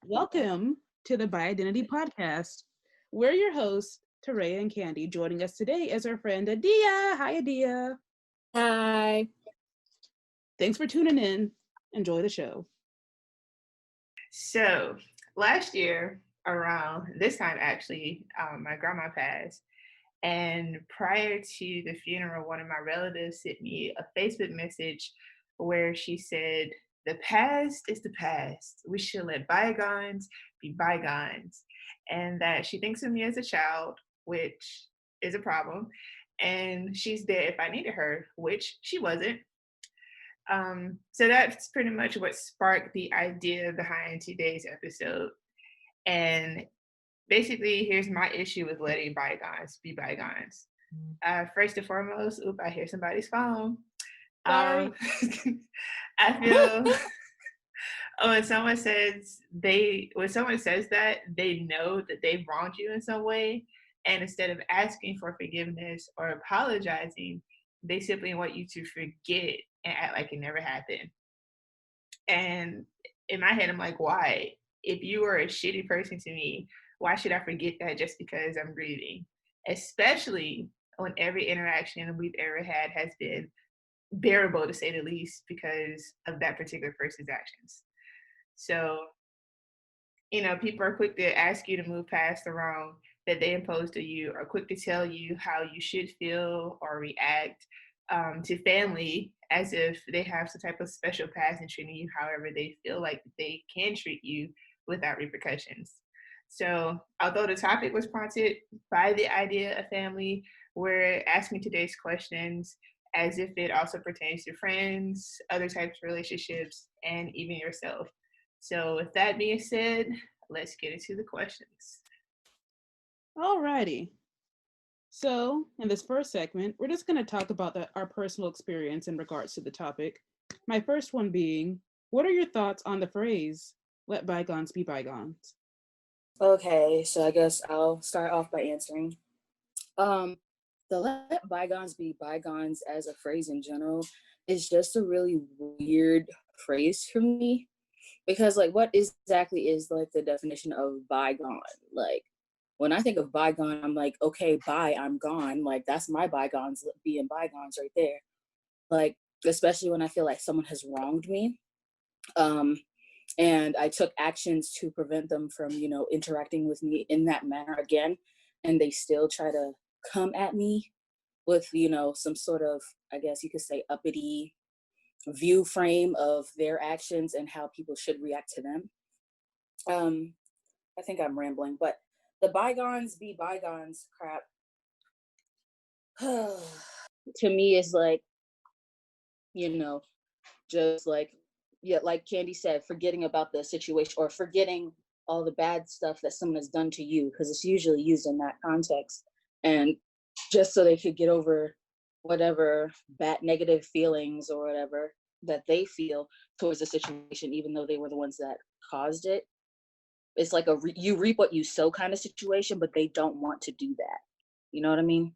Welcome to the By Identity podcast. We're your hosts, Tahrea and Kandi. Joining us today is our friend Adia. Hi, Adia. Hi. Thanks for tuning in. Enjoy the show. So last year, around this time, actually, my grandma passed. And prior to the funeral, one of my relatives sent me a Facebook message where she said, "The past is the past. We should let bygones be bygones." And that she thinks of me as a child, which is a problem. And she's there if I needed her, which she wasn't. So that's pretty much what sparked the idea behind today's episode. And basically, here's my issue with letting bygones be bygones. First and foremost, I hear somebody's phone. Sorry. I feel when someone says that, they know that they've wronged you in some way, and instead of asking for forgiveness or apologizing, they simply want you to forget and act like it never happened. And in my head, I'm like, why? If you are a shitty person to me, why should I forget that just because I'm grieving? Especially when every interaction we've ever had has been bearable, to say the least, because of that particular person's actions. So, people are quick to ask you to move past the wrong that they imposed on you, or quick to tell you how you should feel or react to family as if they have some type of special pass and treating you however they feel like they can treat you without repercussions. So, although the topic was prompted by the idea of family, we're asking today's questions as if it also pertains to friends, other types of relationships, and even yourself. So, with that being said, let's get into the questions. Alrighty. So, in this first segment, we're just going to talk about our personal experience in regards to the topic. My first one being, what are your thoughts on the phrase, let bygones be bygones? Okay, so I guess I'll start off by answering. The let bygones be bygones as a phrase in general is just a really weird phrase for me because what exactly is the definition of bygone? Like when I think of bygone, I'm like, okay, bye, I'm gone. Like that's my bygones being bygones right there. Like especially when I feel like someone has wronged me. And I took actions to prevent them from, interacting with me in that manner again. And they still try to come at me with, some sort of, I guess you could say, uppity view frame of their actions and how people should react to them. I think I'm rambling, but the bygones be bygones crap to me is just yeah, like Kandi said, forgetting about the situation or forgetting all the bad stuff that someone has done to you, because it's usually used in that context. And just so they could get over whatever bad negative feelings or whatever that they feel towards the situation, even though they were the ones that caused it. It's like you reap what you sow kind of situation, but they don't want to do that. You know what I mean?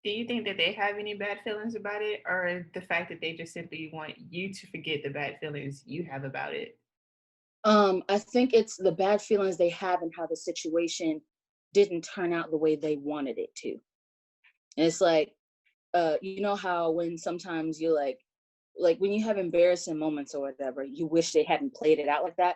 Do you think that they have any bad feelings about it, or the fact that they just simply want you to forget the bad feelings you have about it? I think it's the bad feelings they have and how the situation didn't turn out the way they wanted it to. And it's like, you know how when sometimes you like when you have embarrassing moments or whatever, you wish they hadn't played it out like that.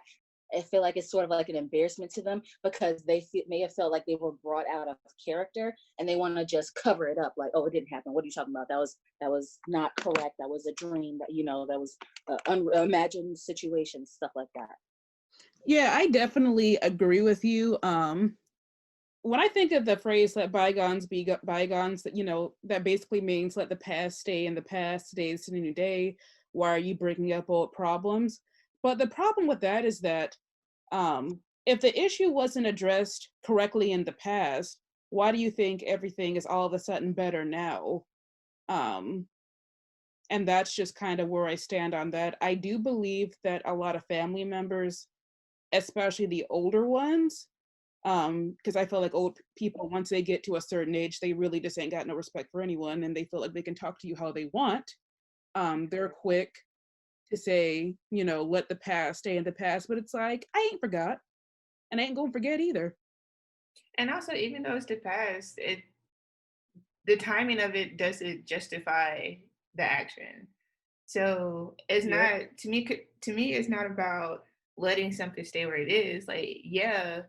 I feel like it's sort of like an embarrassment to them because may have felt like they were brought out of character and they want to just cover it up. Like, oh, it didn't happen. What are you talking about? That was not correct. That was a dream. That was unimagined situation, stuff like that. Yeah, I definitely agree with you. When I think of the phrase "let bygones be bygones," that basically means let the past stay in the past. Today is a new day. Why are you bringing up old problems? But the problem with that is that if the issue wasn't addressed correctly in the past, why do you think everything is all of a sudden better now? Um, and that's just kind of where I stand on that. I do believe that a lot of family members, especially the older ones, because I feel like old people, once they get to a certain age, they really just ain't got no respect for anyone, and they feel like they can talk to you how they want. They're quick to say, let the past stay in the past, but it's like, I ain't forgot and I ain't gonna forget either. And also, even though it's the past, the timing of it doesn't justify the action. So it's Yep. not to me. It's not about letting something stay where it is. Like, yeah,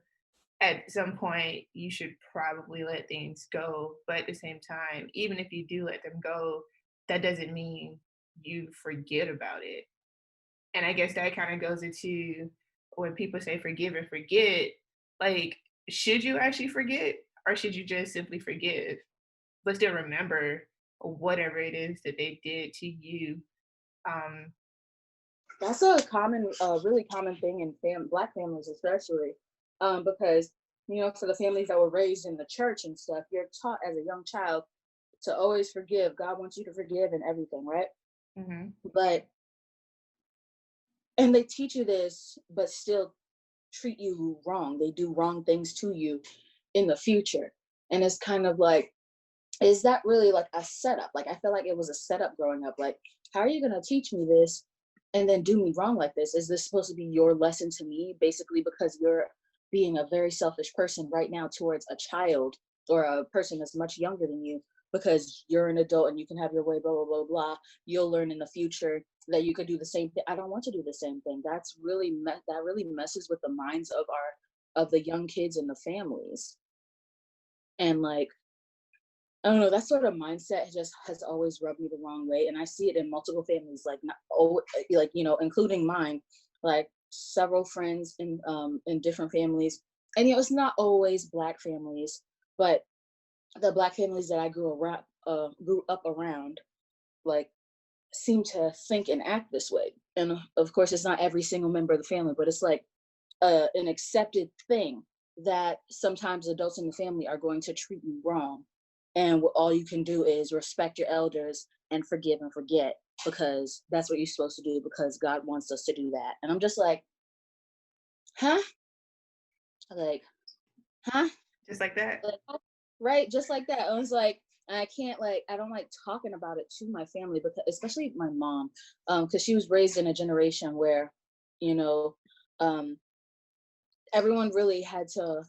at some point you should probably let things go, but at the same time, even if you do let them go, that doesn't mean you forget about it. And I guess that kind of goes into when people say forgive and forget. Like, should you actually forget, or should you just simply forgive but still remember whatever it is that they did to you? um That's a common, really common thing in Black families, especially, because for the families that were raised in the church and stuff, you're taught as a young child to always forgive. God wants you to forgive and everything, right? mhm. But and they teach you this, but still treat you wrong. They do wrong things to you in the future, and it's kind of like, is that really like a setup? Like, I feel like it was a setup growing up. Like, how are you going to teach me this and then do me wrong like this? Is this supposed to be your lesson to me, basically, because you're being a very selfish person right now towards a child or a person that's much younger than you, because you're an adult and you can have your way, blah blah blah blah. You'll learn in the future that you could do the same thing. I don't want to do the same thing. That's really that really messes with the minds of the young kids and the families. And like, I don't know, that sort of mindset just has always rubbed me the wrong way. And I see it in multiple families, like, not, like, including mine, like several friends in different families. And, it's not always Black families, but the Black families that I grew up around, like, seem to think and act this way. And of course, it's not every single member of the family, but it's like an accepted thing that sometimes adults in the family are going to treat you wrong. And all you can do is respect your elders and forgive and forget, because that's what you're supposed to do, because God wants us to do that. And I'm just like, huh? Like, huh? Just like that. Like, right? Just like that. I was like, I can't, like, I don't like talking about it to my family, because especially my mom, because she was raised in a generation where, you know, um, everyone really had to,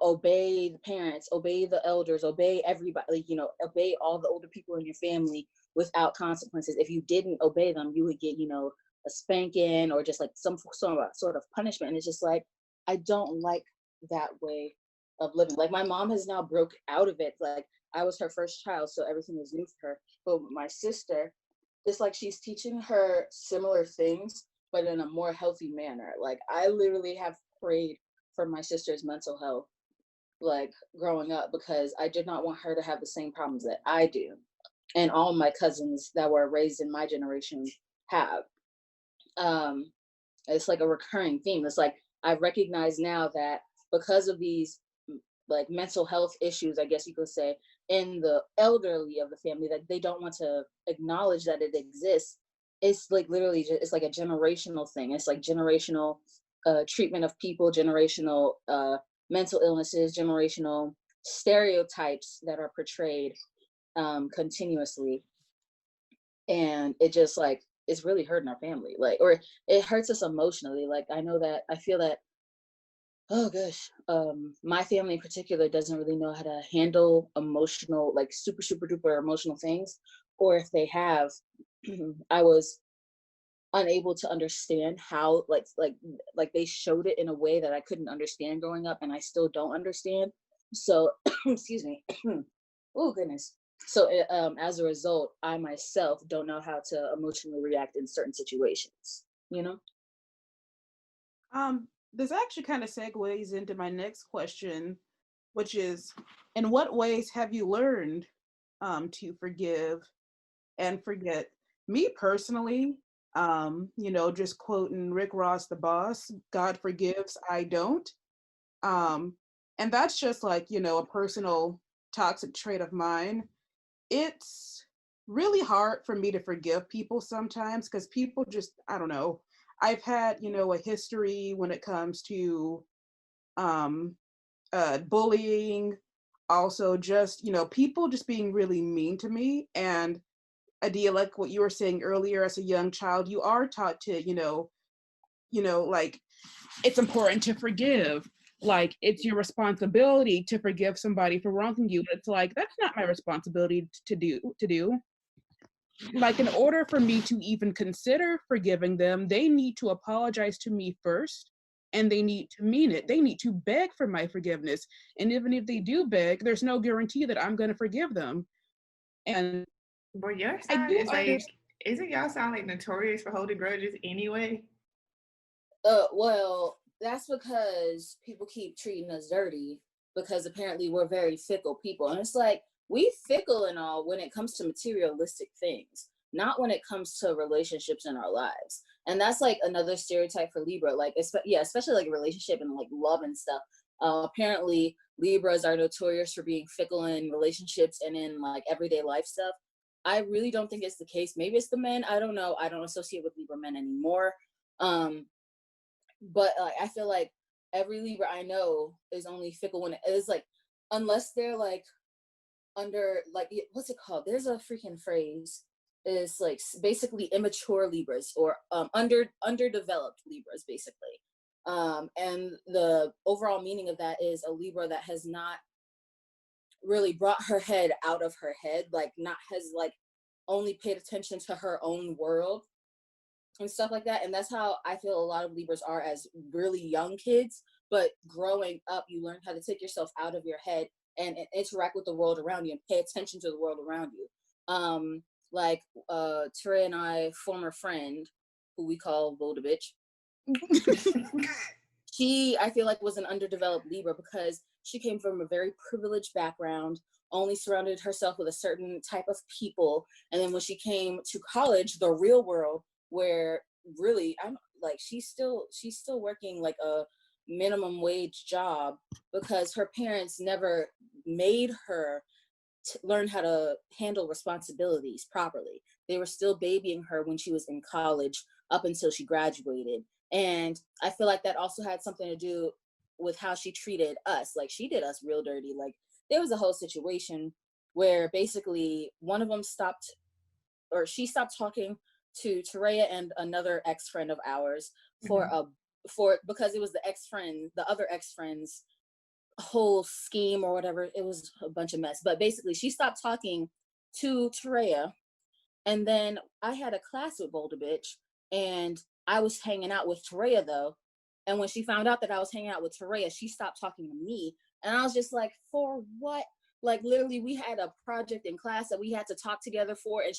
obey the parents, obey the elders, obey everybody, like, obey all the older people in your family without consequences. If you didn't obey them, you would get, a spanking or just like some sort of punishment. And it's just like, I don't like that way of living. Like, my mom has now broke out of it. Like, I was her first child, so everything was new for her. But my sister, it's like she's teaching her similar things, but in a more healthy manner. Like, I literally have prayed for my sister's mental health, like, growing up, because I did not want her to have the same problems that I do, and all my cousins that were raised in my generation have. um it's like a recurring theme. It's like, I recognize now that because of these, like, mental health issues, I guess you could say, in the elderly of the family, that they don't want to acknowledge that it exists. It's like literally it's like a generational thing. It's like generational treatment of people, generational mental illnesses, generational stereotypes that are portrayed continuously. And it just, like, it's really hurting our family, like, or it hurts us emotionally. Like, I know that, I feel that, oh gosh, my family in particular doesn't really know how to handle emotional, like, super super duper emotional things. Or if they have, I was unable to understand how, like they showed it in a way that I couldn't understand growing up, and I still don't understand. So excuse me. Oh goodness. So as a result, I myself don't know how to emotionally react in certain situations, you know. This actually kind of segues into my next question, which is, in what ways have you learned to forgive and forget? Me personally, just quoting Rick Ross, the boss, God forgives, I don't. Um, and that's just like, a personal toxic trait of mine. It's really hard for me to forgive people sometimes because people just, I don't know. I've had, a history when it comes to um, bullying, also just, people just being really mean to me. And Adia, like what you were saying earlier, as a young child, you are taught to, like it's important to forgive. Like it's your responsibility to forgive somebody for wronging you. It's like that's not my responsibility to do. Like in order for me to even consider forgiving them, they need to apologize to me first, and they need to mean it. They need to beg for my forgiveness. And even if they do beg, there's no guarantee that I'm going to forgive them. And But your I side do is like, understand. isn't y'all sound like notorious for holding grudges anyway? Well, that's because people keep treating us dirty because apparently we're very fickle people. And it's like, we fickle and all when it comes to materialistic things, not when it comes to relationships in our lives. And that's like another stereotype for Libra, like, yeah, especially like a relationship and like love and stuff. Apparently, Libras are notorious for being fickle in relationships and in like everyday life stuff. I really don't think it's the case. Maybe it's the men. I don't know. I don't associate with Libra men anymore. Um, but I feel like every Libra I know is only fickle when it is like, unless they're like under like what's it called? There's a freaking phrase. It's like basically immature Libras or underdeveloped Libras basically. And the overall meaning of that is a Libra that has not really brought her head out of her head, like not has like only paid attention to her own world and stuff like that. And that's how I feel a lot of Libras are as really young kids. But growing up, you learn how to take yourself out of your head and interact with the world around you and pay attention to the world around you. Like Tere and I, former friend, who we call Voda Bitch, she, I feel like, was an underdeveloped Libra because she came from a very privileged background, only surrounded herself with a certain type of people. And then when she came to college, the real world, where really I'm like she's still working like a minimum wage job because her parents never made her learn how to handle responsibilities properly. They were still babying her when she was in college up until she graduated. And I feel like that also had something to do with how she treated us. Like she did us real dirty. Like there was a whole situation where basically one of them stopped, or she stopped talking to Tahrea and another ex-friend of ours for because it was the other ex-friend's whole scheme or whatever. It was a bunch of mess. But basically she stopped talking to Tahrea. And then I had a class with Boulder Bitch and I was hanging out with Tahrea though. And when she found out that I was hanging out with Tahrea, she stopped talking to me. And I was just like, for what? Like literally we had a project in class that we had to talk together for. And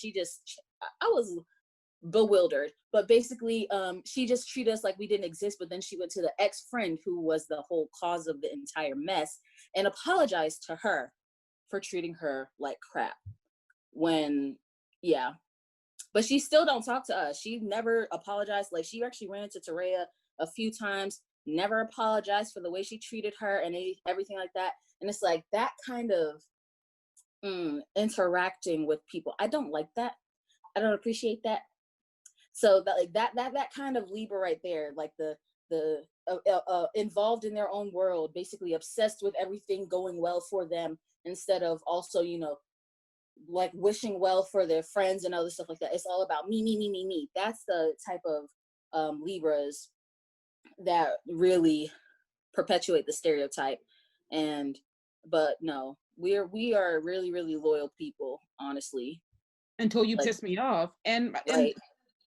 I was bewildered. But basically she just treated us like we didn't exist. But then she went to the ex-friend who was the whole cause of the entire mess and apologized to her for treating her like crap. When yeah, but she still don't talk to us. She never apologized. Like she actually ran into Tahrea a few times, never apologized for the way she treated her and everything like that. And it's like that kind of interacting with people, I don't like that. I don't appreciate that. So that like that kind of Libra right there, like the involved in their own world, basically obsessed with everything going well for them instead of also, like wishing well for their friends and other stuff like that. It's all about me, me, me, me, me. That's the type of Libras that really perpetuate the stereotype. But no, we are really, really loyal people, honestly. Until you Like, piss me off. And right.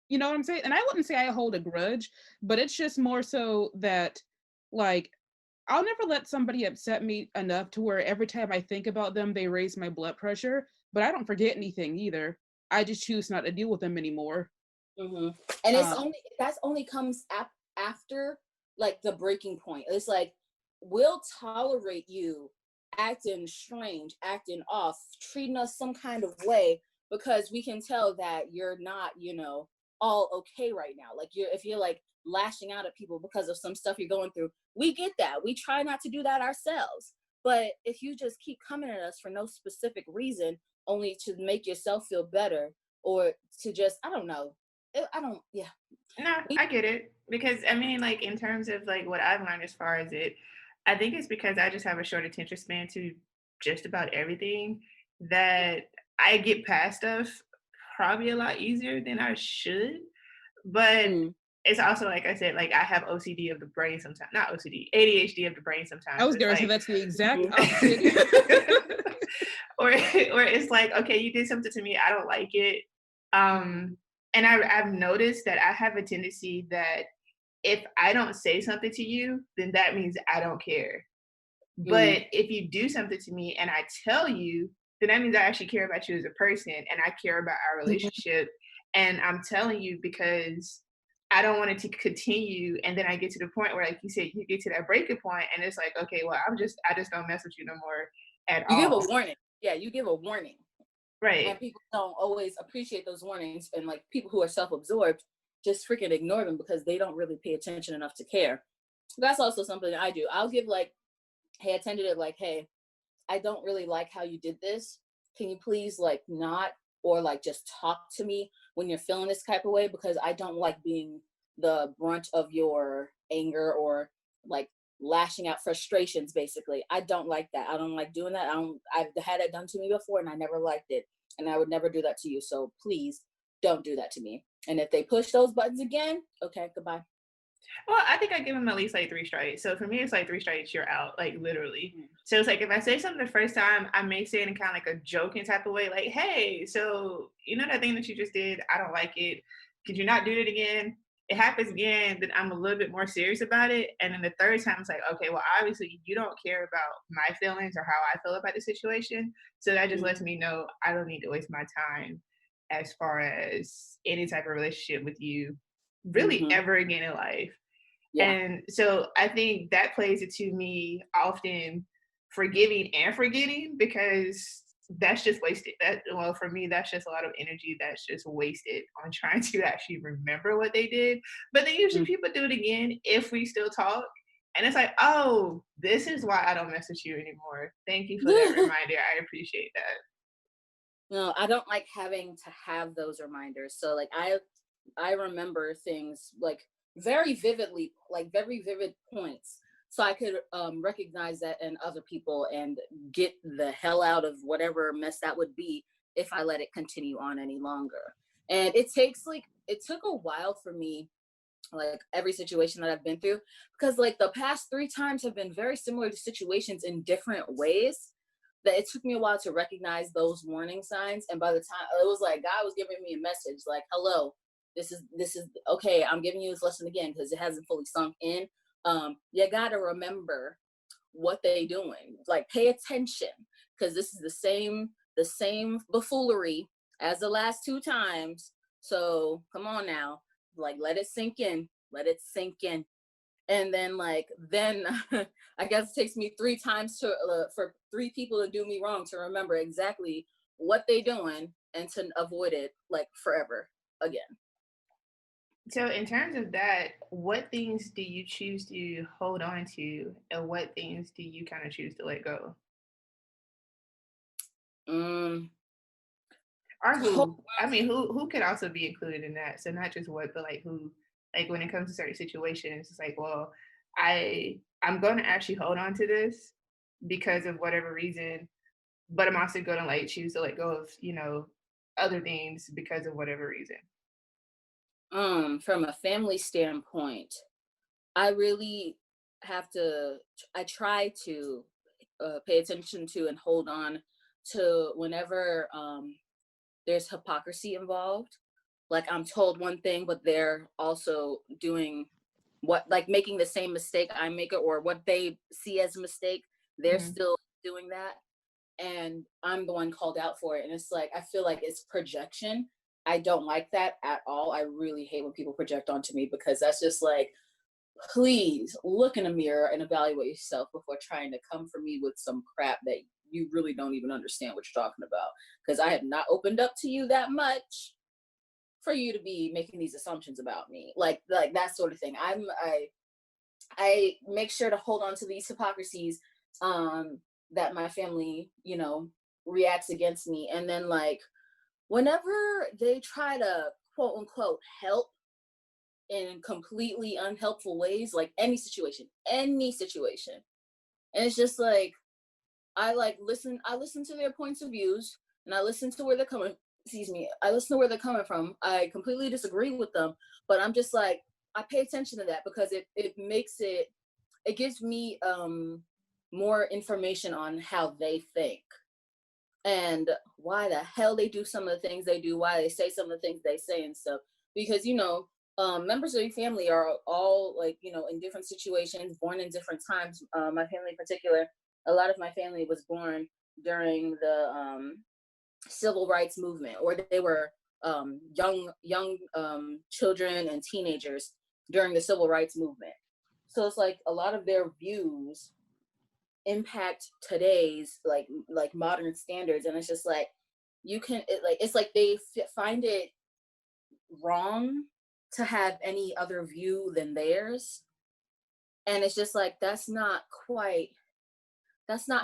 you know what I'm saying? And I wouldn't say I hold a grudge, but it's just more so that like I'll never let somebody upset me enough to where every time I think about them, they raise my blood pressure, but I don't forget anything either. I just choose not to deal with them anymore. And it's Um, only comes after like the breaking point. It's like we'll tolerate you acting strange, acting off, treating us some kind of way because we can tell that you're not, all okay right now. Like if you're like lashing out at people because of some stuff you're going through, we get that. We try not to do that ourselves. But if you just keep coming at us for no specific reason, only to make yourself feel better or to just, I don't know, I don't, yeah. No, I get it. Because I mean, like in terms of like what I've learned as far as it, I think it's because I just have a short attention span to just about everything that I get past stuff probably a lot easier than I should. But Mm. it's also, like I said, like I have OCD of the brain sometimes, not OCD, ADHD of the brain I sometimes. was It's gonna say like, that's the exact Mhm. opposite. or it's like, okay, you did something to me, I don't like it. And I've noticed that I have a tendency that if I don't say something to you, then that means I don't care. Mm. But if you do something to me and I tell you, then that means I actually care about you as a person and I care about our Mhm. relationship. And I'm telling you because I don't want it to continue. And then I get to the point where, like you said, you get to that breaking point and it's like, okay, well, I just don't mess with you no more at You give a all. warning. Yeah, you give a warning. Right. And people don't always appreciate those warnings. And like people who are self-absorbed just freaking ignore them because they don't really pay attention enough to care. That's also something that I do. I'll give like, hey, I tended it like, hey, I don't really like how you did this. Can you please like not, or like just talk to me when you're feeling this type of way? Because I don't like being the brunt of your anger or like lashing out frustrations, basically. I don't like that. I don't like doing that. I've had it done to me before and I never liked it. And I would never do that to you. So please don't do that to me. And if they push those buttons again, okay, goodbye. Well, I think I give him at least like 3 strikes. So for me, it's like 3 strikes, you're out, like literally. Mm. So it's like if I say something the first time, I may say it in kind of like a joking type of way, like, hey, so you know that thing that you just did? I don't like it. Could you not do it again? It happens again, then I'm a little bit more serious about it. And then the third time, it's like, okay, well, obviously you don't care about my feelings or how I feel about the situation. So that just Mm. lets me know I don't need to waste my time as far as any type of relationship with you really Mm-hmm. ever again in life. Yeah. And so I think that plays into me often forgiving and forgetting because that's just wasted. That well, for me, that's just a lot of energy that's just wasted on trying to actually remember what they did. But then usually Mm. people do it again if we still talk. And it's like, oh, this is why I don't mess with you anymore. Thank you for that reminder. I appreciate that. No, I don't like having to have those reminders. So like I remember things like very vividly, like very vivid points. So I could recognize that in other people and get the hell out of whatever mess that would be if I let it continue on any longer. And it took a while for me, like every situation that I've been through, because like the past 3 times have been very similar to situations in different ways that it took me a while to recognize those warning signs. And by the time it was like God was giving me a message like, hello, this is okay, I'm giving you this lesson again because it hasn't fully sunk in. You gotta remember what they doing. Like pay attention because this is the same buffoonery as the last 2 times. So come on now, like let it sink in. Let it sink in. And then I guess it takes me 3 times to for 3 people to do me wrong to remember exactly what they doing and to avoid it like forever again. So, in terms of that, what things do you choose to hold on to, and what things do you kind of choose to let go? Mm. Or Hold who? I mean, who could also be included in that? So not just what, but like who? Like when it comes to certain situations, it's like, well, I'm going to actually hold on to this because of whatever reason, but I'm also going to like choose to let go of other things because of whatever reason. from a family standpoint, I really have to. I try to pay attention to and hold on to whenever there's hypocrisy involved. Like I'm told one thing, but they're also doing what, like making the same mistake I make it, or what they see as a mistake, they're Mhm. still doing that. And I'm the one called out for it. And it's like, I feel like it's projection. I don't like that at all. I really hate when people project onto me because that's just like, please look in a mirror and evaluate yourself before trying to come for me with some crap that you really don't even understand what you're talking about. Because I have not opened up to you that much for you to be making these assumptions about me, like that sort of thing. I make sure to hold on to these hypocrisies that my family, reacts against me. And then like whenever they try to quote unquote help in completely unhelpful ways, like any situation. And it's just like I listen to their points of views and I listen to where they're excuse me, I listen to where they're coming from. I completely disagree with them, but I'm just like, I pay attention to that because it makes it gives me more information on how they think and why the hell they do some of the things they do, why they say some of the things they say and stuff. Because members of your family are all like in different situations, born in different times. My family in particular, a lot of my family was born during the civil rights movement, or they were young children and teenagers during the civil rights movement. So it's like a lot of their views impact today's like modern standards, and it's just like it's like they find it wrong to have any other view than theirs, and it's just like that's not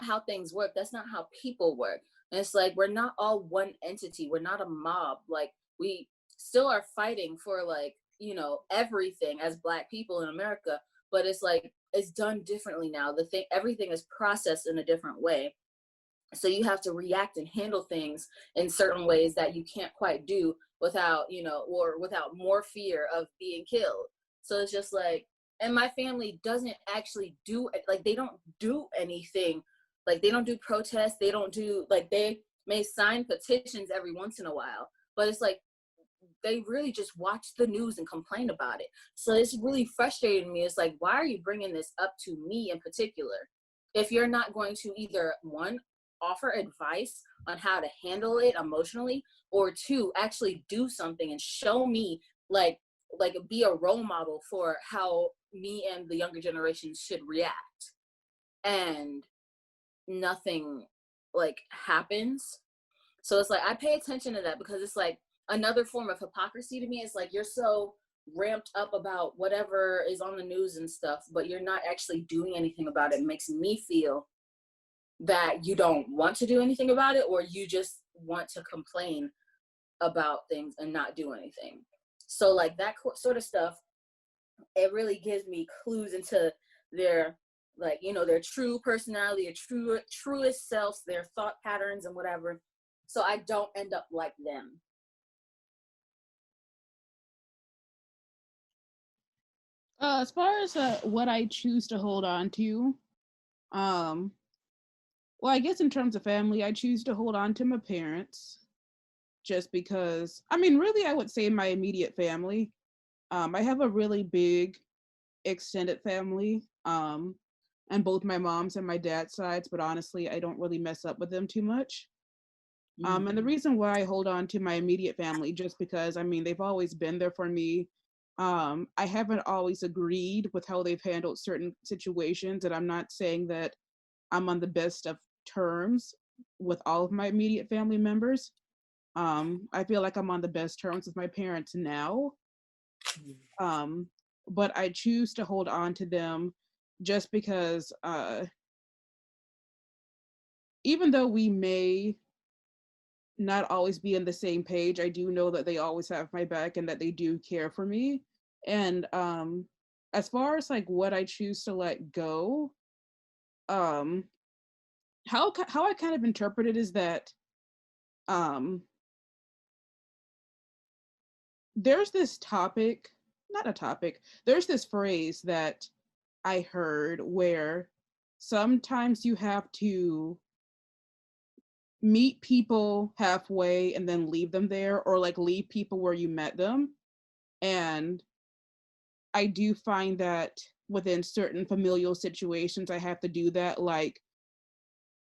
how things work. That's not how people work. And it's like we're not all one entity. We're not a mob. Like we still are fighting for everything as Black people in America, but it's like it's done differently now. Everything is processed in a different way. So you have to react and handle things in certain ways that you can't quite do without, or without more fear of being killed. So it's just like, and my family doesn't actually they don't do anything. Like they don't do protests. They don't do, they may sign petitions every once in a while, but it's like, they really just watch the news and complain about it. So it's really frustrating me. It's like, why are you bringing this up to me in particular? If you're not going to either, one, offer advice on how to handle it emotionally, or two, actually do something and show me, like be a role model for how me and the younger generation should react. And nothing happens. So it's like, I pay attention to that because it's like, another form of hypocrisy to me is like, you're so ramped up about whatever is on the news and stuff, but you're not actually doing anything about it. It makes me feel that you don't want to do anything about it, or you just want to complain about things and not do anything. So like that sort of stuff, it really gives me clues into their their true personality, their truest selves, their thought patterns and whatever. So I don't end up like them. As far as what I choose to hold on to, um, well, I guess in terms of family, I choose to hold on to my parents, just because. I mean, really, I would say my immediate family. I have a really big extended family, and both my mom's and my dad's sides. But honestly, I don't really mess up with them too much. And the reason why I hold on to my immediate family, just because, I mean, they've always been there for me. I haven't always agreed with how they've handled certain situations, and I'm not saying that I'm on the best of terms with all of my immediate family members. I feel like I'm on the best terms with my parents now. Um, but I choose to hold on to them just because, even though we may not always be on the same page, I do know that they always have my back and that they do care for me. And as far as like what I choose to let go, um, how I kind of interpret it is that um, there's this topic, not a topic, there's this phrase that I heard where sometimes you have to meet people halfway and then leave them there, or like leave people where you met them. And I do find that within certain familial situations I have to do that.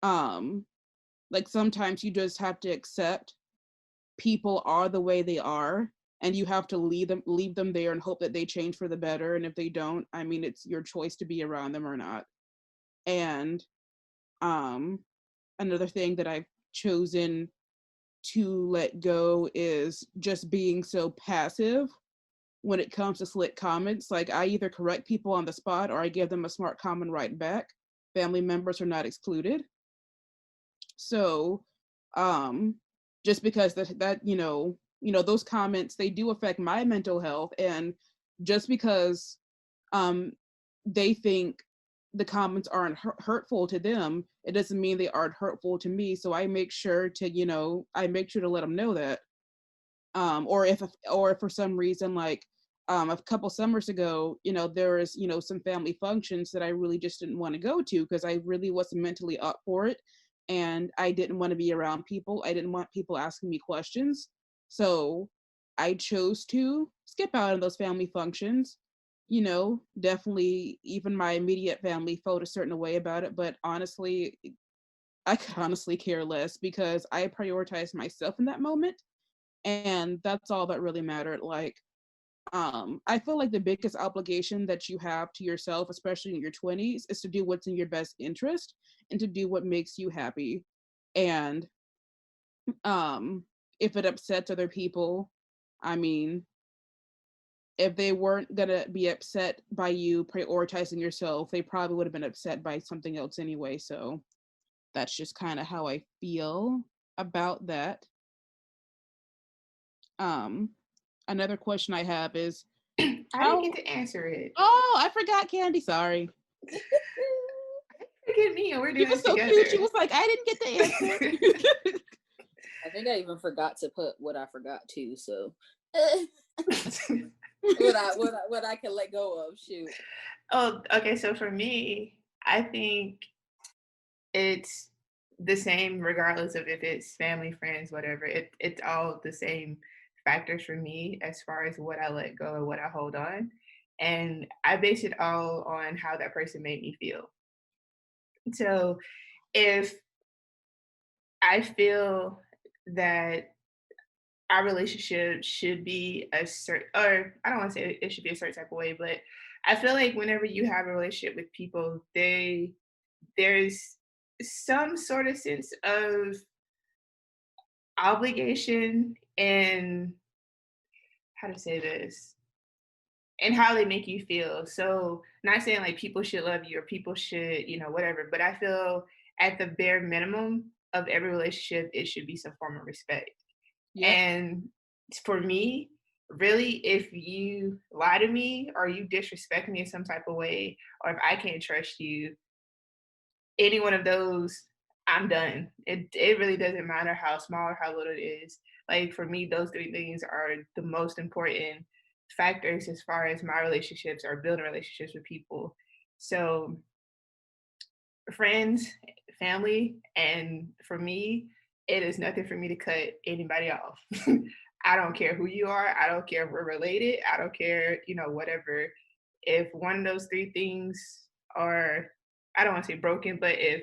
Um like sometimes you just have to accept people are the way they are, and you have to leave them there and hope that they change for the better. And if they don't, I mean, it's your choice to be around them or not. And um another thing that I've chosen to let go is just being so passive when it comes to slick comments. Like I either correct people on the spot or I give them a smart comment right back. Family members are not excluded. So just because that those comments, they do affect my mental health. And just because um they think the comments aren't hurtful to them, it doesn't mean they aren't hurtful to me. So I make sure to, I make sure to let them know that. Or if for some reason, like, a couple summers ago, there was, some family functions that I really just didn't want to go to because I really wasn't mentally up for it, and I didn't want to be around people. I didn't want people asking me questions. So I chose to skip out on those family functions. Definitely even my immediate family felt a certain way about it, but honestly, I could honestly care less because I prioritized myself in that moment, and that's all that really mattered. Like, I feel like the biggest obligation that you have to yourself, especially in your 20s, is to do what's in your best interest and to do what makes you happy. And um if it upsets other people, I mean, if they weren't gonna be upset by you prioritizing yourself, they probably would have been upset by something else anyway. So that's just kind of how I feel about that. um Another question I have is, I didn't how get to answer it. oh, I forgot Candy, sorry. Forget me, and we're She doing was this so cute. She together. was like, I didn't get the answer. I think I even forgot to put what I forgot to. So what I can let go of. Shoot. Oh, okay. So for me, I think it's the same regardless of if it's family, friends, whatever. It's all the same factors for me as far as what I let go and what I hold on. And I base it all on how that person made me feel. So if I feel that our relationship should be a certain, or I don't want to say it should be a certain type of way, but I feel like whenever you have a relationship with people, there's some sort of sense of obligation and how to say this and how they make you feel. So not saying like people should love you or people should, whatever, but I feel at the bare minimum of every relationship, it should be some form of respect. Yep. And for me, really, if you lie to me or you disrespect me in some type of way, or if I can't trust you, any one of those, I'm done. It really doesn't matter how small or how little it is. Like for me, those three things are the most important factors as far as my relationships or building relationships with people. So friends, family, and for me, it is nothing for me to cut anybody off. I don't care who you are. I don't care if we're related. I don't care, whatever. If one of those three things are, I don't want to say broken, but if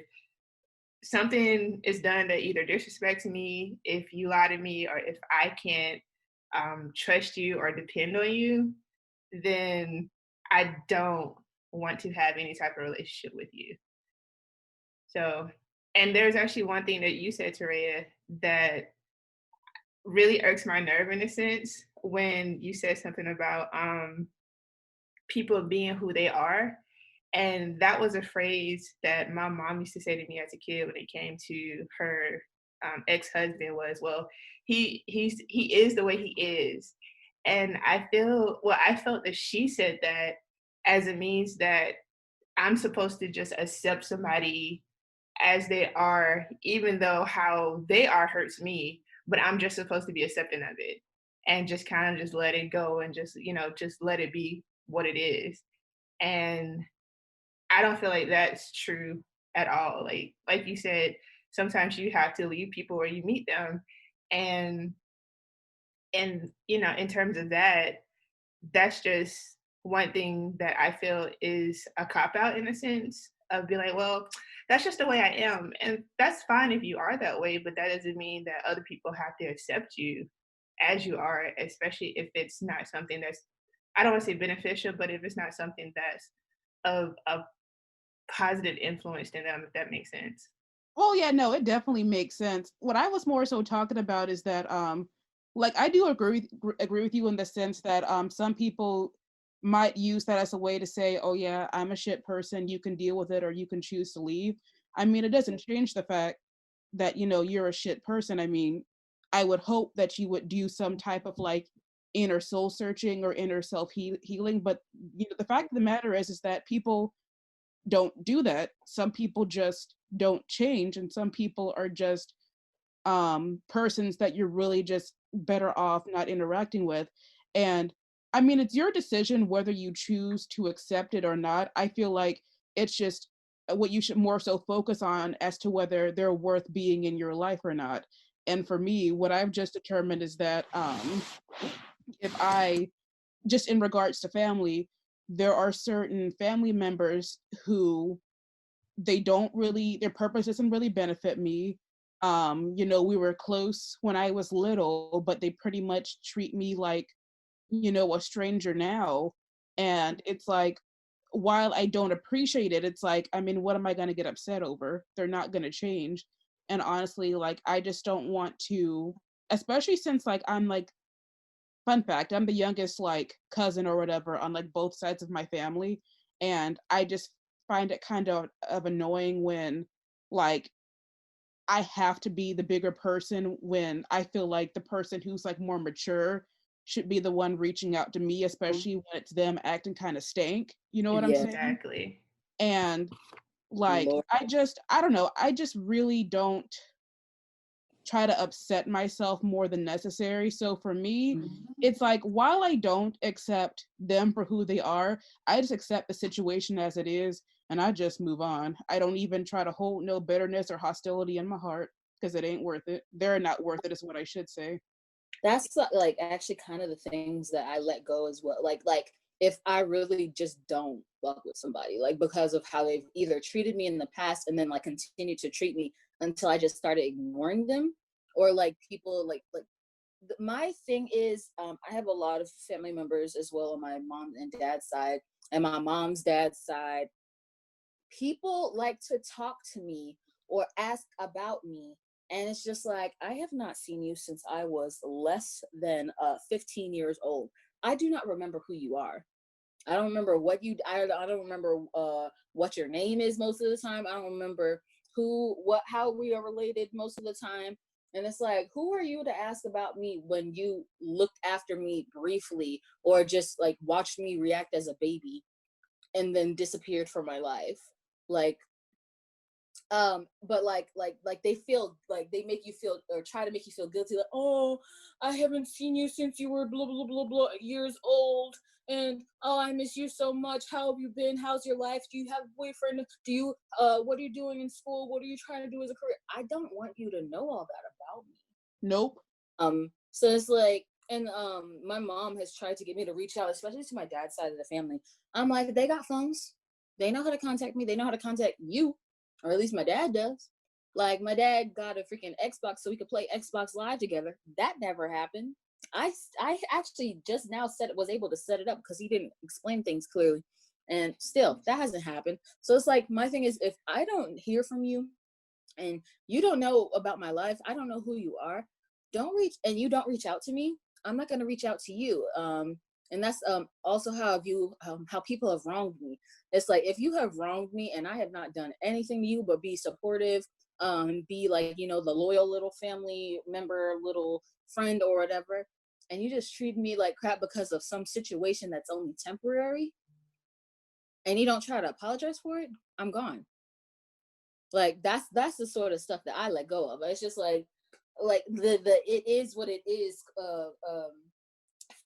something is done that either disrespects me, if you lie to me, or if I can't trust you or depend on you, then I don't want to have any type of relationship with you. So, and there's actually one thing that you said, Tahrea, that really irks my nerve in a sense when you said something about people being who they are. And that was a phrase that my mom used to say to me as a kid when it came to her ex-husband was, well, he is the way he is. And I felt that she said that as a means that I'm supposed to just accept somebody as they are, even though how they are hurts me, but I'm just supposed to be accepting of it and just kind of just let it go and just, just let it be what it is. And I don't feel like that's true at all. Like you said, sometimes you have to leave people where you meet them. And in terms of that, that's just one thing that I feel is a cop out in a sense of being like, well, that's just the way I am. And that's fine if you are that way, but that doesn't mean that other people have to accept you as you are, especially if it's not something that's, I don't want to say beneficial, but if it's not something that's of a positive influence to them, if that makes sense. Oh yeah, no, it definitely makes sense. What I was more so talking about is that like I do agree with you in the sense that some people might use that as a way to say, "Oh yeah, I'm a shit person, you can deal with it or you can choose to leave." I mean, it doesn't change the fact that you're a shit person. I mean, I would hope that you would do some type of like inner soul searching or inner self healing, but the fact of the matter is that people don't do that. Some people just don't change, and some people are just persons that you're really just better off not interacting with. And I mean, it's your decision whether you choose to accept it or not. I feel like it's just what you should more so focus on as to whether they're worth being in your life or not. And for me, what I've just determined is that if I, just in regards to family, there are certain family members who they don't really, their purpose doesn't really benefit me. You know, we were close when I was little, but they pretty much treat me like, you know, a stranger now. And it's like, while I don't appreciate it, it's like, I mean, what am I going to get upset over? They're not going to change. And honestly, like, I just don't want to, especially since, like, I'm like, fun fact, I'm the youngest, like, cousin or whatever on, like, both sides of my family. And I just find it kind of annoying when, like, I have to be the bigger person when I feel like the person who's like more mature should be the one reaching out to me, especially when it's them acting kind of stank. You know what I'm Yeah. saying? Exactly. And like, Lord. I don't know, I just really don't try to upset myself more than necessary. So for me, it's like, while I don't accept them for who they are, I just accept the situation as it is and I just move on. I don't even try to hold no bitterness or hostility in my heart because it ain't worth it. They're not worth it, is what I should say. That's like actually kind of the things that I let go as well. Like if I really just don't fuck with somebody, like because of how they've either treated me in the past and then like continue to treat me until I just started ignoring them, or like people like my thing is I have a lot of family members as well on my mom and dad's side, and my mom's dad's side. People like to talk to me or ask about me, and it's just like, I have not seen you since I was less than 15 years old. I do not remember who you are. I don't remember what you I don't remember what your name is most of the time. I don't remember how we are related most of the time. And it's like, who are you to ask about me when you looked after me briefly or just like watched me react as a baby and then disappeared from my life? Like, but like they feel like they make you feel or try to make you feel guilty, like, oh, I haven't seen you since you were blah blah blah blah years old, and oh, I miss you so much. How have you been? How's your life? Do you have a boyfriend? Do you what are you doing in school? What are you trying to do as a career? I don't want you to know all that about me. Nope. So it's like, and my mom has tried to get me to reach out, especially to my dad's side of the family. I'm like, they got phones, they know how to contact me, they know how to contact you, or at least my dad does. Like, my dad got a freaking Xbox so we could play Xbox Live together. That never happened. I actually just now was able to set it up because he didn't explain things clearly, and still that hasn't happened. So it's like, my thing is, if I don't hear from you and you don't know about my life, I don't know who you are, you don't reach out to me, I'm not going to reach out to you. And that's also how people have wronged me. It's like, if you have wronged me and I have not done anything to you but be supportive, be like, you know, the loyal little family member, little friend or whatever, and you just treat me like crap because of some situation that's only temporary, and you don't try to apologize for it, I'm gone. Like, that's the sort of stuff that I let go of. It's just like the it is what it is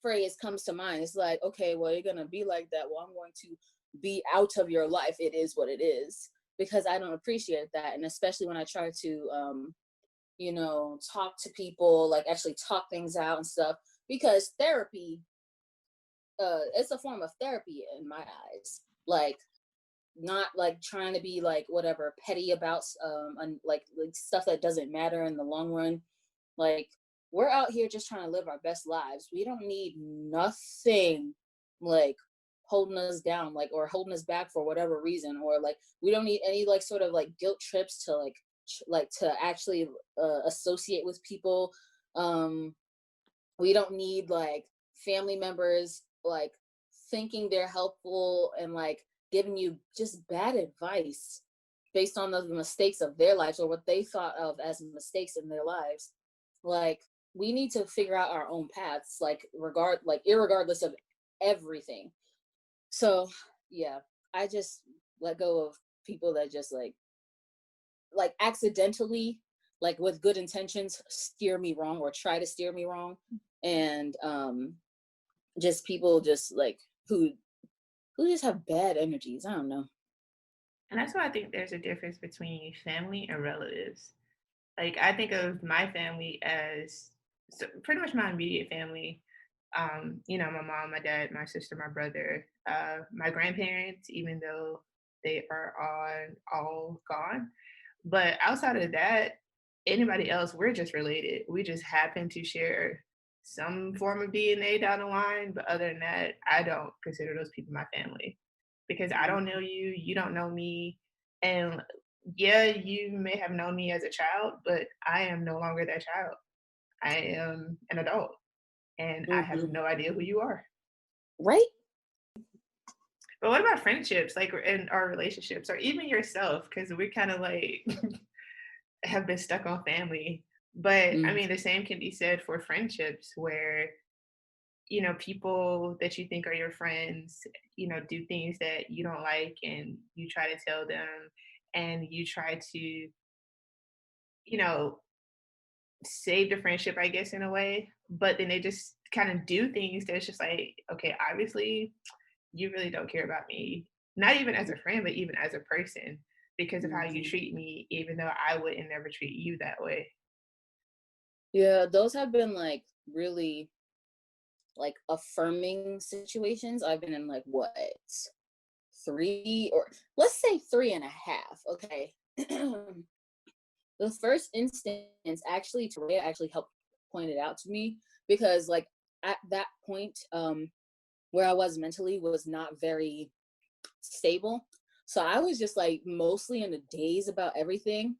phrase comes to mind. It's like, okay, well, you're gonna be like that, well, I'm going to be out of your life. It is what it is, because I don't appreciate that. And especially when I try to you know, talk to people, like actually talk things out and stuff, because therapy, it's a form of therapy in my eyes. Like, not like trying to be like whatever petty about like stuff that doesn't matter in the long run. Like, we're out here just trying to live our best lives. We don't need nothing like holding us down, like, or holding us back for whatever reason, or like we don't need any like sort of like guilt trips to like to actually associate with people. We don't need like family members like thinking they're helpful and like giving you just bad advice based on the mistakes of their lives or what they thought of as mistakes in their lives. Like, we need to figure out our own paths, like irregardless of everything. So yeah, I just let go of people that just like accidentally, like with good intentions, steer me wrong or try to steer me wrong. And just people just like who just have bad energies. I don't know. And that's why I think there's a difference between family and relatives. Like I think of my family as pretty much my immediate family. You know, my mom, my dad, my sister, my brother, my grandparents, even though they are all gone. But outside of that, anybody else, we're just related. We just happen to share some form of DNA down the line. But other than that, I don't consider those people my family because I don't know you, you don't know me. And yeah, you may have known me as a child, but I am no longer that child. I am an adult and I have Mm-hmm. no idea who you are. Right. But what about friendships, like in our relationships, or even yourself? Because we kind of like have been stuck on family. But I Mm-hmm. mean, the same can be said for friendships where, you know, people that you think are your friends, you know, do things that you don't like and you try to tell them and you try to, you know, save the friendship, I guess, in a way. But then they just kind of do things that's just like, okay, obviously you really don't care about me, not even as a friend, but even as a person because of how you Mm-hmm. treat me, even though I wouldn't never treat you that way. Yeah, those have been like really like affirming situations. I've been in like what, three, or let's say three and a half. Okay. The first instance, actually, Tahrea actually helped point it out to me because like at that point, where I was mentally was not very stable. So I was just like mostly in a daze about everything.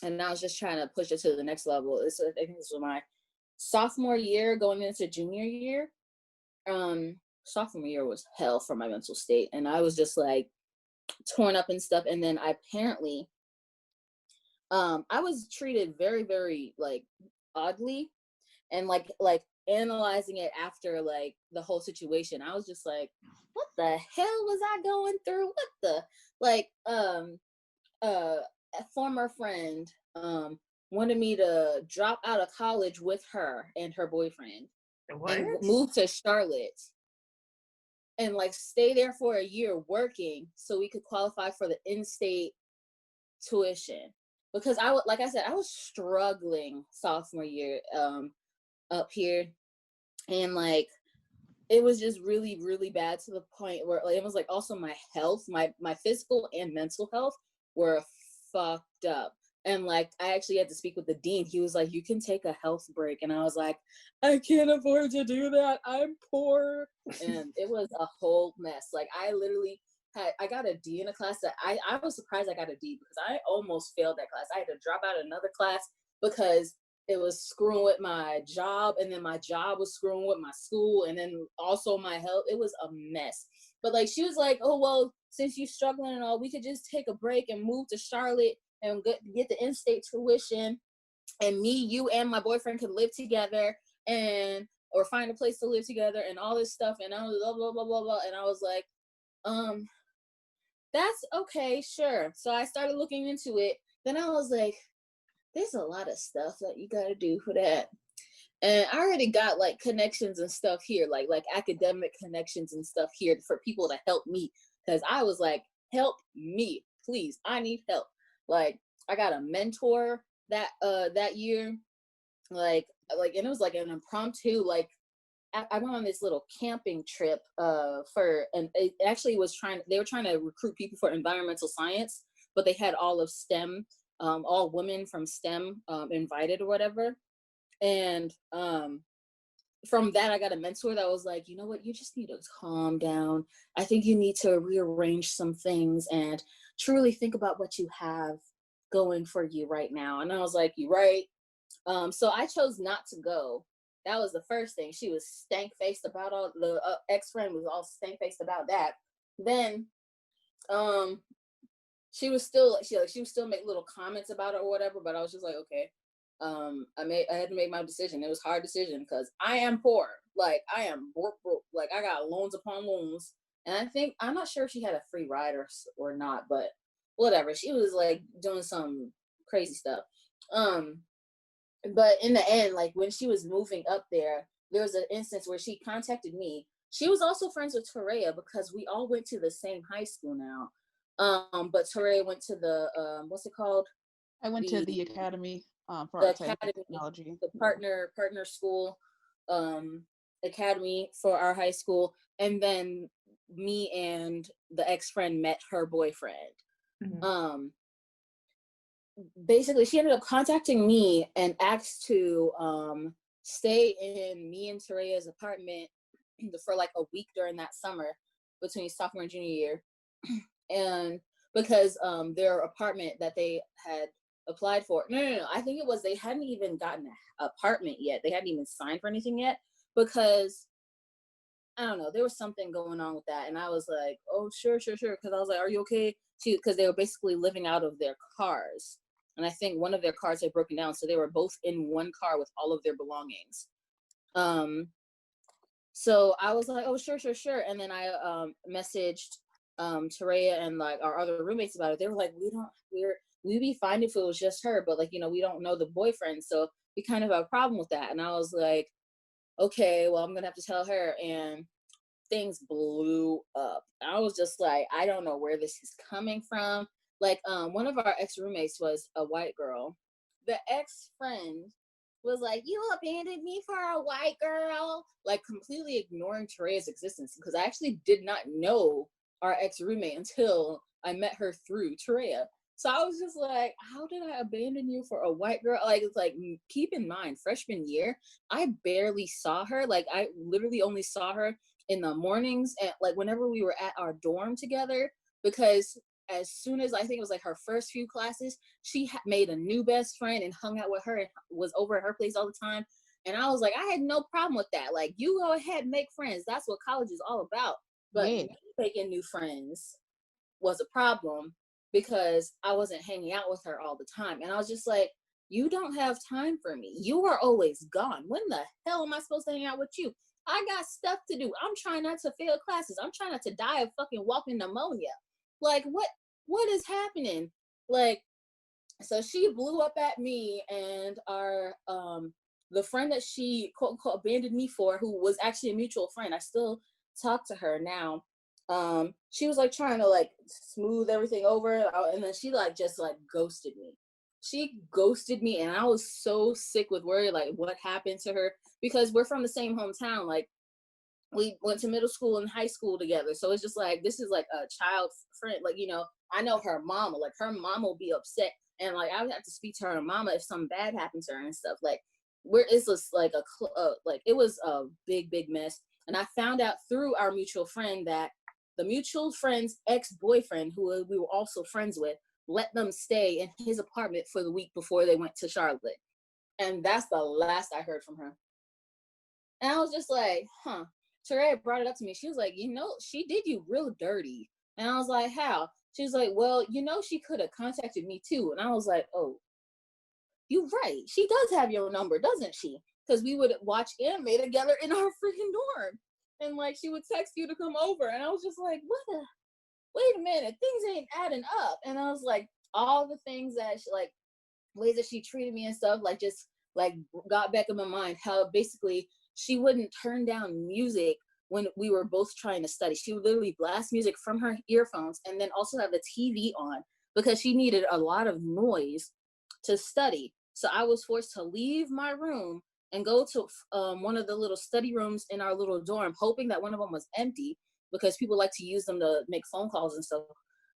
And I was just trying to push it to the next level. I think this was my sophomore year going into junior year. Sophomore year was hell for my mental state. And I was just like torn up and stuff. And then I apparently, I was treated very, very like oddly, and like analyzing it after like the whole situation, I was just like, what the hell was I going through? What the, like a former friend wanted me to drop out of college with her and her boyfriend What? and move to Charlotte and like stay there for a year working so we could qualify for the in-state tuition, because I would, like I said, I was struggling sophomore year up here, and like it was just really, really bad to the point where like, it was like also my health, my physical and mental health were fucked up. And like I actually had to speak with the dean. He was like, you can take a health break. And I was like, I can't afford to do that, I'm poor. And it was a whole mess. Like I got a D in a class that I was surprised I got a D because I almost failed that class. I had to drop out another class because it was screwing with my job, and then my job was screwing with my school, and then also my health. It was a mess. But like she was like, oh well, since you're struggling and all, we could just take a break and move to Charlotte and get the in-state tuition, and me, you, and my boyfriend could live together, and or find a place to live together and all this stuff. And I was blah blah blah blah blah. And I was like, that's okay, sure. So I started looking into it. Then I was like, there's a lot of stuff that you got to do for that. And I already got like connections and stuff here, like academic connections and stuff here for people to help me. Cause I was like, help me, please. I need help. Like I got a mentor that year. Like, and it was like an impromptu, like I went on this little camping trip and it actually they were trying to recruit people for environmental science, but they had all of STEM, all women from STEM invited or whatever. And from that, I got a mentor that was like, you know what, you just need to calm down. I think you need to rearrange some things and truly think about what you have going for you right now. And I was like, you're right. So I chose not to go. That was the first thing. She was stank-faced about all the ex-friend was all stank-faced about that. Then she would still make little comments about it or whatever, but I was just like, okay. I had to make my decision. It was a hard decision because I am poor. Like I am broke. Like I got loans upon loans. And I think, I'm not sure if she had a free ride or not, but whatever. She was like doing some crazy stuff. Um, but in the end, like when she was moving up there was an instance where she contacted me. She was also friends with Tahrea because we all went to the same high school now. But Tahrea went to the what's it called? I went to The the academy for the art science and academy, technology. the Yeah. partner school, um, academy for our high school, and then me and the ex-friend met her boyfriend. Mhm. Basically she ended up contacting me and asked to stay in me and Tarea's apartment for like a week during that summer between sophomore and junior year. And because their apartment that they had applied for, no, I think it was, they hadn't even gotten an apartment yet, they hadn't even signed for anything yet, because I don't know, there was something going on with that. And I was like, oh, sure. Because I was like, are you okay? Because they were basically living out of their cars. And I think one of their cars had broken down. So they were both in one car with all of their belongings. So I was like, oh, sure. And then I messaged Tareya and like our other roommates about it. They were like, we'd be fine if it was just her, but like, we don't know the boyfriend. So we kind of have a problem with that. And I was like, okay, well, I'm gonna have to tell her. And things blew up. I was just like, I don't know where this is coming from. Like, one of our ex roommates was a white girl. The ex friend was like, you abandoned me for a white girl, like completely ignoring Tarea's existence, because I actually did not know our ex roommate until I met her through Tarea. So I was just like, how did I abandon you for a white girl? Like, it's like, keep in mind, freshman year, I barely saw her. Like, I literally only saw her in the mornings and like whenever we were at our dorm together, because as soon as I think it was like her first few classes, she made a new best friend and hung out with her and was over at her place all the time. And I was like, I had no problem with that. Like, you go ahead, make friends. That's what college is all about. But Yeah. me making new friends was a problem because I wasn't hanging out with her all the time. And I was just like, you don't have time for me. You are always gone. When the hell am I supposed to hang out with you? I got stuff to do. I'm trying not to fail classes. I'm trying not to die of fucking walking pneumonia. Like, what is happening? Like, so she blew up at me and our the friend that she quote unquote abandoned me for, who was actually a mutual friend. I still talk to her now. She was like trying to like smooth everything over, and then she like just like ghosted me. She ghosted me, and I was so sick with worry, like what happened to her, because we're from the same hometown. Like, we went to middle school and high school together. So it's just like, this is like a child friend. Like, I know her mama, like her mama will be upset. And like, I would have to speak to her mama if something bad happened to her and stuff. Like, it's just like like, it was a big mess. And I found out through our mutual friend that the mutual friend's ex-boyfriend, who we were also friends with, let them stay in his apartment for the week before they went to Charlotte. And that's the last I heard from her. And I was just like, huh. Sheree brought it up to me. She was like, she did you real dirty. And I was like, how? She was like, well, she could have contacted me too. And I was like, oh, you're right. She does have your number, doesn't she? Because we would watch anime together in our freaking dorm. And like, she would text you to come over. And I was just like, wait a minute, things ain't adding up. And I was like, all the things that she, like, ways that she treated me and stuff, like, just like got back in my mind, how basically she wouldn't turn down music when we were both trying to study. She would literally blast music from her earphones and then also have the TV on because she needed a lot of noise to study. So I was forced to leave my room and go to one of the little study rooms in our little dorm, hoping that one of them was empty because people like to use them to make phone calls and stuff.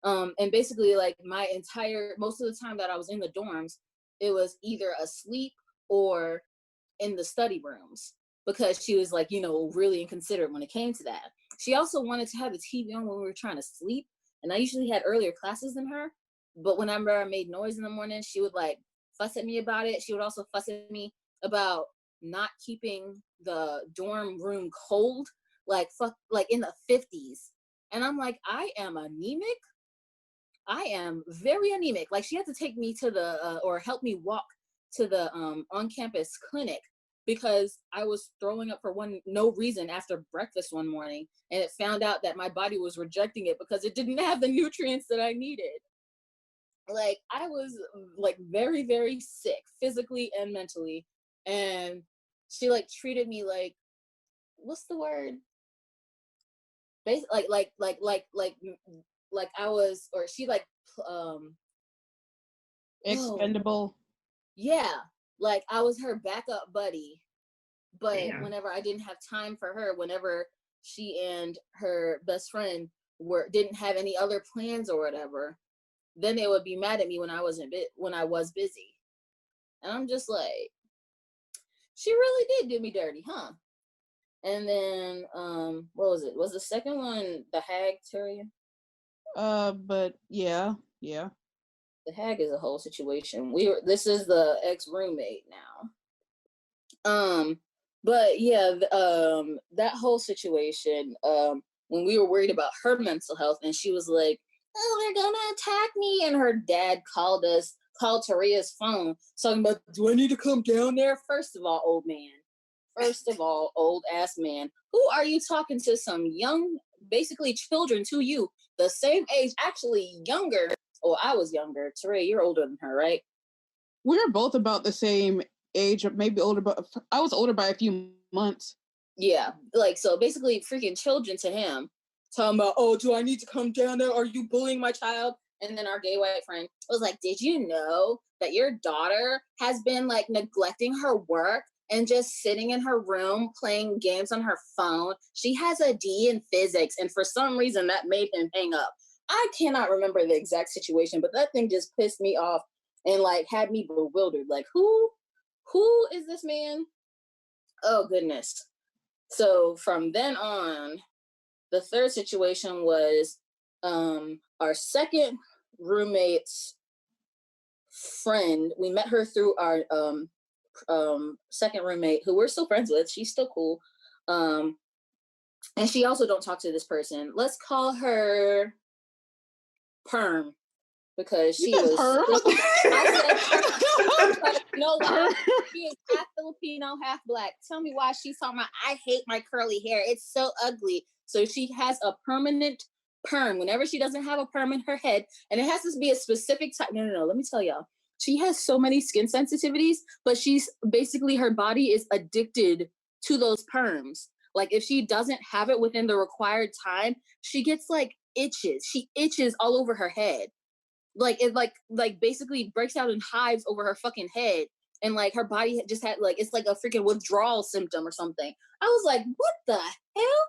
And basically, like, most of the time that I was in the dorms, it was either asleep or in the study rooms, because she was like, really inconsiderate when it came to that. She also wanted to have the TV on when we were trying to sleep. And I usually had earlier classes than her. But whenever I made noise in the morning, she would like fuss at me about it. She would also fuss at me about not keeping the dorm room cold, like in the 50s. And I'm like, I am anemic. I am very anemic. Like, she had to take me to the or help me walk to the on-campus clinic because I was throwing up for no reason after breakfast one morning, and it found out that my body was rejecting it because it didn't have the nutrients that I needed. Like, I was like very, very sick physically and mentally, and she like treated me like, what's the word? Basically, like I was, or she like Expendable. yeah, like I was her backup buddy. But Damn. whenever I didn't have time for her, whenever she and her best friend didn't have any other plans or whatever, then they would be mad at me when I was busy. And I'm just like, she really did do me dirty, huh? And then what was it? Was the second one the hag, Tyrion? But yeah. The hag is a whole situation. This is the ex-roommate now. But yeah, that whole situation, when we were worried about her mental health, and she was like, oh, they're gonna attack me, and her dad called Tarea's phone, talking about, do I need to come down there? First of all, old man. First of all, old ass man. Who are you talking to? Some young, basically children to you, the same age, actually younger. Oh, I was younger. Tarea, you're older than her, right? We're both about the same age, or maybe older, but I was older by a few months. Yeah, like, so basically freaking children to him, talking about, oh, do I need to come down there? Are you bullying my child? And then our gay white friend was like, did you know that your daughter has been like neglecting her work and just sitting in her room playing games on her phone? She has a D in physics, and for some reason that made him hang up. I cannot remember the exact situation, but that thing just pissed me off and like had me bewildered. Like, who is this man? Oh goodness. So from then on, the third situation was our second roommate's friend. We met her through our second roommate, who we're still friends with. She's still cool. And she also don't talk to this person. Let's call her Perm, because she was Perm? I said Perm. No lie, she is half Filipino, half black. Tell me why she's talking about, I hate my curly hair, it's so ugly. So she has a permanent perm whenever she doesn't have a perm in her head, and it has to be a specific type. No, let me tell y'all, she has so many skin sensitivities, but she's basically, her body is addicted to those perms. Like, if she doesn't have it within the required time, she gets like itches. She itches all over her head. Like, it like basically breaks out in hives over her fucking head, and like her body just had like, it's like a freaking withdrawal symptom or something. I was like, what the hell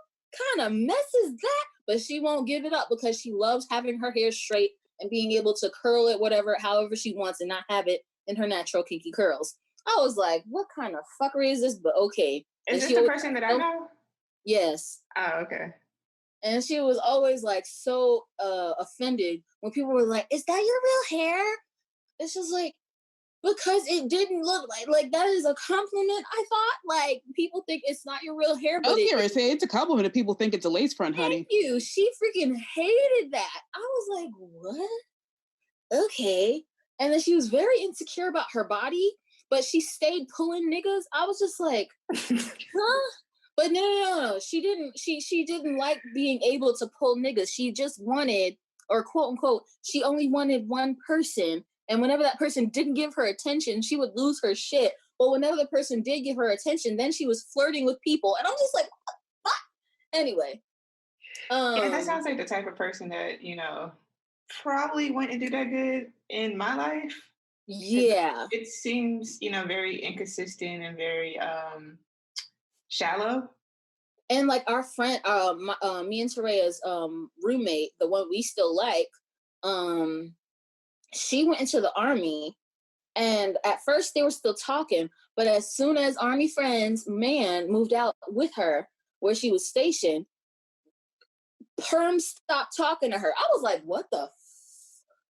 kind of mess is that? But she won't give it up because she loves having her hair straight and being able to curl it however she wants, and not have it in her natural kinky curls. I was like, what kind of fuckery is this? But okay. Is this the person that I know? Yes. Oh, okay. And she was always like so offended when people were like, is that your real hair? It's just like, because it didn't look like that is a compliment, I thought. Like, people think it's not your real hair, but I was going to say, it's a compliment if people think it's a lace front, honey. Thank you. She freaking hated that. I was like, what? Okay. And then she was very insecure about her body, but she stayed pulling niggas. I was just like, huh? But no. She didn't like being able to pull niggas. She just wanted, or quote unquote, she only wanted one person. And whenever that person didn't give her attention, she would lose her shit. But whenever the person did give her attention, then she was flirting with people. And I'm just like, what? Anyway. Yeah, that sounds like the type of person that, probably wouldn't do that good in my life. Yeah. It seems, very inconsistent and very shallow. And like our friend, me and Tarea's roommate, the one we still like, she went into the army, and at first they were still talking, but as soon as Army friend's man moved out with her where she was stationed, Perm stopped talking to her. I was like, what the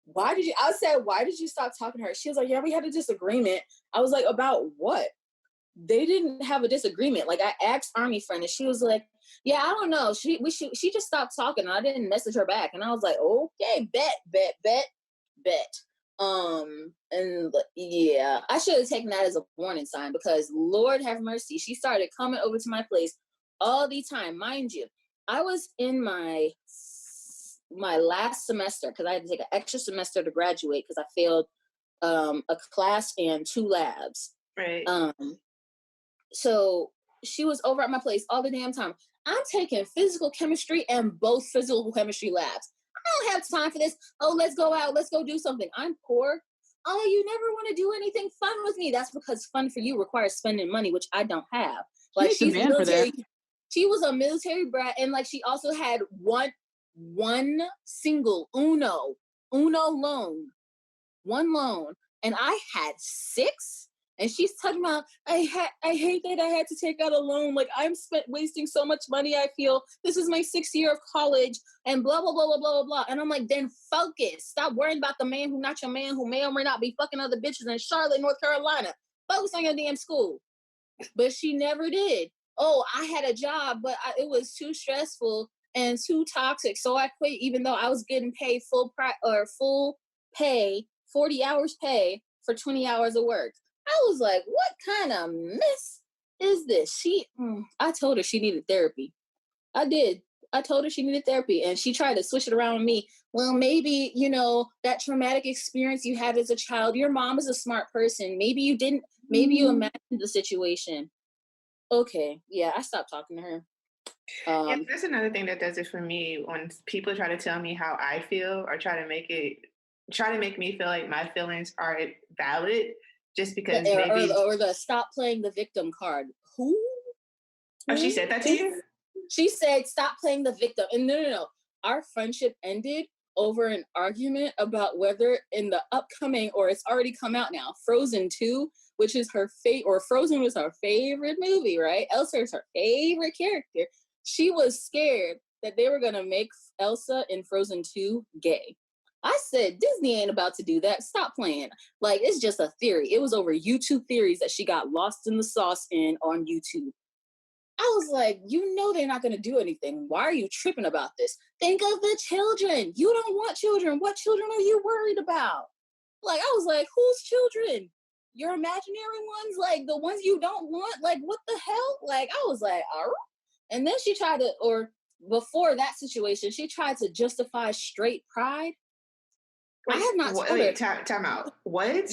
why did you stop talking to her? She was like, yeah, we had a disagreement. I was like, about what? They didn't have a disagreement. Like, I asked Army friend, and she was like, yeah, I don't know. She just stopped talking, and I didn't message her back. And I was like, okay, bet. And yeah, I should have taken that as a warning sign, because Lord have mercy, she started coming over to my place all the time. Mind you, I was in my last semester because I had to take an extra semester to graduate because I failed a class and 2 labs. Right. So she was over at my place all the damn time. I'm taking physical chemistry and both physical chemistry labs. I don't have time for this. Oh, let's go out. Let's go do something. I'm poor. Oh, you never want to do anything fun with me. That's because fun for you requires spending money, which I don't have. Like, she's military. She was a military brat, and like she also had one single one loan, and I had 6. And she's talking about, I hate that I had to take out a loan. Like, I'm wasting so much money. I feel this is my 6th year of college and blah, blah, blah, blah, blah, blah. And I'm like, then focus. Stop worrying about the man who not your man, who may or may not be fucking other bitches in Charlotte, North Carolina. Focus on your damn school. But she never did. Oh, I had a job, but it was too stressful and too toxic. So I quit, even though I was getting paid full pay, 40 hours pay for 20 hours of work. I was like, what kind of mess is this? I told her she needed therapy. I did. I told her she needed therapy, and she tried to switch it around with me. Well, maybe, that traumatic experience you had as a child, your mom is a smart person. Maybe you didn't, maybe you imagined the situation. Okay. Yeah, I stopped talking to her. Yeah, that's another thing that does it for me, when people try to tell me how I feel or try to make me feel like my feelings aren't valid. Just because or the stop playing the victim card. Who? Oh, she said that to you? She said, stop playing the victim. And no. Our friendship ended over an argument about whether in the upcoming, or it's already come out now, Frozen 2, which is her or Frozen was her favorite movie, right? Elsa is her favorite character. She was scared that they were going to make Elsa in Frozen 2 gay. I said, Disney ain't about to do that. Stop playing. Like, it's just a theory. It was over YouTube theories that she got lost in the sauce on YouTube. I was like, they're not going to do anything. Why are you tripping about this? Think of the children. You don't want children. What children are you worried about? Like, I was like, whose children? Your imaginary ones? Like, the ones you don't want? Like, what the hell? Like, I was like, all right. And then she tried to, or before that situation, she tried to justify straight pride. Wait, I have not told her. Time out. What?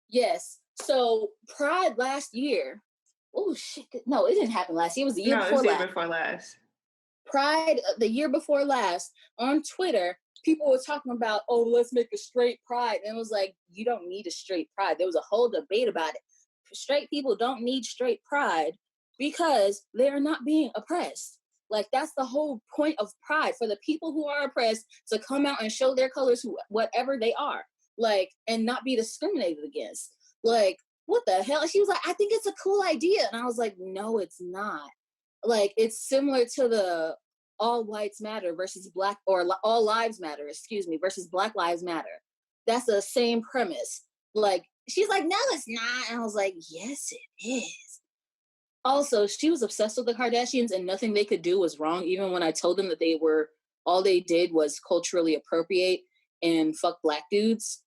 Yes. So Pride last year. Oh shit! No, it didn't happen last year. It was the year before last. No, it was the year before last. Pride the year before last on Twitter, people were talking about, oh, let's make a straight Pride, and it was like, you don't need a straight Pride. There was a whole debate about it. Straight people don't need straight Pride because they are not being oppressed. Like, that's the whole point of Pride, for the people who are oppressed to come out and show their colors, whatever they are, like, and not be discriminated against. Like, what the hell? She was like, I think it's a cool idea. And I was like, no, it's not. Like, it's similar to the all whites matter versus black, or all lives matter, versus Black Lives Matter. That's the same premise. Like, she's like, no, it's not. And I was like, yes, it is. Also, she was obsessed with the Kardashians, and nothing they could do was wrong. Even when I told them that all they did was culturally appropriate and fuck black dudes.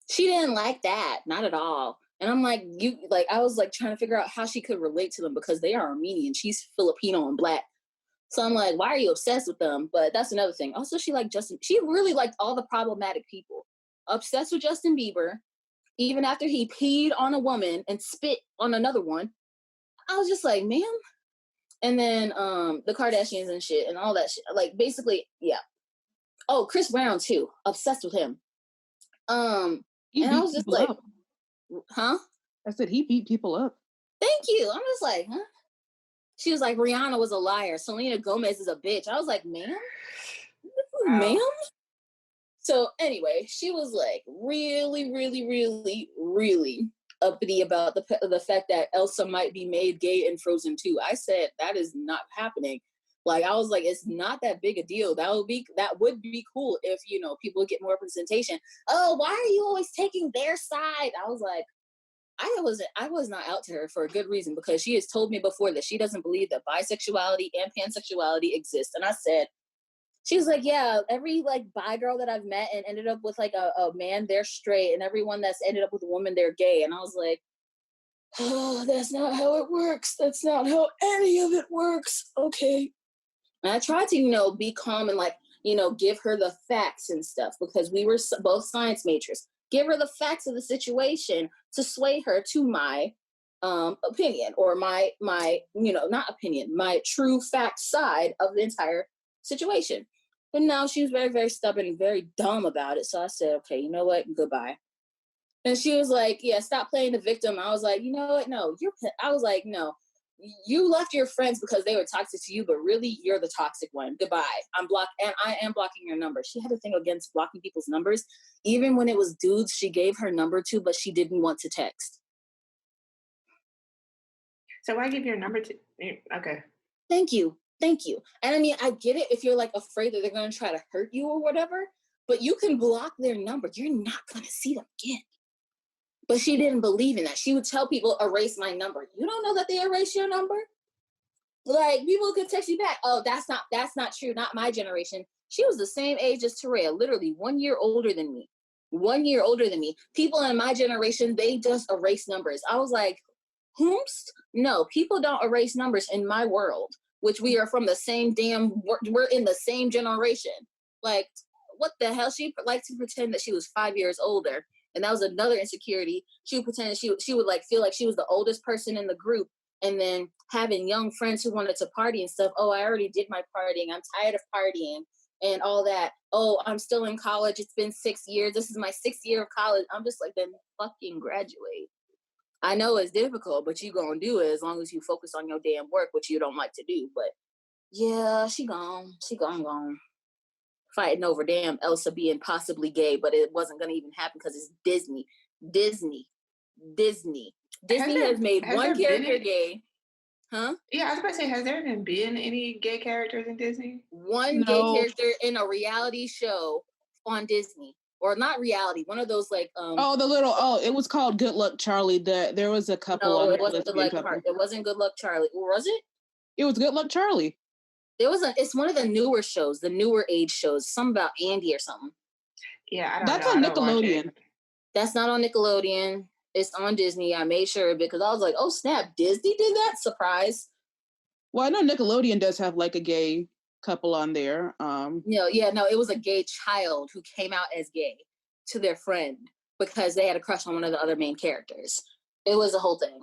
She didn't like that, not at all. And I'm like, I was like trying to figure out how she could relate to them, because they are Armenian. She's Filipino and black. So I'm like, why are you obsessed with them? But that's another thing. Also, she really liked all the problematic people. Obsessed with Justin Bieber, even after he peed on a woman and spit on another one. I was just like, ma'am. And then the Kardashians and shit and all that shit. Like, basically, yeah. Oh, Chris Brown too. Obsessed with him. And I was just like, huh? I said he beat people up. Thank you. I'm just like, huh? She was like, Rihanna was a liar. Selena Gomez is a bitch. I was like, ma'am? Wow. Ma'am? So anyway, she was like really, really, really, really uppity about the fact that Elsa might be made gay in Frozen 2. I said, that is not happening. Like, I was like, it's not that big a deal. That would be cool if, people get more representation. Oh, why are you always taking their side? I was like, I was not out to her for a good reason, because she has told me before that she doesn't believe that bisexuality and pansexuality exist. And I said, She was like, yeah, every like bi girl that I've met and ended up with like a man, they're straight, and everyone that's ended up with a woman, they're gay. And I was like, oh, that's not how it works. That's not how any of it works. Okay. And I tried to, be calm and like, give her the facts and stuff, because we were both science majors. Give her the facts of the situation to sway her to my opinion, or my not opinion, my true fact side of the entire situation. But no, she was very, very stubborn and very dumb about it. So I said, okay, you know what? Goodbye. And she was like, yeah, stop playing the victim. I was like, you know what? No, I was like, no, you left your friends because they were toxic to you, but really you're the toxic one. Goodbye. And I am blocking your number. She had a thing against blocking people's numbers. Even when it was dudes she gave her number to, but she didn't want to text. So why give your number to? Okay. Thank you. And I mean, I get it if you're like afraid that they're going to try to hurt you or whatever, but you can block their number. You're not going to see them again. But she didn't believe in that. She would tell people, erase my number. You don't know that they erase your number? Like, people could text you back. Oh, that's not true. Not my generation. She was the same age as Tahrea, literally 1 year older than me. 1 year older than me. People in my generation, they just erase numbers. I was like, whomst? No, people don't erase numbers in my world, which we are from the same we're in the same generation. Like, what the hell? She liked to pretend that she was 5 years older. And that was another insecurity. She would pretend she would like feel like she was the oldest person in the group, and then having young friends who wanted to party and stuff. Oh, I already did my partying. I'm tired of partying and all that. Oh, I'm still in college. It's been 6 years. This is my 6th year of college. I'm just like, then fucking graduate. I know it's difficult, but you gonna do it as long as you focus on your damn work, which you don't like to do. But yeah, she gone. She gone. Fighting over damn Elsa being possibly gay, but it wasn't going to even happen because it's Disney. Disney has made one character gay. Huh? Yeah, I was about to say, has there even been any gay characters in Disney? One gay character in a reality show on Disney. Or not reality, one of those like it was called Good Luck Charlie. There was a couple on it wasn't it wasn't Good Luck Charlie. Was it? It was Good Luck Charlie. It's one of the newer shows, the newer age shows, something about Andy or something. Yeah, I don't That's know. on Nickelodeon. That's not on Nickelodeon. It's on Disney. I made sure because I was like, oh snap, Disney did that? Surprise. Well, I know Nickelodeon does have like a gay couple on there. No, it was a gay child who came out as gay to their friend because they had a crush on one of the other main characters. It was a whole thing.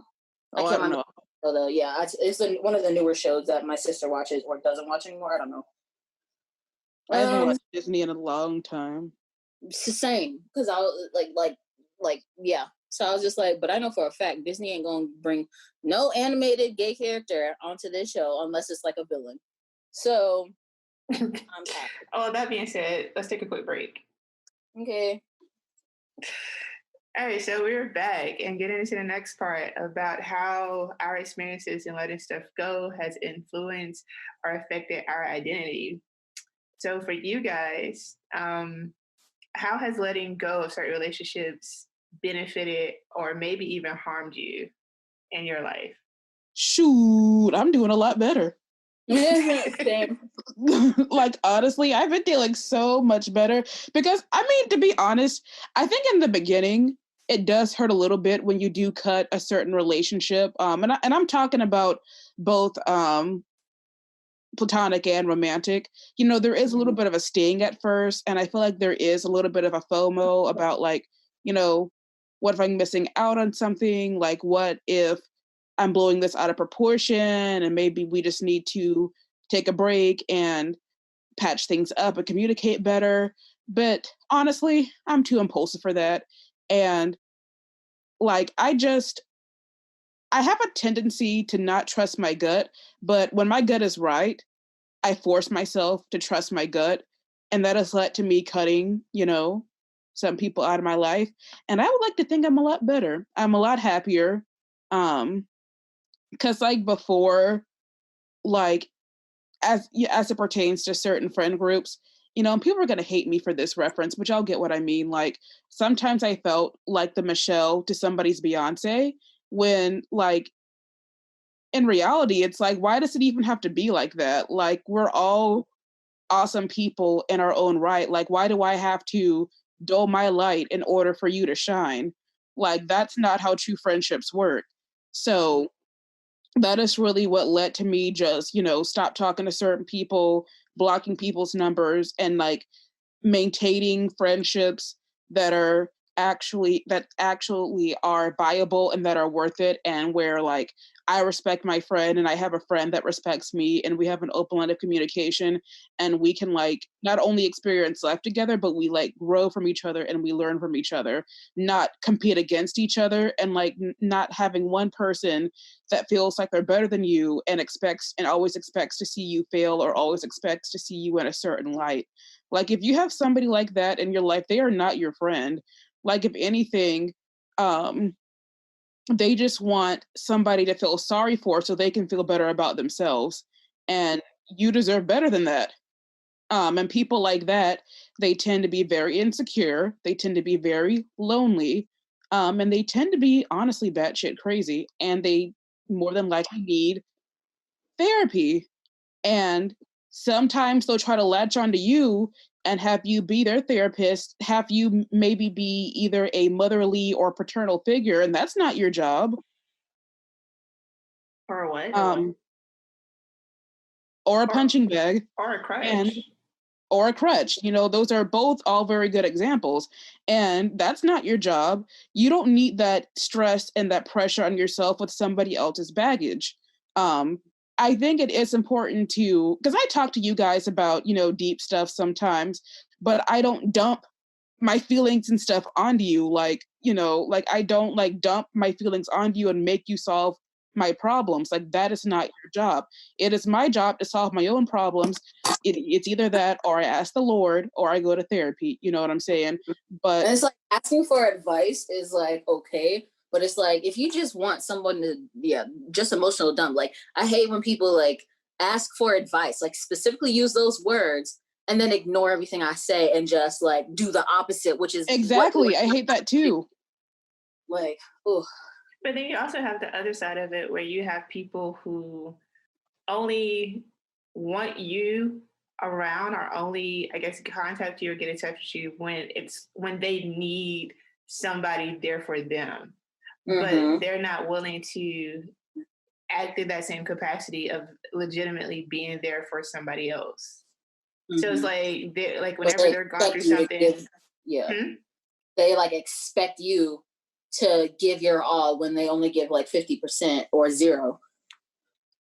I don't know. Although, yeah, it's one of the newer shows that my sister watches or doesn't watch anymore. I don't know. I haven't watched Disney in a long time. It's the same because I was like, yeah. So I was just like, but I know for a fact Disney ain't gonna bring no animated gay character onto this show unless it's like a villain. So I'm happy. Oh, that being said, let's take a quick break. Okay. All right, so we're back and getting into the next part about how our experiences and letting stuff go has influenced or affected our identity. So for you guys, how has letting go of certain relationships benefited or maybe even harmed you in your life? Shoot, I'm doing a lot better. Same. Like, honestly, I've been feeling so much better because, I mean, to be honest, I think in the beginning, it does hurt a little bit when you do cut a certain relationship. And I'm talking about both platonic and romantic. There is a little bit of a sting at first, and I feel like there is a little bit of a FOMO about like, what if I'm missing out on something? Like, what if I'm blowing this out of proportion and maybe we just need to take a break and patch things up and communicate better. But honestly, I'm too impulsive for that. And like, I have a tendency to not trust my gut, but when my gut is right, I force myself to trust my gut. And that has led to me cutting, some people out of my life. And I would like to think I'm a lot better. I'm a lot happier. Because like before, like as it pertains to certain friend groups, and people are going to hate me for this reference, but y'all get what I mean. Like sometimes I felt like the Michelle to somebody's Beyonce when like in reality, it's like, why does it even have to be like that? Like we're all awesome people in our own right. Like, why do I have to dull my light in order for you to shine? Like, that's not how true friendships work. So that is really what led to me just, stop talking to certain people, blocking people's numbers, and like maintaining friendships that are actually are viable and that are worth it, and where like I respect my friend and I have a friend that respects me, and we have an open line of communication, and we can like not only experience life together, but we like grow from each other and we learn from each other, not compete against each other, and like not having one person that feels like they're better than you and always expects to see you fail, or always expects to see you in a certain light. Like, if you have somebody like that in your life, they are not your friend. Like, if anything, um, they just want somebody to feel sorry for so they can feel better about themselves. And you deserve better than that. And people like that, they tend to be very insecure. They tend to be very lonely. And they tend to be honestly batshit crazy. And they more than likely need therapy. And sometimes they'll try to latch onto you and have you be their therapist, have you maybe be either a motherly or paternal figure, and that's not your job. Or what? Um, or a Or punching bag, or a and crutch. or a crutch. Those are both all very good examples. And that's not your job. You don't need that stress and that pressure on yourself with somebody else's baggage. Um, I think it is important to, because I talk to you guys about, deep stuff sometimes, but I don't dump my feelings and stuff onto you. Like I don't like dump my feelings onto you and make you solve my problems. Like, that is not your job. It is my job to solve my own problems. It's either that, or I ask the Lord, or I go to therapy. You know what I'm saying? But And it's like asking for advice is like okay, but it's like if you just want someone to, yeah, just emotional dump. Like I hate when people like ask for advice, like specifically use those words and then ignore everything I say and just like do the opposite, which is exactly, I hate that too. like, oh. But then you also have the other side of it where you have people who only want you around, or only, I guess, contact you or get in touch with you when they need somebody there for them. But they're not willing to act in that same capacity of legitimately being there for somebody else. So it's like whenever they're going through something. They like expect you to give your all when they only give like 50% or 0.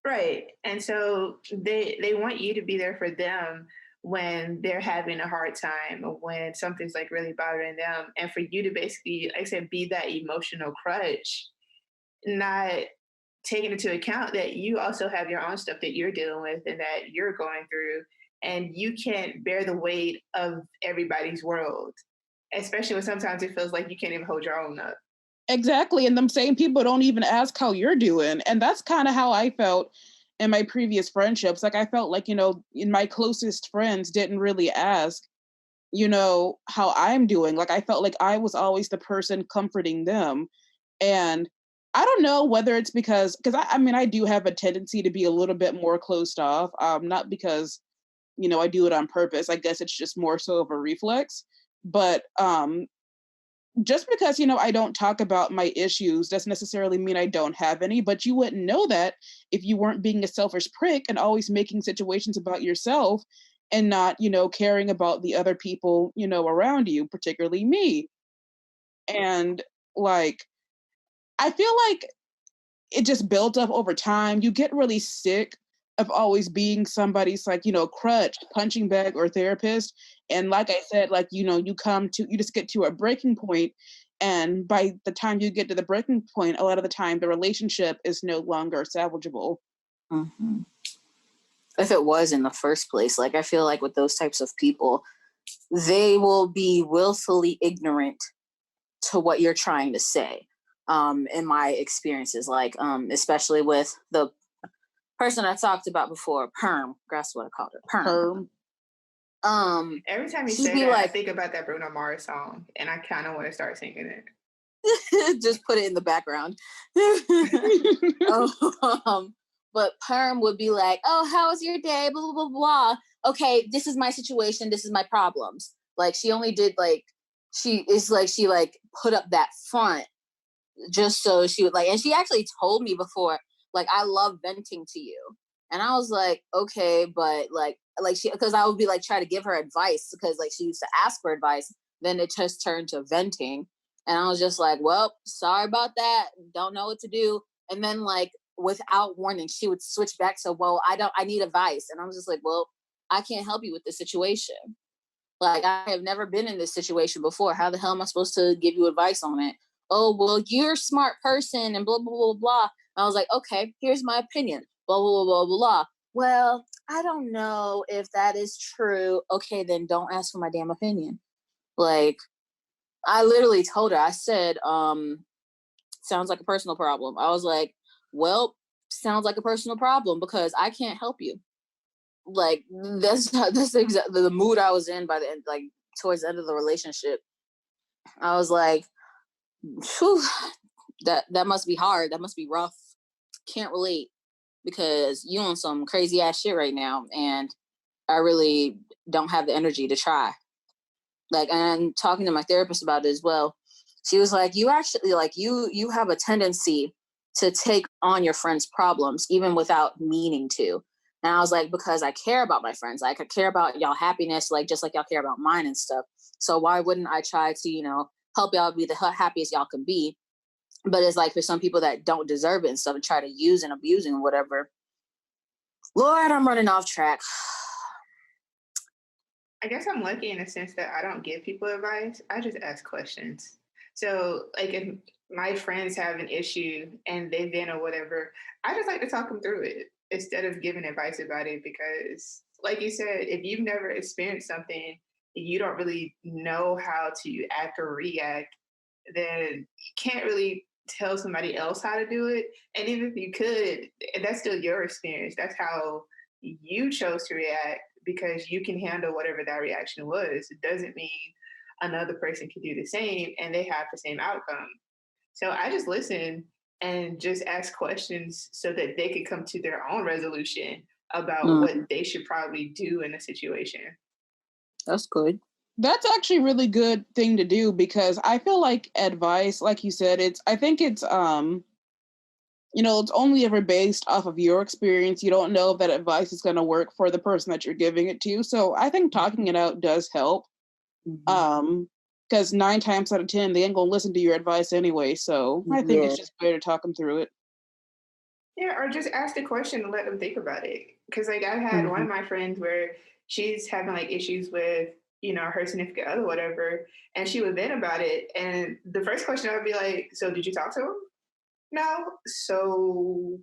Right. And so they want you to be there for them when they're having a hard time, or when something's like really bothering them, and for you to basically, like I said, be that emotional crutch, not taking into account that you also have your own stuff that you're dealing with and that you're going through, and you can't bear the weight of everybody's world, especially when sometimes it feels like you can't even hold your own up. Exactly. And them same people don't even ask how you're doing. And that's kind of how I felt in my previous friendships. Like, I felt like, in my closest friends didn't really ask, how I'm doing. Like, I felt like I was always the person comforting them. And I don't know whether it's because I mean, I do have a tendency to be a little bit more closed off. Not because, I do it on purpose. I guess it's just more so of a reflex. But just because I don't talk about my issues doesn't necessarily mean I don't have any. But you wouldn't know that if you weren't being a selfish prick and always making situations about yourself, and not caring about the other people around you, particularly me. And like, I feel like it just builds up over time. You get really sick of always being somebody's like, crutch, punching bag, or therapist. And like I said, like, you just get to a breaking point. And by the time you get to the breaking point, a lot of the time the relationship is no longer salvageable. Mm-hmm. If it was in the first place, like I feel like with those types of people, they will be willfully ignorant to what you're trying to say. In my experiences, like especially with the person I talked about before, Perm. That's what I called her, Perm. Every time you say that, I think about that Bruno Mars song, and I kind of want to start singing it. Just put it in the background. But Perm would be like, "Oh, how was your day?" Blah blah blah blah. okay, this is my situation, this is my problems. Like she only did like she put up that front just so she would like, and she actually told me before, like, I love venting to you. And I was like, okay, but like she, because I would be like, try to give her advice because like she used to ask for advice. Then it just turned to venting. And I was just like, well, sorry about that. Don't know what to do. And then like without warning, she would switch back to, well, I need advice. And I was just like, well, I can't help you with this situation. Like, I have never been in this situation before. How the hell am I supposed to give you advice on it? Oh, well, you're a smart person and blah, blah, blah, blah. And I was like, okay, here's my opinion. Blah, blah, blah, blah, blah. Well, I don't know if that is true. Okay, then don't ask for my damn opinion. Like, I literally told her, I said, sounds like a personal problem. I was like, well, sounds like a personal problem because I can't help you. Like that's exactly the mood I was in by the end, like towards the end of the relationship. I was like, whew, that must be hard. That must be rough. Can't relate because you on some crazy ass shit right now, and I really don't have the energy to try. Like, and talking to my therapist about it as well. She was like, you actually like you have a tendency to take on your friends' problems even without meaning to. And I was like, because I care about my friends. Like I care about y'all happiness, like just like y'all care about mine and stuff. So why wouldn't I try to, help y'all be the happiest y'all can be? But it's like for some people that don't deserve it and stuff and try to use and abuse and whatever. Lord, I'm running off track. I guess I'm lucky in the sense that I don't give people advice. I just ask questions. So, like, if my friends have an issue and they've been or whatever, I just like to talk them through it instead of giving advice about it. Because, like you said, if you've never experienced something, you don't really know how to act or react, then you can't really tell somebody else how to do it. And even if you could, that's still your experience. That's how you chose to react because you can handle whatever that reaction was. It doesn't mean another person can do the same and they have the same outcome. So I just listen and just ask questions so that they could come to their own resolution about what they should probably do in a situation. That's good. That's actually a really good thing to do because I feel like advice, like you said, I think it's it's only ever based off of your experience. You don't know if that advice is going to work for the person that you're giving it to. So I think talking it out does help. Because 9 times out of 10, they ain't gonna listen to your advice anyway. So I think it's just better to talk them through it. Yeah, or just ask the question and let them think about it. Because like I've had one of my friends where she's having like issues with her significant other, whatever, and she would vent about it. And the first question I would be like, "So did you talk to him?" No. So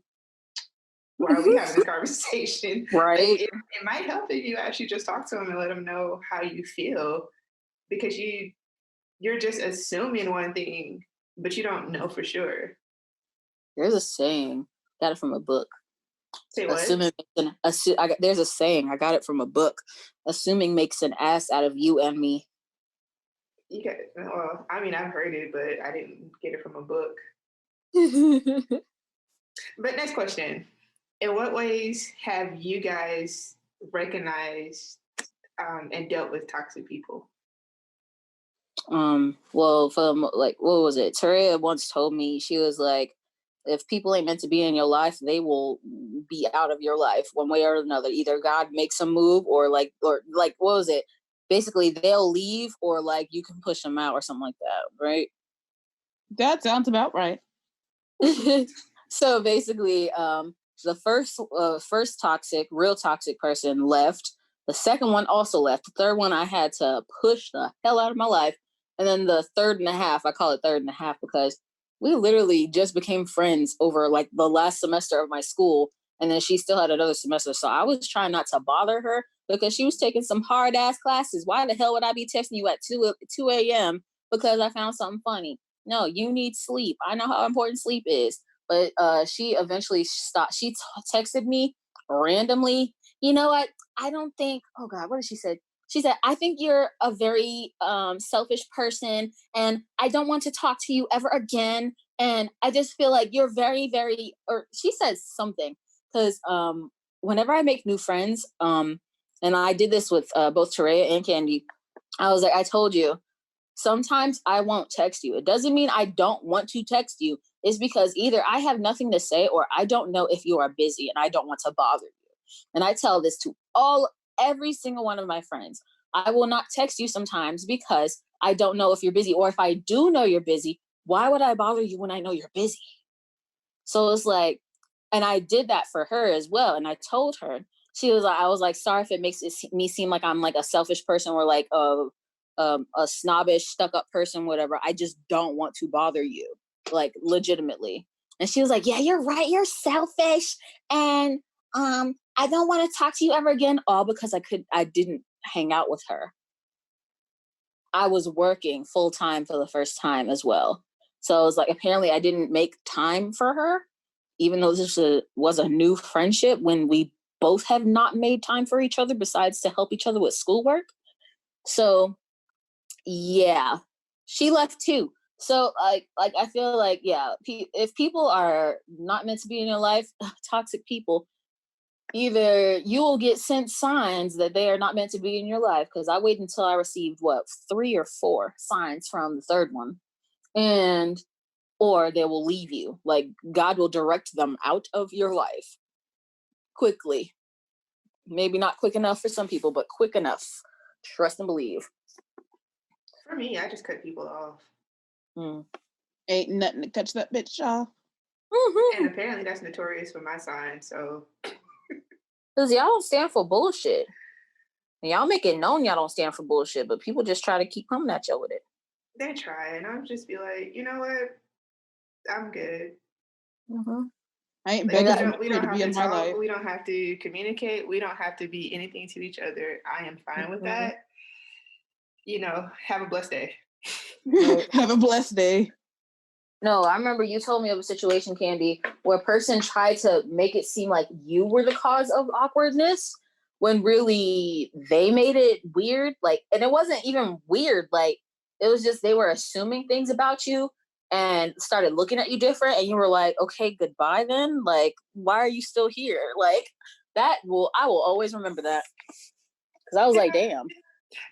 why are we having this conversation? Right. Like, it might help if you actually just talk to him and let him know how you feel, because you're just assuming one thing, but you don't know for sure. There's a saying, got it from a book. Say what? There's a saying, I got it from a book. Assuming makes an ass out of you and me. Well, I mean, I've heard it, but I didn't get it from a book. But next question. In what ways have you guys recognized and dealt with toxic people? Well, from like, what was it? Tahrea once told me, she was like, if people ain't meant to be in your life, they will be out of your life one way or another. Either God makes them move or like what was it? Basically, they'll leave or like you can push them out or something like that, right? That sounds about right. So basically, the first real toxic person left. The second one also left. The third one I had to push the hell out of my life. And then the third and a half, I call it third and a half because we literally just became friends over like the last semester of my school. And then she still had another semester. So I was trying not to bother her because she was taking some hard ass classes. Why the hell would I be texting you at 2 a.m. because I found something funny? No, you need sleep. I know how important sleep is. But she eventually stopped. She texted me randomly. You know what? I don't think, oh God, what did she say? She said, I think you're a very selfish person and I don't want to talk to you ever again. And I just feel like you're very, very, or she says something. Because whenever I make new friends, and and I did this with both Tahrea and Kandi. I was like, I told you, sometimes I won't text you. It doesn't mean I don't want to text you. It's because either I have nothing to say or I don't know if you are busy and I don't want to bother you. And I tell this to every single one of my friends. I will not text you sometimes because I don't know if you're busy. Or if I do know you're busy, why would I bother you when I know you're busy? So it's like, and I did that for her as well. And I told her, I was like, sorry if it makes me seem like I'm like a selfish person or like a snobbish, stuck-up person, whatever. I just don't want to bother you, like legitimately. And she was like, yeah, you're right. You're selfish. And I don't want to talk to you ever again. All because I didn't hang out with her. I was working full time for the first time as well. So it was like, apparently I didn't make time for her, even though this was a new friendship when we both have not made time for each other besides to help each other with schoolwork. So yeah, she left too. So like I feel like, yeah, if people are not meant to be in your life, toxic people, either you will get sent signs that they are not meant to be in your life. Because I waited until I received 3 or 4 signs from the third one, or they will leave you. Like God will direct them out of your life quickly. Maybe not quick enough for some people, but quick enough. Trust and believe. For me, I just cut people off. Ain't nothing to catch that bitch, y'all. And apparently that's notorious for my sign, so. Because y'all don't stand for bullshit. And y'all make it known y'all don't stand for bullshit, but people just try to keep coming at you with it. They try, and I'll just be like, you know what? I'm good. I ain't Like, begging we don't to have be to in my life. talk. We don't have to communicate. We don't have to be anything to each other. I am fine with that. You know, have a blessed day. Have a blessed day. No, I remember you told me of a situation, Kandi, where a person tried to make it seem like you were the cause of awkwardness when really they made it weird. Like, and it wasn't even weird. Like, it was just they were assuming things about you and started looking at you different. And you were like, okay, goodbye then. Like, why are you still here? Like, I will always remember that. Because I was like, damn.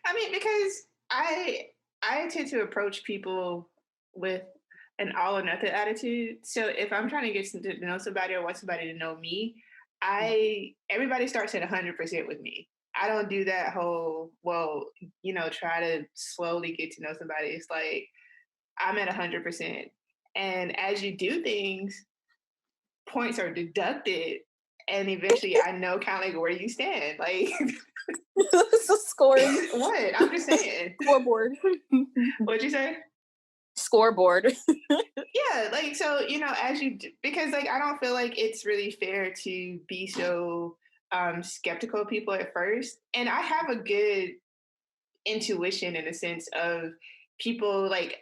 I mean, because I tend to approach people with an all or nothing attitude. So if I'm trying to get to know somebody or want somebody to know me, everybody starts at 100% with me. I don't do that whole, try to slowly get to know somebody. It's like I'm at 100%. And as you do things, points are deducted. And eventually I know kind of like where you stand. Like, This is scoring. What? I'm just saying. Scoreboard. What'd you say? Scoreboard. Yeah, like, so, because like I don't feel like it's really fair to be so skeptical of people at first. And I have a good intuition in the sense of people like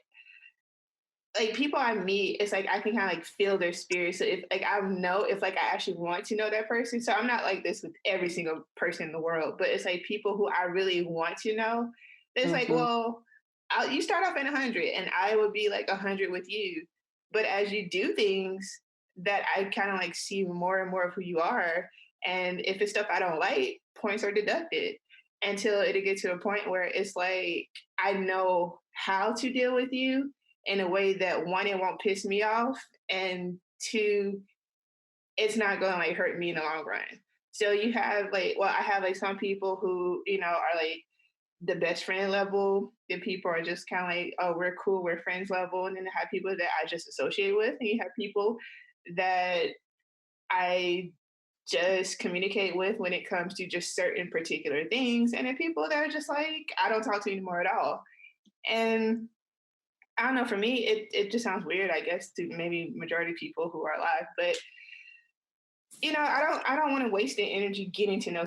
people I meet, it's like I can kind of like feel their spirit. So if like I know if like I actually want to know that person. So I'm not like this with every single person in the world, but it's like people who I really want to know. It's like, well, you start off at 100 and I would be like 100 with you. But as you do things that I kind of like see more and more of who you are. And if it's stuff I don't like, points are deducted until it'll get to a point where it's like, I know how to deal with you in a way that one, it won't piss me off, and two, it's not going to like hurt me in the long run. So you have like, I have like some people who, are like the best friend level, and people are just kind of like, oh, we're cool, we're friends level. And then I have people that I just associate with, and you have people that I just communicate with when it comes to just certain particular things. And then people that are just like, I don't talk to you anymore at all. And I don't know, for me, it just sounds weird, I guess, to maybe majority of people who are alive. But, I don't want to waste the energy getting to know,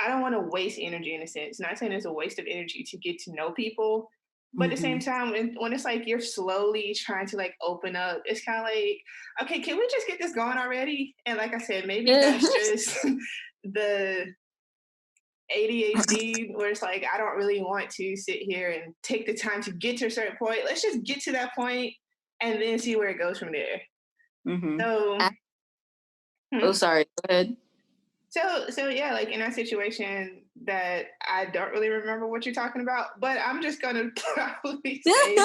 I don't want to waste energy in a sense. Not saying it's a waste of energy to get to know people. But at the same time, when it's like you're slowly trying to like open up, it's kind of like, okay, can we just get this going already? And like I said, maybe that's just the ADHD where it's like, I don't really want to sit here and take the time to get to a certain point. Let's just get to that point and then see where it goes from there. So, oh, sorry. Go ahead. So yeah, like in that situation that I don't really remember what you're talking about, but I'm just gonna probably say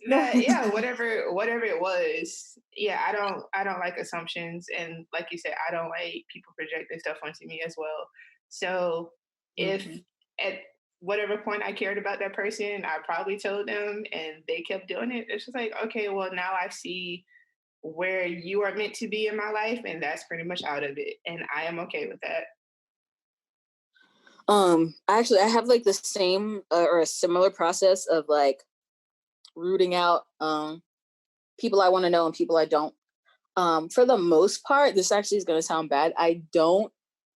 that yeah, whatever it was, yeah, I don't like assumptions, and like you said, I don't like people projecting stuff onto me as well. So if Mhm. at whatever point I cared about that person, I probably told them and they kept doing it. It's just like, okay, well now I see where you are meant to be in my life, and that's pretty much out of it. And I am okay with that. Actually, I have like the same or a similar process of like rooting out people I want to know and people I don't. For the most part, this actually is going to sound bad. I don't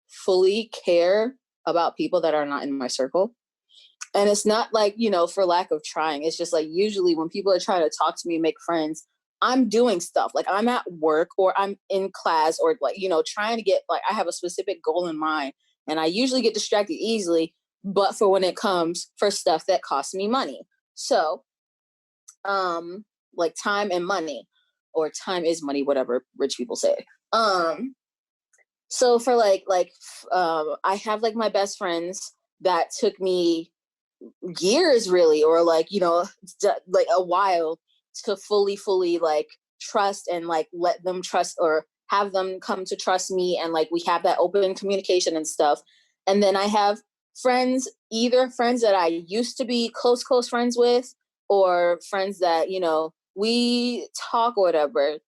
fully care about people that are not in my circle. And it's not like, for lack of trying. It's just like usually when people are trying to talk to me and make friends, I'm doing stuff. Like I'm at work or I'm in class or like, trying to get like I have a specific goal in mind. And I usually get distracted easily, but for when it comes for stuff that costs me money. So, like time and money, or time is money, whatever rich people say. Um, so for I have like my best friends that took me years really, or like like a while to fully like trust and like let them trust or have them come to trust me, and like we have that open communication and stuff. And then I have friends, either friends that I used to be close friends with, or friends that we talk or whatever,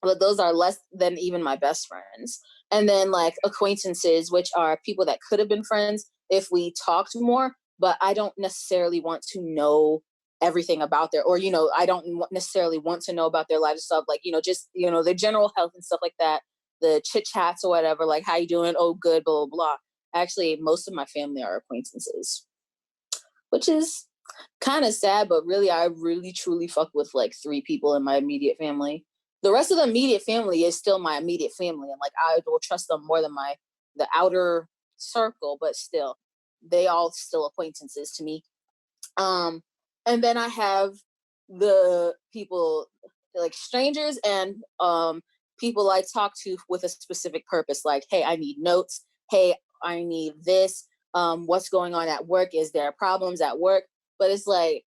but those are less than even my best friends. And then like acquaintances, which are people that could have been friends if we talked more, but I don't necessarily want to know everything about their, or I don't necessarily want to know about their life and stuff, like just their general health and stuff like that, the chit chats or whatever, like how you doing, oh good, blah blah blah. Actually, most of my family are acquaintances, which is kind of sad, but really I really truly fuck with like 3 people in my immediate family. The rest of the immediate family is still my immediate family, and like I will trust them more than the outer circle, but still they all still acquaintances to me. um and then I have the people like strangers, and people I talk to with a specific purpose, like hey, I need notes, hey, I need this, what's going on at work, is there problems at work. But it's like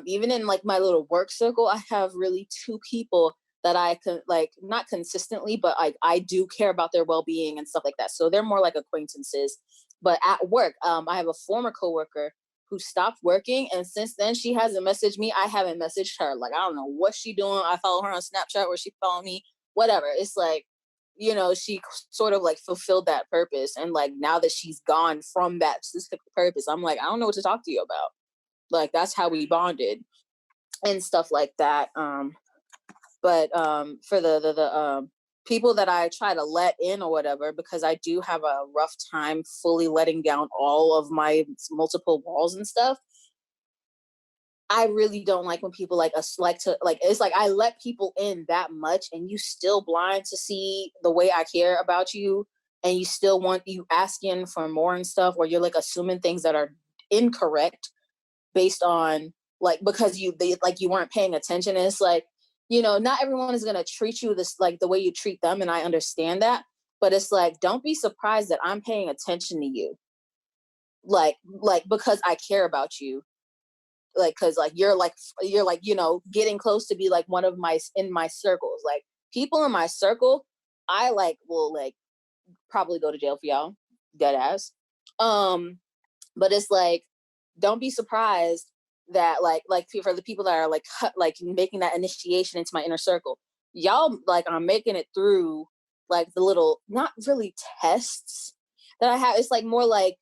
even in like my little work circle, I have really 2 people that I can like not consistently, but I do care about their well-being and stuff like that. So they're more like acquaintances. But at work, I have a former coworker who stopped working, and since then she hasn't messaged me. I haven't messaged her. Like I don't know what she's doing. I follow her on Snapchat where she follow me. Whatever. It's like she sort of like fulfilled that purpose, and like now that she's gone from that specific purpose, I'm like I don't know what to talk to you about. Like that's how we bonded and stuff like that. But for the people that I try to let in or whatever, because I do have a rough time fully letting down all of my multiple walls and stuff. I really don't like when people like us like to like, it's like I let people in that much and you still blind to see the way I care about you, and you still want you asking for more and stuff, or you're like assuming things that are incorrect based on like because you weren't paying attention. And it's like not everyone is going to treat you this like the way you treat them, and I understand that. But it's like don't be surprised that I'm paying attention to you, like because I care about you, like because like you're like getting close to be like one of my in my circles, like people in my circle. I like will like probably go to jail for y'all, dead ass. um but it's like don't be surprised that like for the people that are like like making that initiation into my inner circle, y'all like are making it through like the little not really tests that I have. It's like more like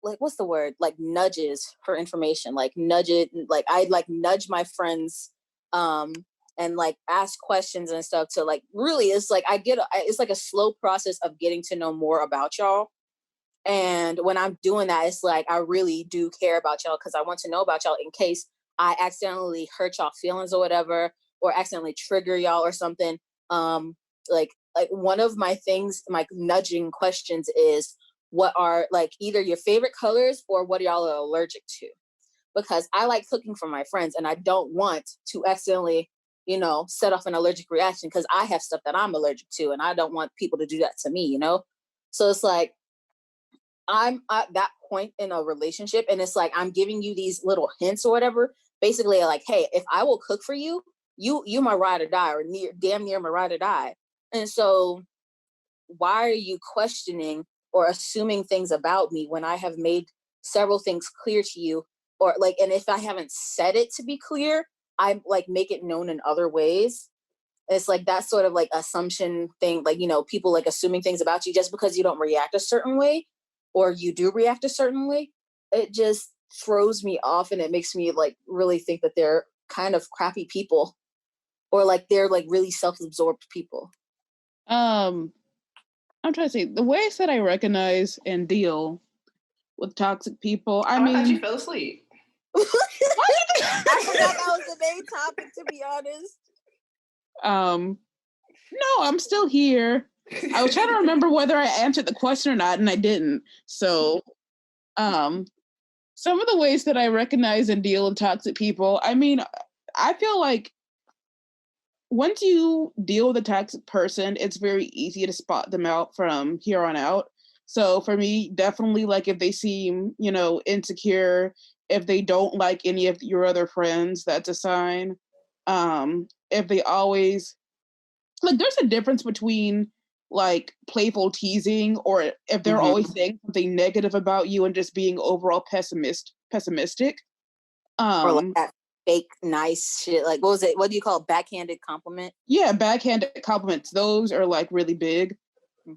what's the word, like nudges for information, like nudge it, like I like nudge my friends, um and like ask questions and stuff to like really it's like it's like a slow process of getting to know more about y'all. And when I'm doing that, it's like I really do care about y'all because I want to know about y'all in case I accidentally hurt y'all feelings or whatever, or accidentally trigger y'all or something. Um, like one of my things, my nudging questions is what are like either your favorite colors or what y'all are allergic to, because I like cooking for my friends and I don't want to accidentally set off an allergic reaction because I have stuff that I'm allergic to and I don't want people to do that to me. So it's like I'm at that point in a relationship and it's like I'm giving you these little hints or whatever, basically like, hey, if I will cook for you, you my ride or die, or damn near my ride or die. And so why are you questioning or assuming things about me when I have made several things clear to you? Or like, and if I haven't said it to be clear, I like make it known in other ways. It's like that sort of like assumption thing, like, people like assuming things about you just because you don't react a certain way or you do react a certain way. It just throws me off and it makes me like really think that they're kind of crappy people or like they're like really self-absorbed people. I'm trying to say the ways that I recognize and deal with toxic people. I thought you mean, fell asleep. I forgot that was the main topic, to be honest. no, I'm still here. I was trying to remember whether I answered the question or not, and I didn't. So, some of the ways that I recognize and deal with toxic people, I mean, I feel like once you deal with a toxic person, it's very easy to spot them out from here on out. So for me, definitely like if they seem, insecure, if they don't like any of your other friends, that's a sign. If they always like there's a difference between like playful teasing or if they're always saying something negative about you and just being overall pessimistic. Or like that fake nice shit. Like, what was it? What do you call it? Backhanded compliment? Yeah, backhanded compliments. Those are like really big.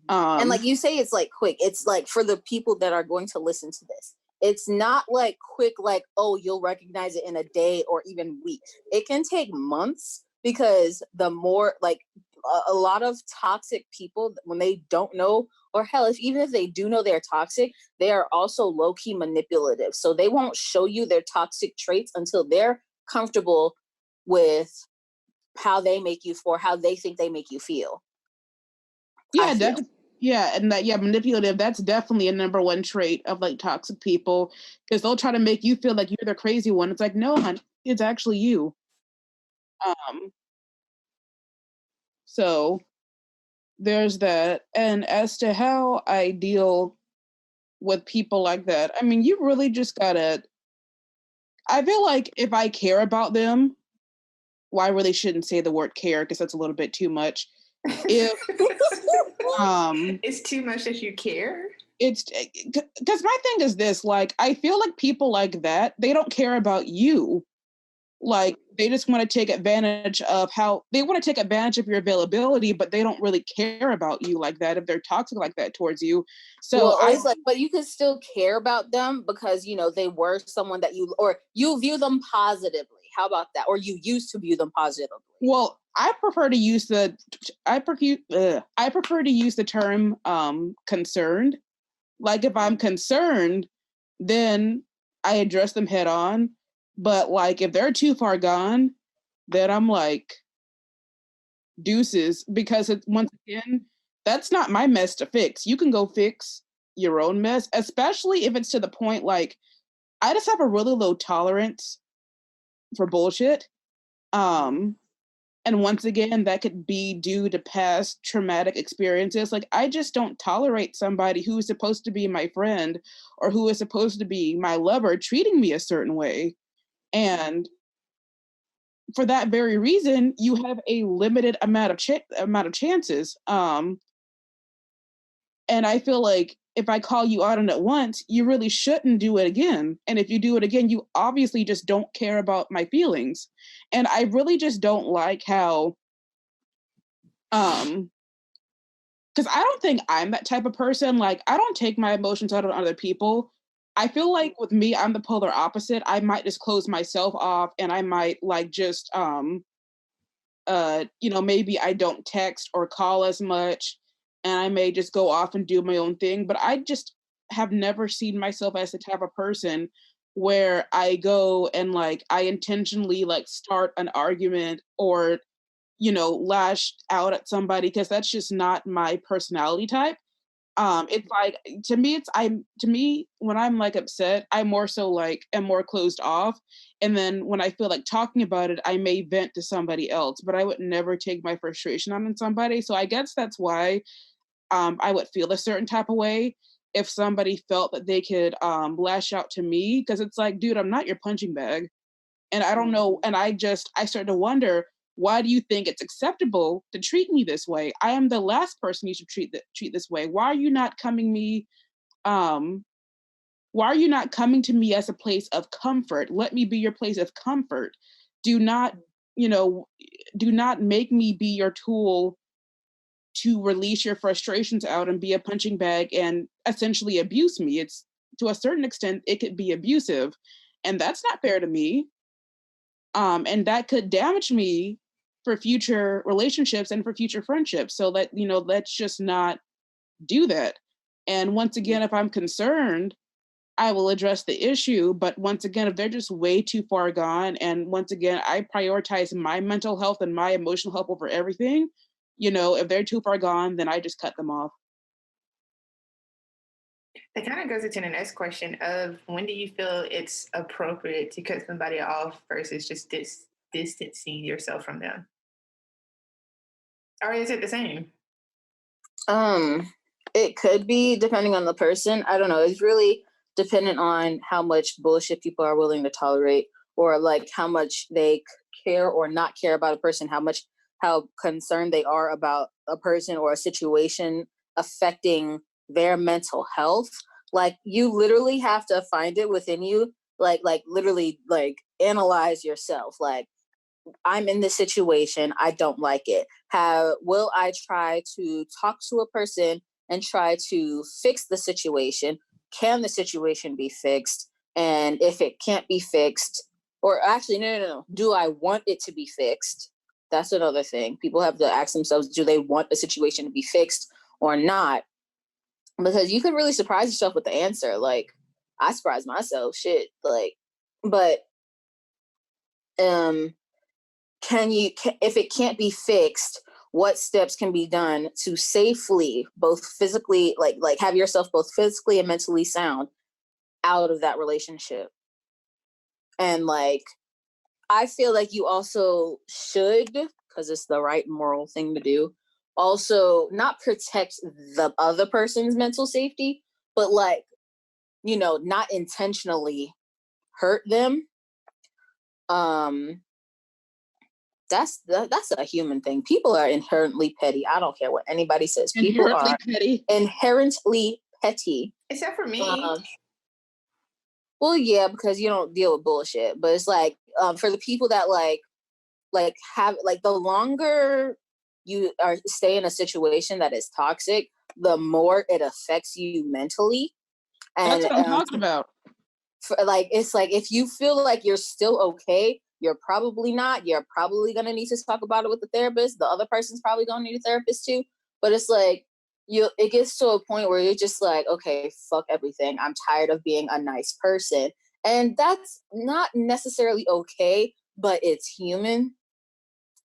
And like you say, it's like quick. It's like for the people that are going to listen to this, it's not like quick, like, oh, you'll recognize it in a day or even weeks. It can take months because the more like a lot of toxic people, when they don't know, or hell, even if they do know they're toxic, they are also low-key manipulative. So they won't show you their toxic traits until they're comfortable with how they make you for how they think they make you feel. Yeah, and manipulative, that's definitely a number one trait of like toxic people because they'll try to make you feel like you're the crazy one. It's like, no, honey, it's actually you. So there's that. And as to how I deal with people like that, I mean, you really just gotta, I feel like if I care about them, well, I really shouldn't say the word care because that's a little bit too much. If it's too much that you care. It's because my thing is this, like, I feel like people like that, they don't care about you. Like, they just want to take advantage of your availability, but they don't really care about you like that if they're toxic like that towards you. So but you can still care about them because they were someone that you view them positively. How about that? Or you used to view them positively. Well, I prefer to use the term concerned. Like if I'm concerned, then I address them head on. But like if they're too far gone, then I'm like deuces, because once again, that's not my mess to fix. You can go fix your own mess, especially if it's to the point like I just have a really low tolerance for bullshit. And once again, that could be due to past traumatic experiences. Like, I just don't tolerate somebody who is supposed to be my friend or who is supposed to be my lover treating me a certain way. And for that very reason, you have a limited amount of chances. And I feel like if I call you out on it once, you really shouldn't do it again. And if you do it again, you obviously just don't care about my feelings. And I really just don't like how because I don't think I'm that type of person. Like, I don't take my emotions out on other people. I feel like with me, I'm the polar opposite. I might just close myself off and I might like just maybe I don't text or call as much and I may just go off and do my own thing. But I just have never seen myself as the type of person where I go and like I intentionally like start an argument or lash out at somebody, because that's just not my personality type. It's like, to me, when I'm like upset, I more so like am more closed off. And then when I feel like talking about it, I may vent to somebody else, but I would never take my frustration out on somebody. So I guess that's why I would feel a certain type of way if somebody felt that they could lash out to me, because it's like, dude, I'm not your punching bag. And I don't know, and I started to wonder, why do you think it's acceptable to treat me this way? I am the last person you should treat this way. Why are you not why are you not coming to me as a place of comfort? Let me be your place of comfort. Do not, you know, do not make me be your tool to release your frustrations out and be a punching bag and essentially abuse me. It's, to a certain extent, it could be abusive, and that's not fair to me. And that could damage me for future relationships and for future friendships. So that, let's just not do that. And once again, if I'm concerned, I will address the issue. But once again, if they're just way too far gone, and once again, I prioritize my mental health and my emotional health over everything, if they're too far gone, then I just cut them off. That kind of goes into the next question of, when do you feel it's appropriate to cut somebody off versus just distancing yourself from them? Or is it the same? It could be, depending on the person. I don't know. It's really dependent on how much bullshit people are willing to tolerate, or like how much they care or not care about a person, how concerned they are about a person or a situation affecting their mental health. Like, you literally have to find it within you, like literally, like, analyze yourself. Like, I'm in this situation, I don't like it. How will I try to talk to a person and try to fix the situation? Can the situation be fixed? And if it can't be fixed, or actually, no. Do I want it to be fixed? That's another thing. People have to ask themselves, do they want the situation to be fixed or not? Because you could really surprise yourself with the answer. Like, I surprised myself, shit. Like, but if it can't be fixed, what steps can be done to safely, both physically, like have yourself both physically and mentally sound out of that relationship? And like, I feel like you also should, because it's the right moral thing to do, also not protect the other person's mental safety, but like, not intentionally hurt them. That's a human thing. People are inherently petty. I don't care what anybody says. People are inherently petty. Except for me. Well, yeah, because you don't deal with bullshit. But it's like, for the people that like have, like, the longer you stay in a situation that is toxic, the more it affects you mentally. And that's what I'm talking about. It's like, if you feel like you're still okay, you're probably not. You're probably going to need to talk about it with the therapist. The other person's probably going to need a therapist too. But it's like, it gets to a point where you're just like, okay, fuck everything. I'm tired of being a nice person. And that's not necessarily okay, but it's human.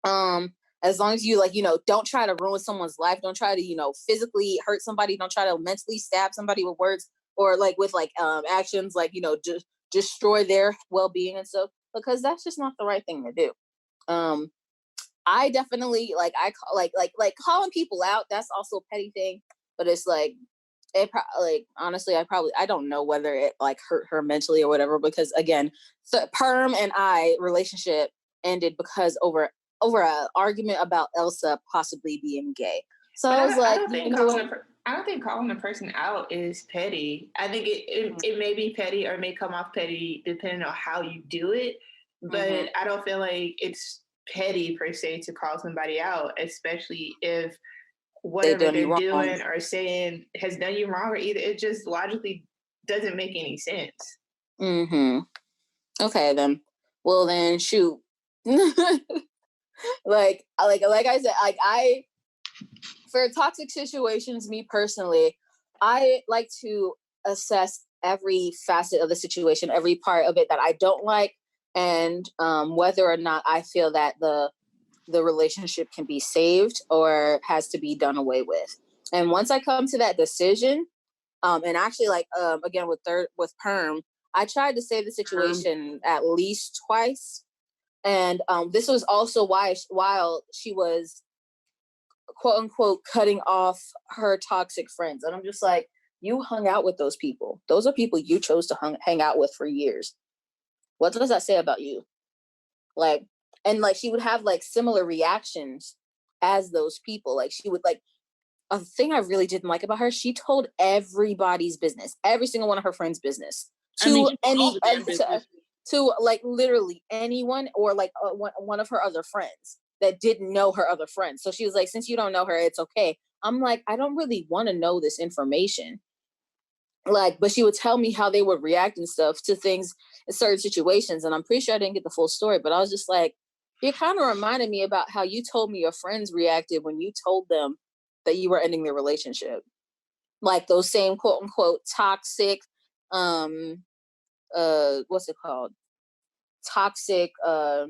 As long as you, like, don't try to ruin someone's life. Don't try to, physically hurt somebody. Don't try to mentally stab somebody with words, or like with like actions, like, just destroy their well-being and stuff, because that's just not the right thing to do. I definitely, like, like calling people out, that's also a petty thing, but it's like, honestly, I don't know whether it like hurt her mentally or whatever, because again, the Perm and I relationship ended because over an argument about Elsa possibly being gay. So I was like, I don't think calling a person out is petty. I think it may be petty, or may come off petty depending on how you do it. But I don't feel like it's petty per se to call somebody out, especially if whatever they're doing or saying has done you wrong, or either it just logically doesn't make any sense. Okay, then. Well, then, shoot. like I said, like, for toxic situations, me personally, I like to assess every facet of the situation, every part of it that I don't like, and whether or not I feel that the relationship can be saved or has to be done away with. And once I come to that decision, and actually like again with perm, I tried to save the situation at least twice. And this was also why while she was quote unquote cutting off her toxic friends. And I'm just like, you hung out with those people. Those are people you chose to hang out with for years. What does that say about you? Like, and like she would have like similar reactions as those people. Like she would like, a thing I really didn't like about her, she told everybody's business, every single one of her friends' business to like literally anyone, or like one of her other friends that didn't know her other friends. So she was like, since you don't know her, it's okay. I'm like, I don't really want to know this information. Like, but she would tell me how they would react and stuff to things in certain situations. And I'm pretty sure I didn't get the full story, but I was just like, it kind of reminded me about how you told me your friends reacted when you told them that you were ending their relationship. Like those same quote unquote toxic, what's it called? Toxic, or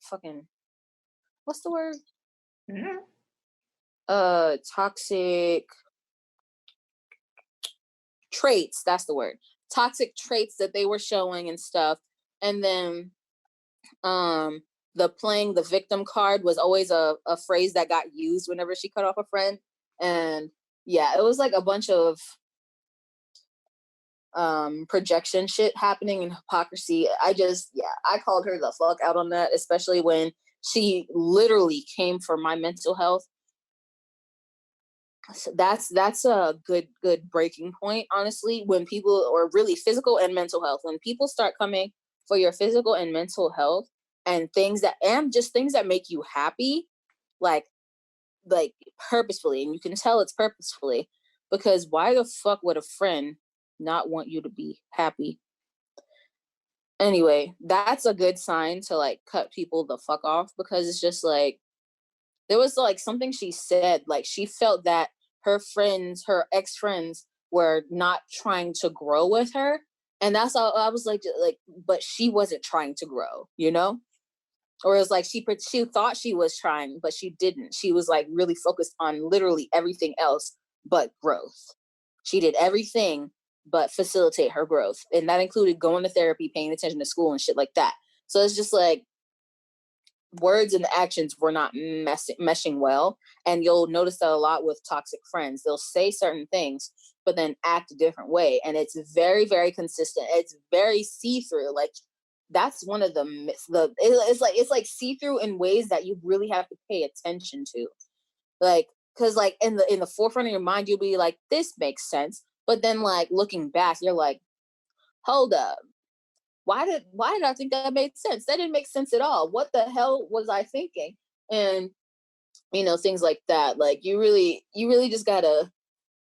fucking, what's the word? Mm-hmm. Toxic traits, that's the word. Toxic traits that they were showing and stuff. And then the playing the victim card was always a phrase that got used whenever she cut off a friend. And yeah, it was like a bunch of projection shit happening and hypocrisy. I called her the fuck out on that, especially when she literally came for my mental health. So that's a good breaking point, honestly, when people, or really physical and mental health, when people start coming for your physical and mental health and just things that make you happy, like purposefully, and you can tell it's purposefully, because why the fuck would a friend not want you to be happy? Anyway, that's a good sign to like cut people the fuck off, because it's just like, there was like something she said, like she felt that her ex-friends were not trying to grow with her. And that's all I was like, but she wasn't trying to grow, you know? Or it was like she thought she was trying, but she didn't. She was like really focused on literally everything else but growth. She did everything but facilitate her growth. And that included going to therapy, paying attention to school and shit like that. So it's just like, words and actions were not meshing well. And you'll notice that a lot with toxic friends. They'll say certain things, but then act a different way. And it's very, very consistent. It's very see-through. Like, that's one of the myths. It's like see-through in ways that you really have to pay attention to. Like, because like in the forefront of your mind, you'll be like, this makes sense. But then like looking back, you're like, hold up. Why did I think that made sense? That didn't make sense at all. What the hell was I thinking? And things like that. Like you really just gotta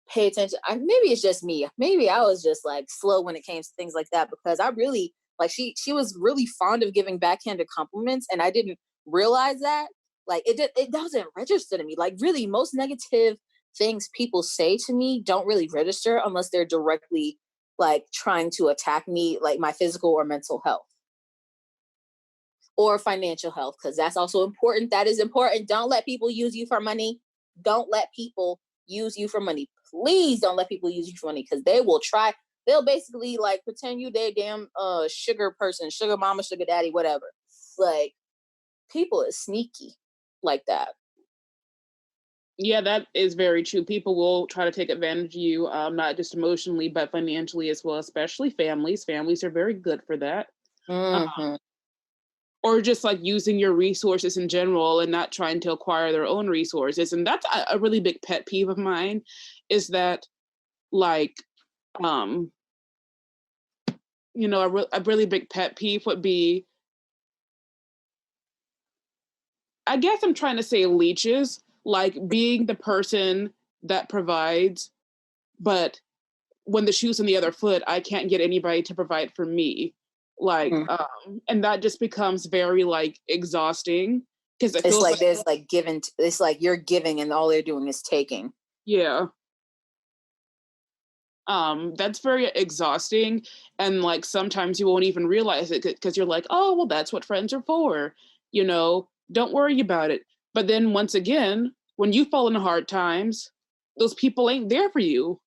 pay attention. Maybe it's just me. Maybe I was just like slow when it came to things like that, because I really like she was really fond of giving backhanded compliments, and I didn't realize that. Like it doesn't register to me. Like really, most negative things people say to me don't really register unless they're directly like trying to attack me, like my physical or mental health or financial health, because that's also important. That is important. Don't let people use you for money. Don't let people use you for money. Please don't let people use you for money, because they'll basically like pretend you their damn sugar person, sugar mama, sugar daddy, whatever. Like, people is sneaky like that. Yeah, that is very true. People will try to take advantage of you, not just emotionally, but financially as well, especially families. Families are very good for that. Mm-hmm. Or just like using your resources in general and not trying to acquire their own resources. And that's a really big pet peeve of mine, is that like, a really big pet peeve would be, I guess I'm trying to say leeches, like being the person that provides, but when the shoe's on the other foot, I can't get anybody to provide for me. Like, and that just becomes very like exhausting, because it It's feels like there's like it's like you're giving and all they're doing is taking. Yeah. That's very exhausting. And like sometimes you won't even realize it, because you're like, oh, well, that's what friends are for. Don't worry about it. But then once again, when you fall into hard times, those people ain't there for you.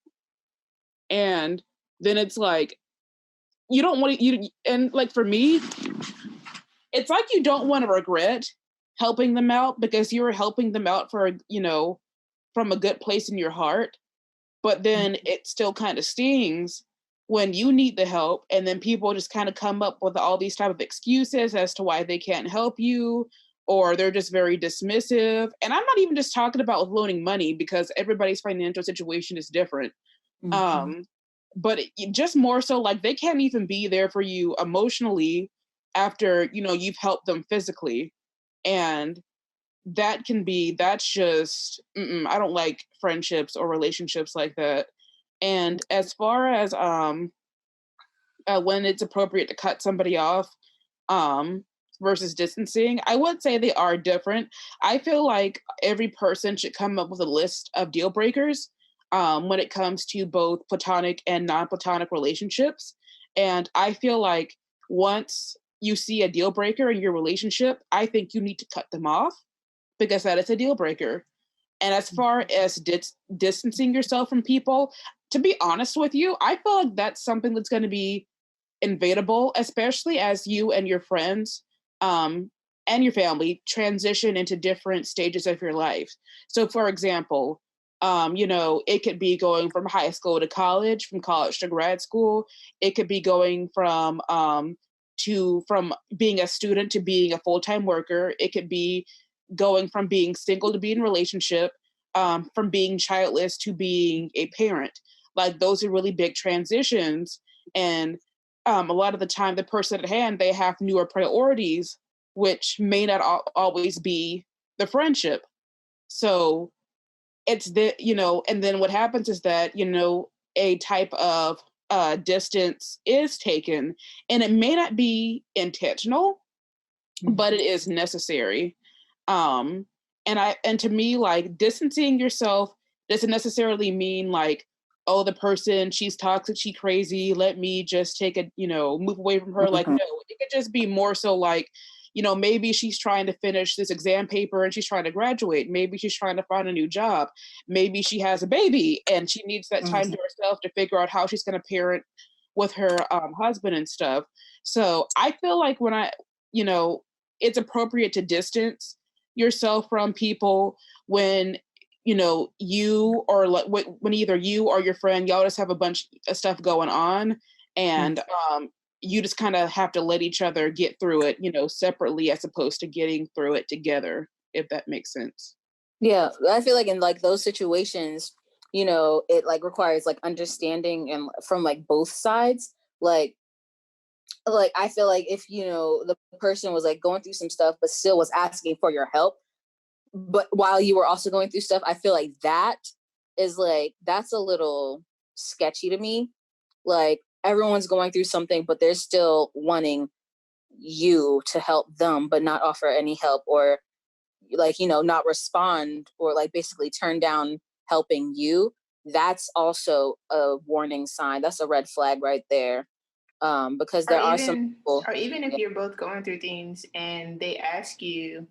And then it's like, you don't want to, and like for me, it's like you don't want to regret helping them out because you were helping them out for, from a good place in your heart. But then it still kind of stings when you need the help, and then people just kind of come up with all these type of excuses as to why they can't help you, or they're just very dismissive. And I'm not even just talking about loaning money, because everybody's financial situation is different. But just more so, like, they can't even be there for you emotionally after, you've helped them physically. And that's just, I don't like friendships or relationships like that. And as far as when it's appropriate to cut somebody off versus distancing, I would say they are different. I feel like every person should come up with a list of deal breakers when it comes to both platonic and non-platonic relationships. And I feel like once you see a deal breaker in your relationship, I think you need to cut them off, because that is a deal breaker. And as far as distancing yourself from people, to be honest with you, I feel like that's something that's going to be invadable, especially as you and your friends and your family transition into different stages of your life. So, for example, it could be going from high school to college, from college to grad school. It could be going from being a student to being a full-time worker. It could be going from being single to being in a relationship, from being childless to being a parent. Like, those are really big transitions. And a lot of the time, the person at hand, they have newer priorities, which may not always be the friendship. So it's and then what happens is that, a type of distance is taken, and it may not be intentional, but it is necessary. And to me, like, distancing yourself doesn't necessarily mean like, oh, the person, she's toxic, she crazy, let me just move away from her. Like, no, it could just be more so like, maybe she's trying to finish this exam paper and she's trying to graduate. Maybe she's trying to find a new job. Maybe she has a baby and she needs that time to herself to figure out how she's going to parent with her husband and stuff. So I feel like when it's appropriate to distance yourself from people when you, or like when either you or your friend, y'all just have a bunch of stuff going on, and you just kind of have to let each other get through it, separately, as opposed to getting through it together, if that makes sense. Yeah, I feel like in like those situations, it like requires like understanding and from like both sides. Like I feel like if the person was like going through some stuff but still was asking for your help, but while you were also going through stuff, I feel like that's a little sketchy to me. Like, everyone's going through something, but they're still wanting you to help them, but not offer any help, or like, not respond, or like basically turn down helping you. That's also a warning sign. That's a red flag right there. Because there are some people, or even if you're both going through things and they ask you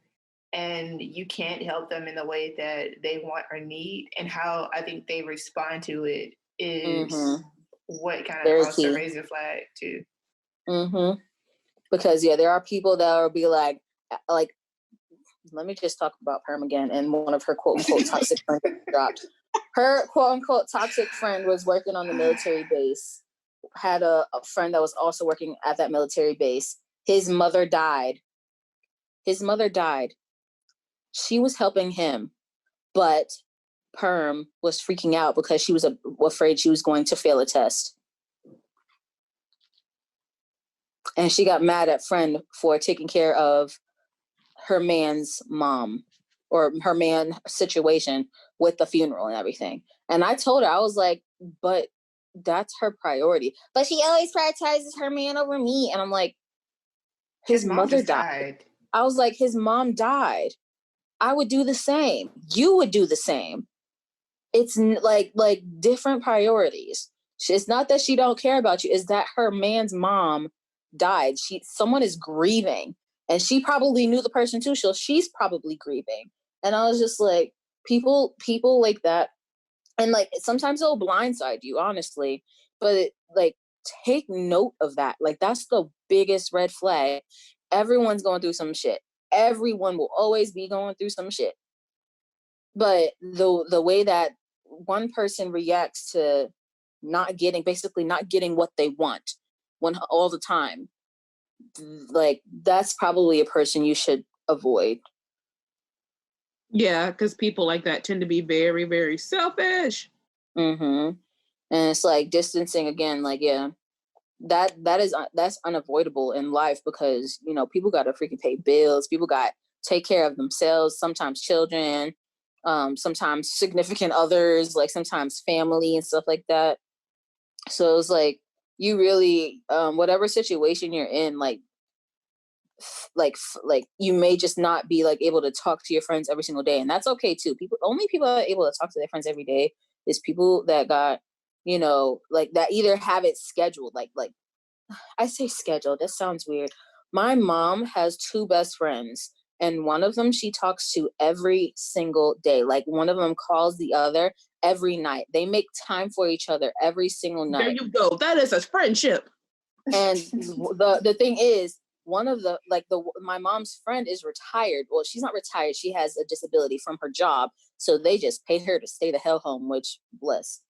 and you can't help them in the way that they want or need, and how I think they respond to it is what kind of very also key. raises a flag too. Because there are people that will be like, let me just talk about Perm again. And one of her quote unquote toxic friends dropped. Her quote unquote toxic friend was working on the military base, had a friend that was also working at that military base. His mother died. She was helping him, but Perm was freaking out because she was afraid she was going to fail a test. And she got mad at friend for taking care of her man's mom, or her man situation with the funeral and everything. And I told her, I was like, but that's her priority. But she always prioritizes her man over me. And I'm like, his mother died. I was like, his mom died. I would do the same. You would do the same. It's like different priorities. It's not that she don't care about you. It's that her man's mom died. Someone is grieving, and she probably knew the person too. So she's probably grieving. And I was just like, people like that, and like sometimes it'll blindside you, honestly, but like take note of that. Like that's the biggest red flag. Everyone's going through some shit. Everyone will always be going through some shit. But the way that one person reacts to basically not getting what they want all the time, like that's probably a person you should avoid. Yeah, because people like that tend to be very, very selfish. And it's like distancing again, like, yeah, that's unavoidable in life, because you know people got to freaking pay bills, people got to take care of themselves, sometimes children, sometimes significant others, like sometimes family and stuff like that. So it's like you really whatever situation you're in, like you may just not be like able to talk to your friends every single day, and that's okay too. People that are able to talk to their friends every day is people that got, you know, like that either have it scheduled, like I say scheduled, that sounds weird. My mom has two best friends, and one of them she talks to every single day. Like one of them calls the other every night. They make time for each other every single night. There you go. That is a friendship. And the thing is, one of the my mom's friend is retired. Well, she's not retired. She has a disability from her job, so they just pay her to stay the hell home. Which bless,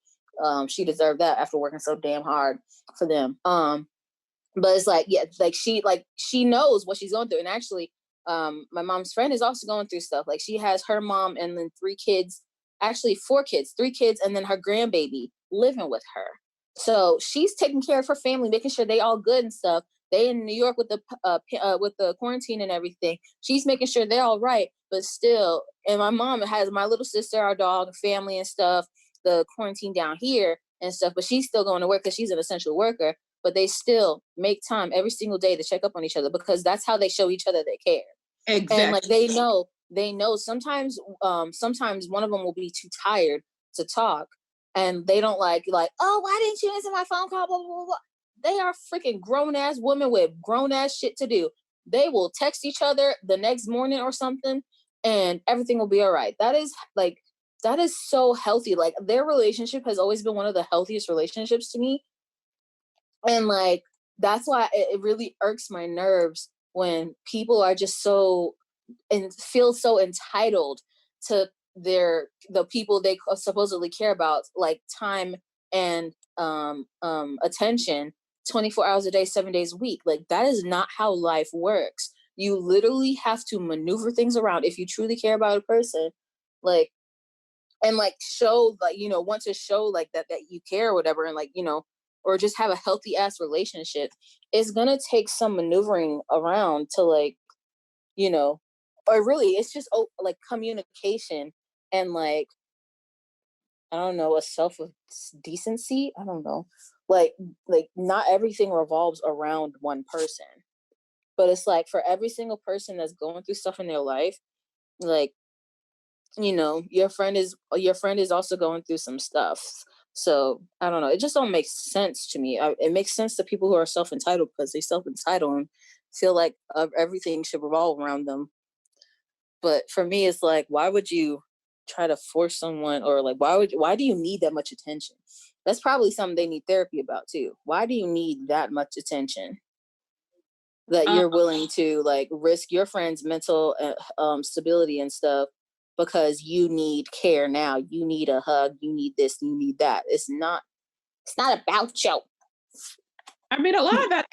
she deserved that after working so damn hard for them. But it's like, yeah, like she knows what she's going through. And actually, my mom's friend is also going through stuff. Like she has her mom and then 3 kids, actually 4 kids, 3 kids, and then her grandbaby living with her. So she's taking care of her family, making sure they all good and stuff. They in New York with the quarantine and everything. She's making sure they're all right, but still. And my mom has my little sister, our dog, family and stuff. The quarantine down here and stuff, but she's still going to work because she's an essential worker. But they still make time every single day to check up on each other, because that's how they show each other they care. Exactly. And like they know sometimes one of them will be too tired to talk, and they don't like, oh, why didn't you answer my phone call, blah blah blah, blah. They are freaking grown ass women with grown ass shit to do. They will text each other the next morning or something, and everything will be all right. That is so healthy. Like their relationship has always been one of the healthiest relationships to me. And like that's why it really irks my nerves when people are just so and feel so entitled to the people they supposedly care about, like time and attention 24 hours a day, 7 days a week. Like that is not how life works. You literally have to maneuver things around if you truly care about a person, like, and like show, like, you know, want to show like that you care or whatever, and like, you know, or just have a healthy ass relationship. It's gonna take some maneuvering around to, like, you know, or really it's just like communication and like, I don't know, a self of decency. I don't know, like not everything revolves around one person, but it's like for every single person that's going through stuff in their life, like, you know, your friend is also going through some stuff. So I don't know, it just don't make sense to me. It makes sense to people who are self-entitled because they self-entitled and feel like everything should revolve around them. But for me, it's like, why would you try to force someone, or like why do you need that much attention? That's probably something they need therapy about too. Why do you need that much attention that you're willing to like risk your friend's mental stability and stuff because you need care now? You need a hug, you need this, you need that. It's not about you. I mean, a lot of that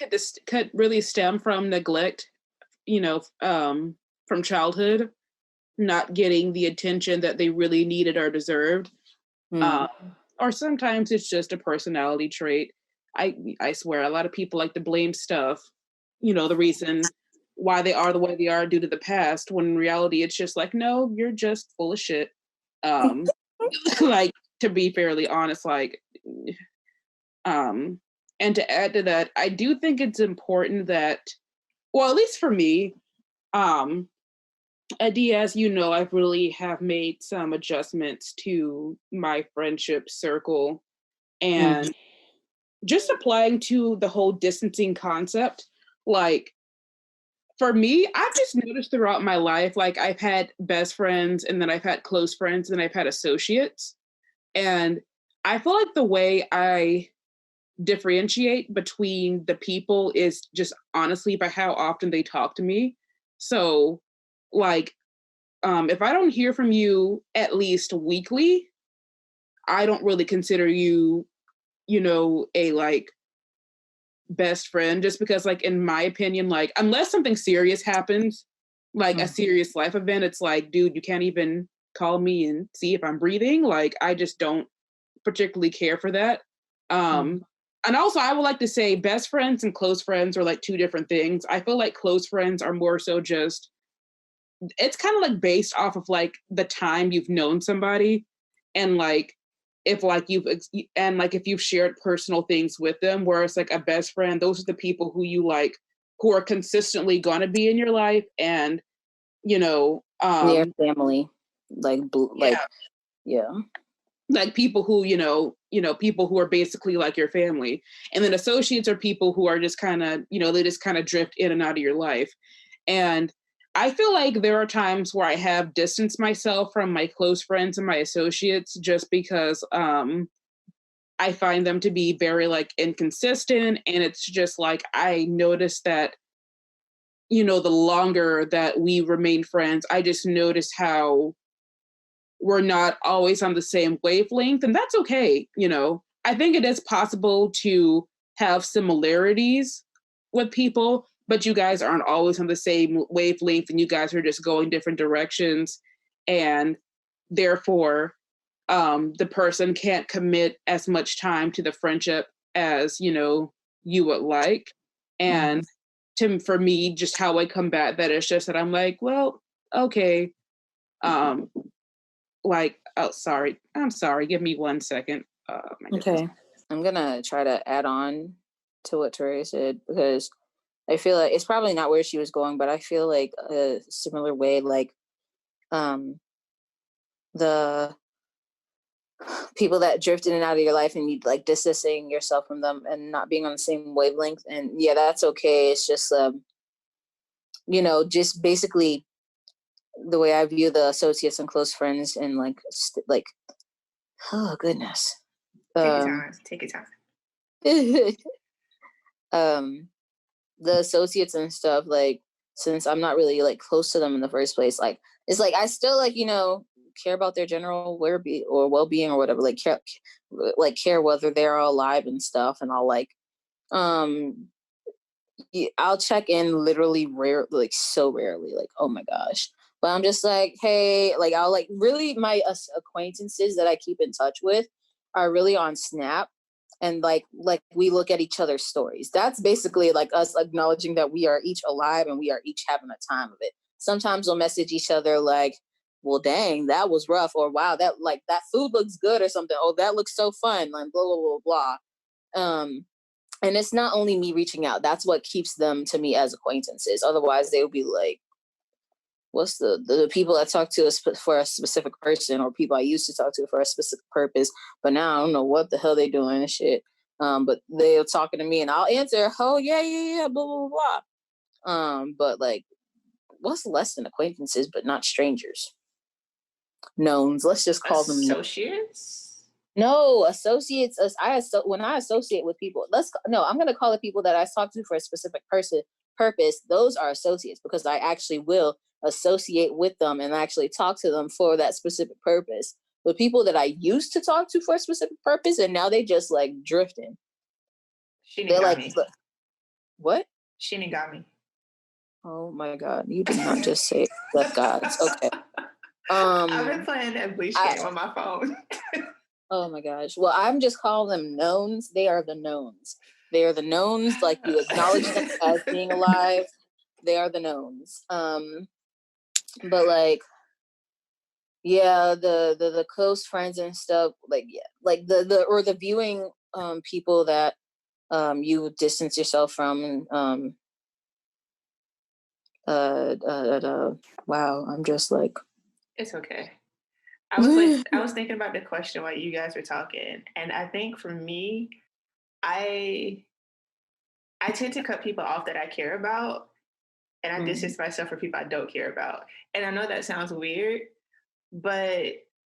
could really stem from neglect, you know, from childhood, not getting the attention that they really needed or deserved. Or sometimes it's just a personality trait. I swear, a lot of people like to blame stuff, you know, the reason why they are the way they are due to the past, when in reality it's just like, no, you're just full of shit. Like, to be fairly honest, like, and to add to that, I do think it's important that, well, at least for me, Adia, as you know, I really have made some adjustments to my friendship circle, and just applying to the whole distancing concept. Like, for me, I've just noticed throughout my life, like I've had best friends and then I've had close friends and I've had associates. And I feel like the way I differentiate between the people is just honestly by how often they talk to me. So like if I don't hear from you at least weekly, I don't really consider you, a like best friend, just because like in my opinion, like unless something serious happens, like a serious life event, it's like, dude, you can't even call me and see if I'm breathing. Like I just don't particularly care for that. And also I would like to say best friends and close friends are like two different things. I feel like close friends are more so just, it's kind of like based off of like the time you've known somebody, and like if like if you've shared personal things with them, whereas like a best friend, those are the people who you like, who are consistently going to be in your life, and Their family, like yeah. like people who people who are basically like your family. And then associates are people who are just kind of they just kind of drift in and out of your life. And I feel like there are times where I have distanced myself from my close friends and my associates just because I find them to be very like inconsistent, and it's just like I noticed that the longer that we remain friends, I just notice how we're not always on the same wavelength, and that's okay. I think it is possible to have similarities with people, but you guys aren't always on the same wavelength, and you guys are just going different directions, and therefore the person can't commit as much time to the friendship as you would like. And for me, just how I combat that is just that I'm like, well, okay, like, oh, sorry, I'm sorry, give me 1 second. My goodness. Okay, I'm gonna try to add on to what Tori said, because I feel like it's probably not where she was going, but I feel like a similar way, like the people that drift in and out of your life and you like distancing yourself from them and not being on the same wavelength. And yeah, that's okay. It's just just basically the way I view the associates and close friends, and like oh goodness. Take your time. The associates and stuff, like, since I'm not really like close to them in the first place, like it's like I still like care about their general well-being or whatever, like care whether they're alive and stuff, and I'll like I'll check in literally like so rarely, like oh my gosh. But I'm just like, hey, like I'll like really my acquaintances that I keep in touch with are really on Snap, and like we look at each other's stories. That's basically like us acknowledging that we are each alive and we are each having a time of it. Sometimes we'll message each other like, well, dang, that was rough, or wow, that food looks good or something. Oh, that looks so fun, like blah blah blah blah. And it's not only me reaching out. That's what keeps them to me as acquaintances. Otherwise, they would be like, what's the people that talk to us for a specific person, or people I used to talk to for a specific purpose, but now I don't know what the hell they doing and shit. But they're talking to me and I'll answer, oh yeah, blah, blah, blah. But like, what's less than acquaintances, but not strangers? Knowns. Let's just call them associates. No, associates. When I associate with people, I'm going to call it people that I talk to for a specific purpose. Those are associates, because I actually will associate with them and actually talk to them for that specific purpose. But people that I used to talk to for a specific purpose, and now they just like drifting. They're like, what? Shinigami. Oh my God! You did not just say that, gods. Okay. I've been playing that Bleach game on my phone. Oh my gosh. Well, I'm just calling them knowns. They are the knowns. They are the knowns. Like, you acknowledge them as being alive. They are the knowns. But like, yeah, the close friends and stuff, like, yeah, like the viewing people that you distance yourself from. Wow, I'm just like, it's okay. I was thinking about the question while you guys were talking, and I think for me, I tend to cut people off that I care about, and I distance myself from people I don't care about. And I know that sounds weird, but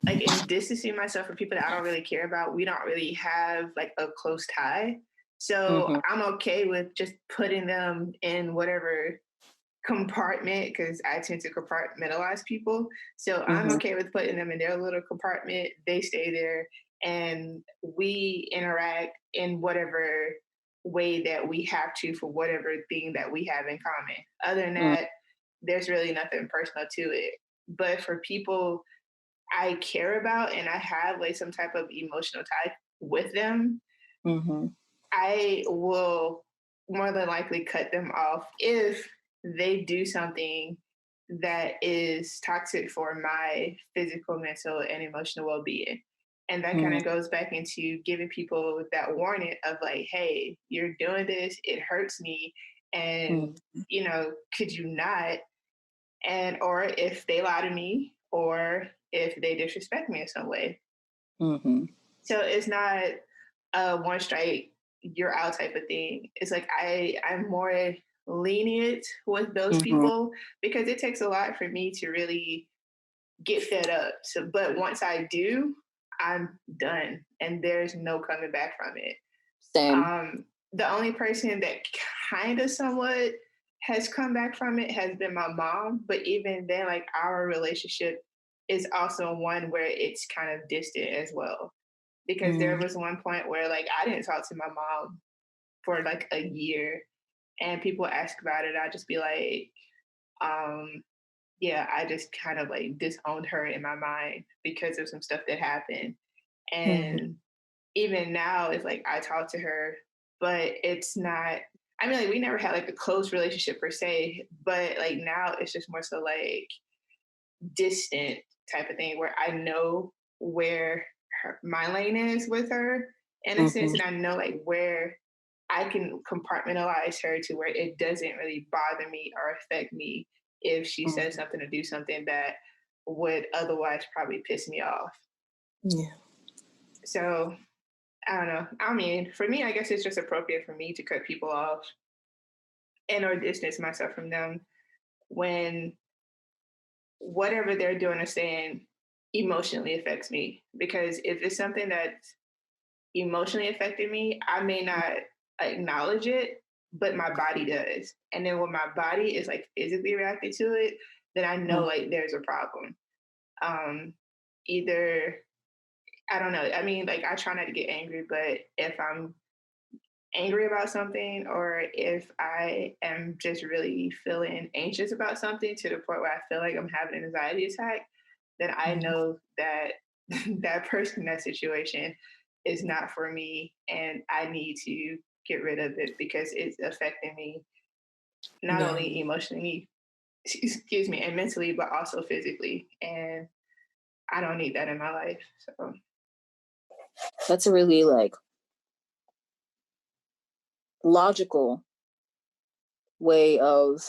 like in distancing myself from people that I don't really care about, we don't really have like a close tie. So I'm okay with just putting them in whatever compartment, because I tend to compartmentalize people. So I'm okay with putting them in their little compartment. They stay there and we interact in whatever way that we have to for whatever thing that we have in common. Other than that, there's really nothing personal to it. But for people I care about and I have like some type of emotional tie with them, I will more than likely cut them off if they do something that is toxic for my physical, mental, and emotional well being. And that kind of goes back into giving people that warning of like, hey, you're doing this, it hurts me. And, you know, could you not? And, or if they lie to me, or if they disrespect me in some way. So it's not a one strike, you're out type of thing. It's like I'm more lenient with those people because it takes a lot for me to really get fed up. So, but once I do, I'm done, and there's no coming back from it. Same. The only person that kind of somewhat has come back from it has been my mom, but even then, like our relationship is also one where it's kind of distant as well. Because there was one point where like I didn't talk to my mom for like a year, and people ask about it, I'd just be like, yeah, I just kind of like disowned her in my mind because of some stuff that happened. And even now, it's like I talk to her, but it's not. I mean, like we never had like a close relationship per se, but like now it's just more so like distant type of thing where I know where my lane is with her in a sense, and I know like where I can compartmentalize her to where it doesn't really bother me or affect me if she says something or do something that would otherwise probably piss me off. Yeah. So I don't know. I mean, for me, I guess it's just appropriate for me to cut people off and or distance myself from them when whatever they're doing or saying emotionally affects me. Because if it's something that's emotionally affected me, I may not acknowledge it, but my body does. And then when my body is like physically reacting to it, then I know like there's a problem. Either I don't know. I mean, like I try not to get angry, but if I'm angry about something or if I am just really feeling anxious about something to the point where I feel like I'm having an anxiety attack, then I know that that person, that situation is not for me and I need to get rid of it because it's affecting me not only emotionally, excuse me, and mentally, but also physically. And I don't need that in my life. So That's a really like logical way of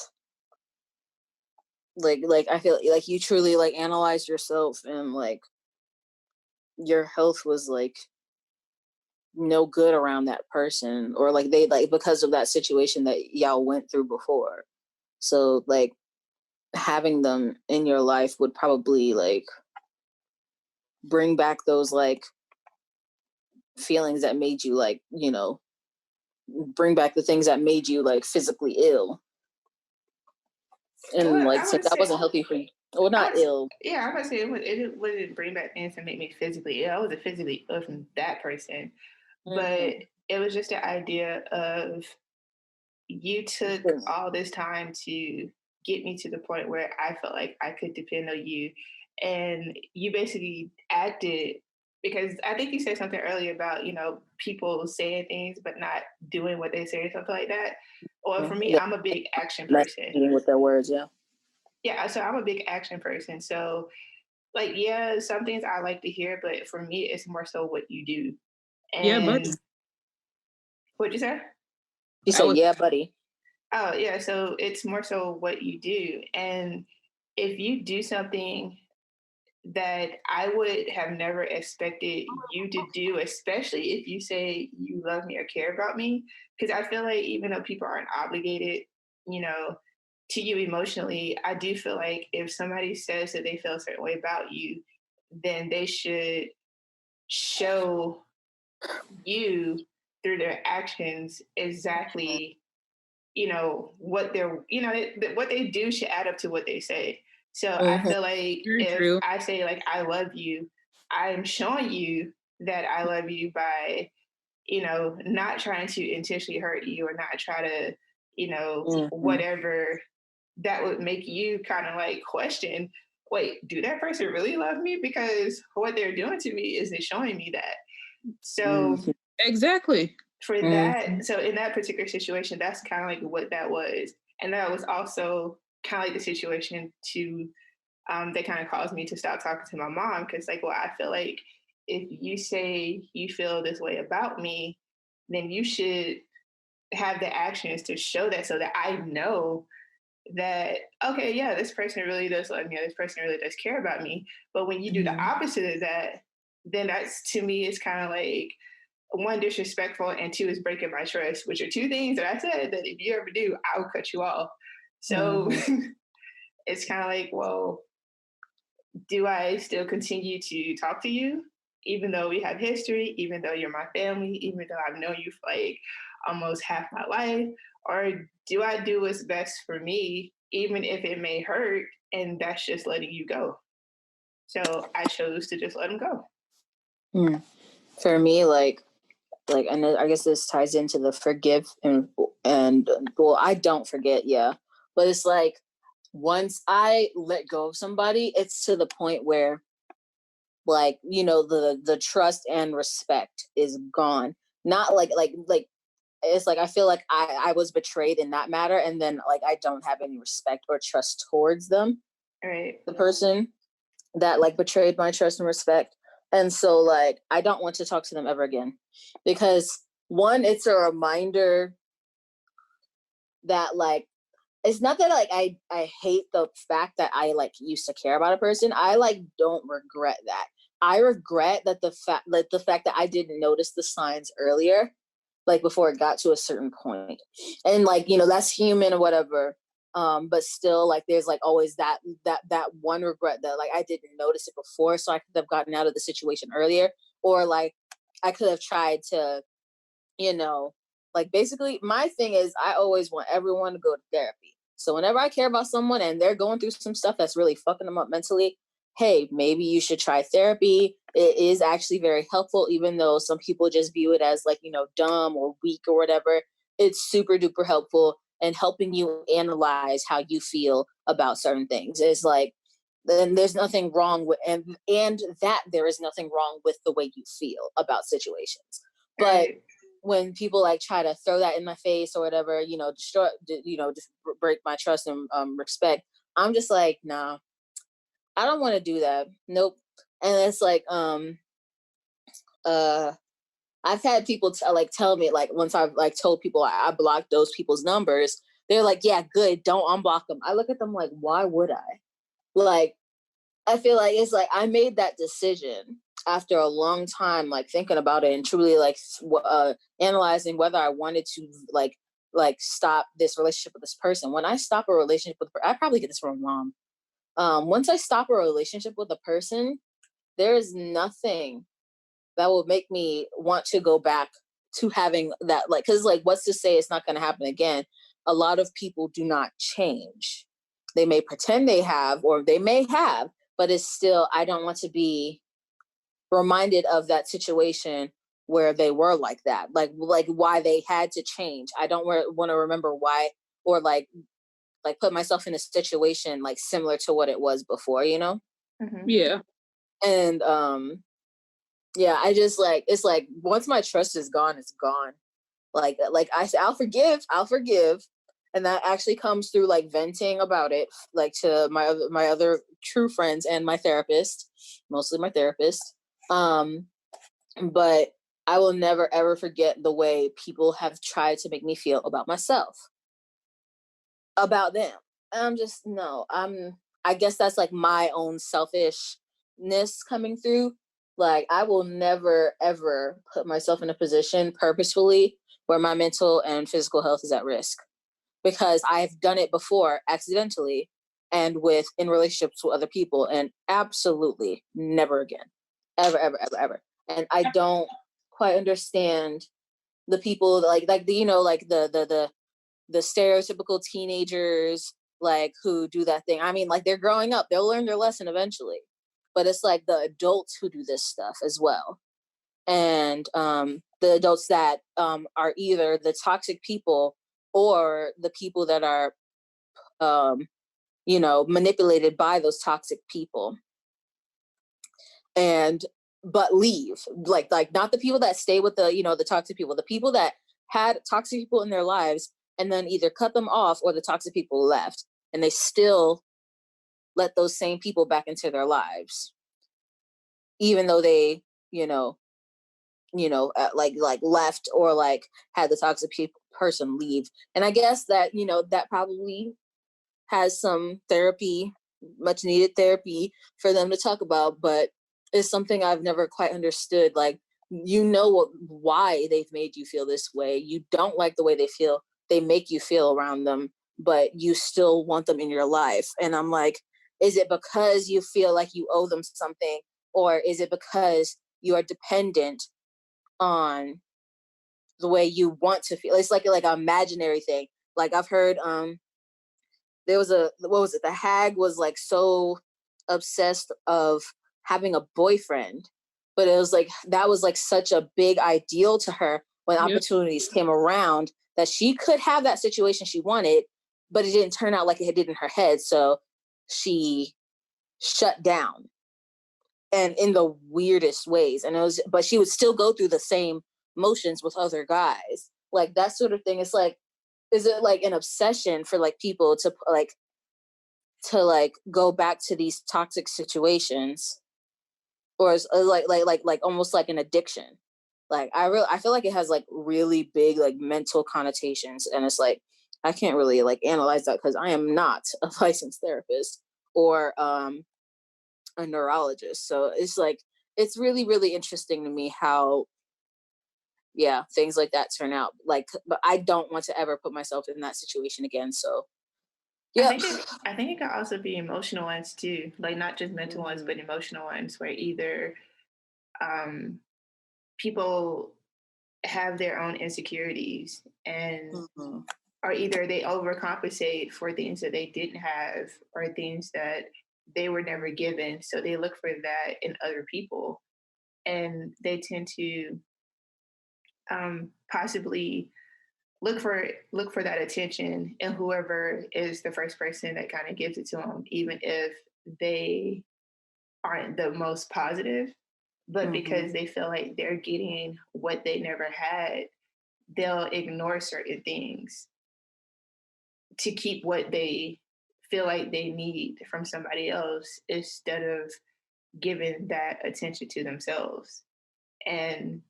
like I feel like you truly like analyzed yourself and like your health was like no good around that person or like they like because of that situation that y'all went through before. So like having them in your life would probably like bring back those like feelings that made you like, you know, bring back the things that made you like physically ill. And well, like I since would that say wasn't healthy for you. Well, not ill. yeah, I would say it wouldn't bring back things that make me physically ill. I wasn't physically ill from that person, but it was just the idea of you took all this time to get me to the point where I felt like I could depend on you. And you basically acted because I think you said something earlier about, you know, people saying things but not doing what they say or something like that. Or for me, Yeah. I'm a big action Like person. with their words, yeah. Yeah, so I'm a big action person. So like, yeah, some things I like to hear, but for me, it's more so what you do. Yeah, but And what'd you say? You I said, was yeah, buddy. Oh, yeah. So it's more so what you do. And if you do something that I would have never expected you to do, especially if you say you love me or care about me, because I feel like even though people aren't obligated, you know, to you emotionally, I do feel like if somebody says that they feel a certain way about you, then they should show you through their actions exactly, what they're, what they do should add up to what they say. So I Mhm. feel like Very if true. I say like I love you, I'm showing you that I love you by, not trying to intentionally hurt you or not try to, Mhm. whatever that would make you kind of like question, wait, do that person really love me? Because what they're doing to me isn't showing me that. So Mhm. Exactly. for Mhm. that, so in that particular situation, that's kind of like what that was. And that was also kind of like the situation to that kind of caused me to stop talking to my mom because, like, well, I feel like if you say you feel this way about me, then you should have the actions to show that so that I know that, okay, yeah, this person really does love me, or this person really does care about me. But when you do the Mhm. opposite of that, then that's to me, it's kind of like one, disrespectful, and two, is breaking my trust, which are two things that I said that if you ever do, I'll cut you off. So Mhm. it's kind of like, well, do I still continue to talk to you, even though we have history, even though you're my family, even though I've known you for like almost half my life? Or do I do what's best for me, even if it may hurt, and that's just letting you go? So I chose to just let him go. Mm. For me, and I guess this ties into the forgive and well, I don't forget, yeah, but it's like once I let go of somebody, it's to the point where like the trust and respect is gone. Not like it's like I feel like I was betrayed in that matter, and then like I don't have any respect or trust towards them, All right. the person that like betrayed my trust and respect. And so like I don't want to talk to them ever again because one, it's a reminder that like it's not that like I hate the fact that I like used to care about a person. I like don't regret that. I regret that the fact that I didn't notice the signs earlier, like before it got to a certain point. And like, that's human or whatever. But still like there's like always that one regret that like I didn't notice it before, so I could have gotten out of the situation earlier. Or like I could have tried to, you know, like basically my thing is I always want everyone to go to therapy. So whenever I care about someone and they're going through some stuff that's really fucking them up mentally, hey, maybe you should try therapy. It is actually very helpful, even though some people just view it as like, dumb or weak or whatever. It's super duper helpful and helping you analyze how you feel about certain things. It's like, then there's nothing wrong with and that there is nothing wrong with the way you feel about situations. All But right. when people like try to throw that in my face or whatever, destroy, just break my trust and respect, I'm just like, nah, I don't want to do that. Nope. And it's like, uh, I've had people like tell me like once I've like told people I blocked those people's numbers, they're like, yeah, good, don't unblock them. I look at them like, why would I? Like, I feel like it's like I made that decision after a long time, like thinking about it and truly like analyzing whether I wanted to like stop this relationship with this person. When I stop a relationship with, I probably get this from mom. Once I stop a relationship with a person, there is nothing that will make me want to go back to having that, like, because like what's to say it's not going to happen again. A lot of people do not change. They may pretend they have or they may have, but it's still, I don't want to be reminded of that situation where they were like that, like why they had to change. I don't want to remember why, or like put myself in a situation like similar to what it was before, Mm-hmm. Yeah. and yeah, I just like, it's like once my trust is gone, it's gone. Like I said, I'll forgive, and that actually comes through like venting about it, like to my other true friends and my therapist, mostly my therapist. Um, but I will never ever forget the way people have tried to make me feel about myself, about them. And I'm just no. I guess that's like my own selfishness coming through. Like I will never ever put myself in a position purposefully where my mental and physical health is at risk. because I've done it before accidentally and in relationships with other people, and absolutely never again, ever, ever, ever, ever. And I don't quite understand the people like the, you know, like the stereotypical teenagers like who do that thing. I mean, like, they're growing up, they'll learn their lesson eventually, but it's like the adults who do this stuff as well. And the adults that are either the toxic people or the people that are you know, manipulated by those toxic people, and but leave, like not the people that stay with the, you know, the toxic people, the people that had toxic people in their lives and then either cut them off or the toxic people left, and they still let those same people back into their lives, even though they, you know, like left or like had the toxic person leave. And I guess that, you know, that probably has some therapy, much needed therapy for them to talk about, but it's something I've never quite understood. Like, you know why they've made you feel this way. You don't like the way they make you feel around them, but you still want them in your life. And I'm like, is it because you feel like you owe them something, or is it because you are dependent on the way you want to feel? It's like an imaginary thing. Like, I've heard there was what was it, the hag was like so obsessed of having a boyfriend, but it was like that was like such a big ideal to her when opportunities came around, that she could have that situation she wanted, but it didn't turn out like it did in her head, so she shut down, and in the weirdest ways. And it was, but she would still go through the same motions with other guys, like that sort of thing. It's like, is it like an obsession for like people to go back to these toxic situations, or is like almost like an addiction? Like, I feel like it has like really big like mental connotations, and it's like I can't really like analyze that because I am not a licensed therapist or a neurologist. So it's like, it's really, really interesting to me how things like that turn out. Like, but I don't want to ever put myself in that situation again. So I think it could also be emotional ones too, like not just mental ones, but emotional ones, where either people have their own insecurities, and or either they overcompensate for things that they didn't have or things that they were never given, so they look for that in other people, and they tend to possibly look for that attention in whoever is the first person that kind of gives it to them, even if they aren't the most positive. But because they feel like they're getting what they never had, they'll ignore certain things to keep what they feel like they need from somebody else, instead of giving that attention to themselves. And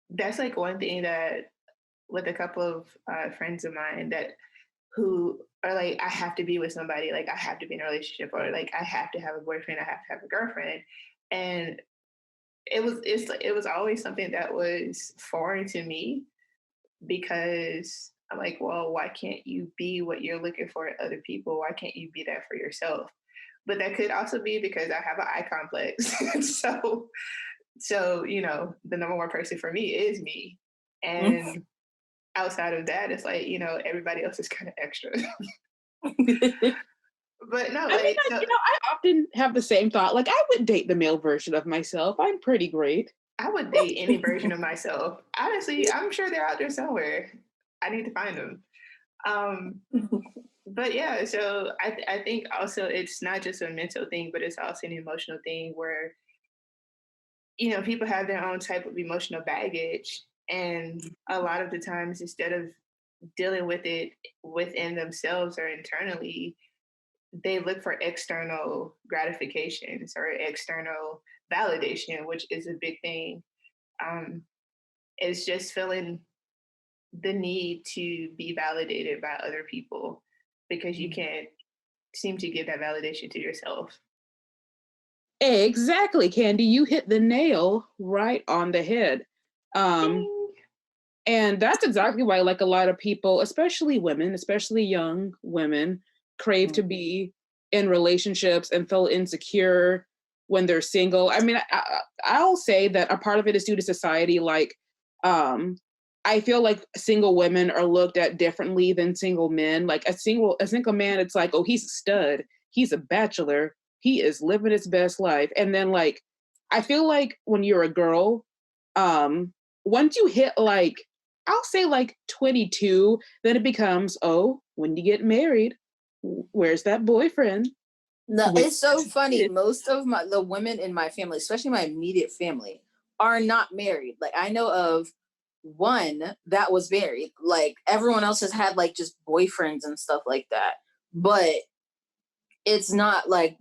that's like one thing that, with a couple of friends of mine that who are like, I have to be with somebody, like I have to be in a relationship, or like I have to have a boyfriend, I have to have a girlfriend. And it was always something that was foreign to me, because I'm like, well, why can't you be what you're looking for in other people? Why can't you be that for yourself? But that could also be because I have an eye complex. So, you know, the number one person for me is me. And outside of that, it's like, you know, everybody else is kind of extra. But no, like, I often have the same thought. Like, I would date the male version of myself. I'm pretty great. I would date any version of myself. Honestly, I'm sure they're out there somewhere. I need to find them. But yeah, so I think also it's not just a mental thing, but it's also an emotional thing where, you know, people have their own type of emotional baggage. And a lot of the times, instead of dealing with it within themselves or internally, they look for external gratifications or external validation, which is a big thing. It's just feeling the need to be validated by other people, because you can't seem to give that validation to yourself. Exactly, Kandi. You hit the nail right on the head. Ding. And that's exactly why, like, a lot of people, especially women, especially young women, crave to be in relationships and feel insecure when they're single. I mean, I'll say that a part of it is due to society. Like, um, I feel like single women are looked at differently than single men. Like a single man, it's like, oh, he's a stud, he's a bachelor, he is living his best life. And then like, I feel like when you're a girl, um, once you hit like I'll say like 22, then it becomes, oh, when you get married, where's that boyfriend? No, When it's so funny. Most of the women in my family, especially my immediate family, are not married. Like I know of one that was married. Like everyone else has had like just boyfriends and stuff like that. But it's not like,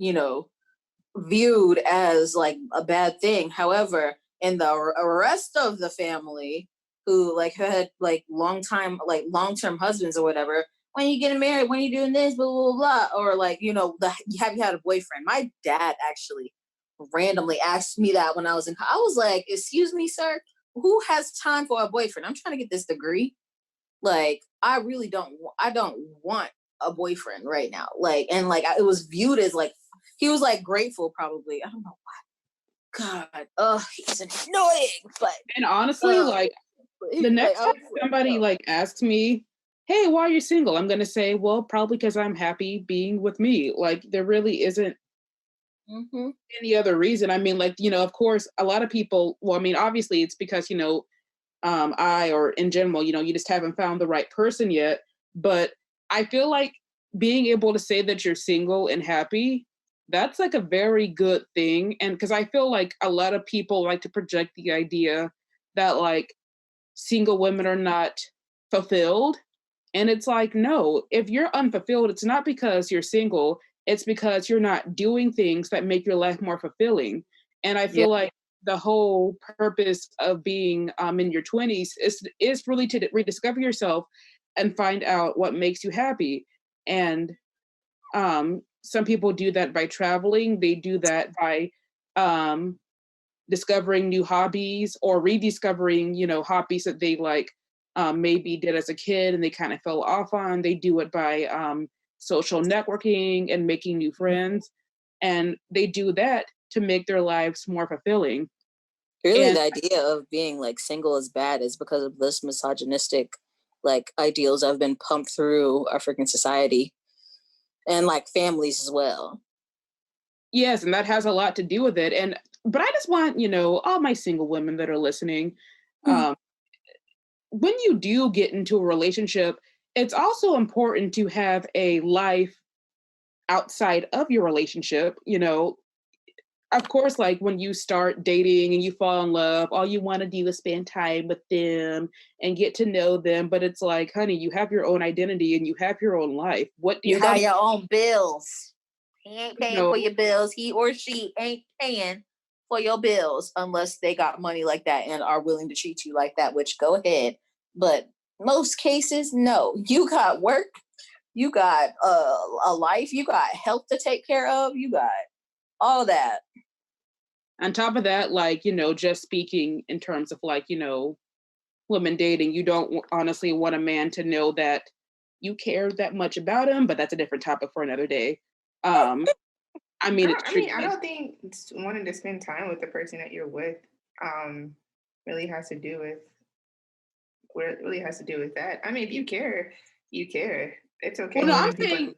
viewed as like a bad thing. However, in the rest of the family who like had like long-term husbands or whatever, when you getting married, when you doing this, blah blah blah, or like have you had a boyfriend? My dad actually randomly asked me that when I was I was like, excuse me, sir, who has time for a boyfriend? I'm trying to get this degree. Like I really don't. I don't want a boyfriend right now. Like and like it was viewed as like he was like grateful probably. I don't know why. God, he's annoying. But and honestly, like the like, next time somebody like asks me, "Hey, why are you single?" I'm gonna say, "Well, probably because I'm happy being with me." Like there really isn't any other reason. I mean, like of course, a lot of people. Well, I mean, obviously, it's because I or in general, you just haven't found the right person yet. But I feel like being able to say that you're single and happy, that's like a very good thing. And because I feel like a lot of people like to project the idea that like single women are not fulfilled. And it's like, no, if you're unfulfilled, it's not because you're single, it's because you're not doing things that make your life more fulfilling. And I yeah. feel like the whole purpose of being in your 20s is really to rediscover yourself and find out what makes you happy. And some people do that by traveling, they do that by um, discovering new hobbies or rediscovering, hobbies that they like maybe did as a kid and they kind of fell off on. They do it by social networking and making new friends. And they do that to make their lives more fulfilling. Really, And the idea of being like single is bad is because of this misogynistic like ideals that have been pumped through our freaking society and like families as well. yes, and that has a lot to do with it. But I just want, all my single women that are listening, um, when you do get into a relationship, it's also important to have a life outside of your relationship. Of course, like when you start dating and you fall in love, all you want to do is spend time with them and get to know them. But it's like, honey, you have your own identity and you have your own life. You How got do your own bills. He ain't you paying know? for your bills. He or she ain't paying for your bills unless they got money like that and are willing to treat you like that, which go ahead. But most cases, no. You got work, you got a life, you got health to take care of, you got all that. On top of that, like, just speaking in terms of like, women dating, you don't honestly want a man to know that you care that much about him, but that's a different topic for another day. Um, I mean, it's I tricky. don't think wanting to spend time with the person that you're with um, really has to do with what it really has to do with that. I mean, if you care, you care. It's Well, okay no, I'm when people. saying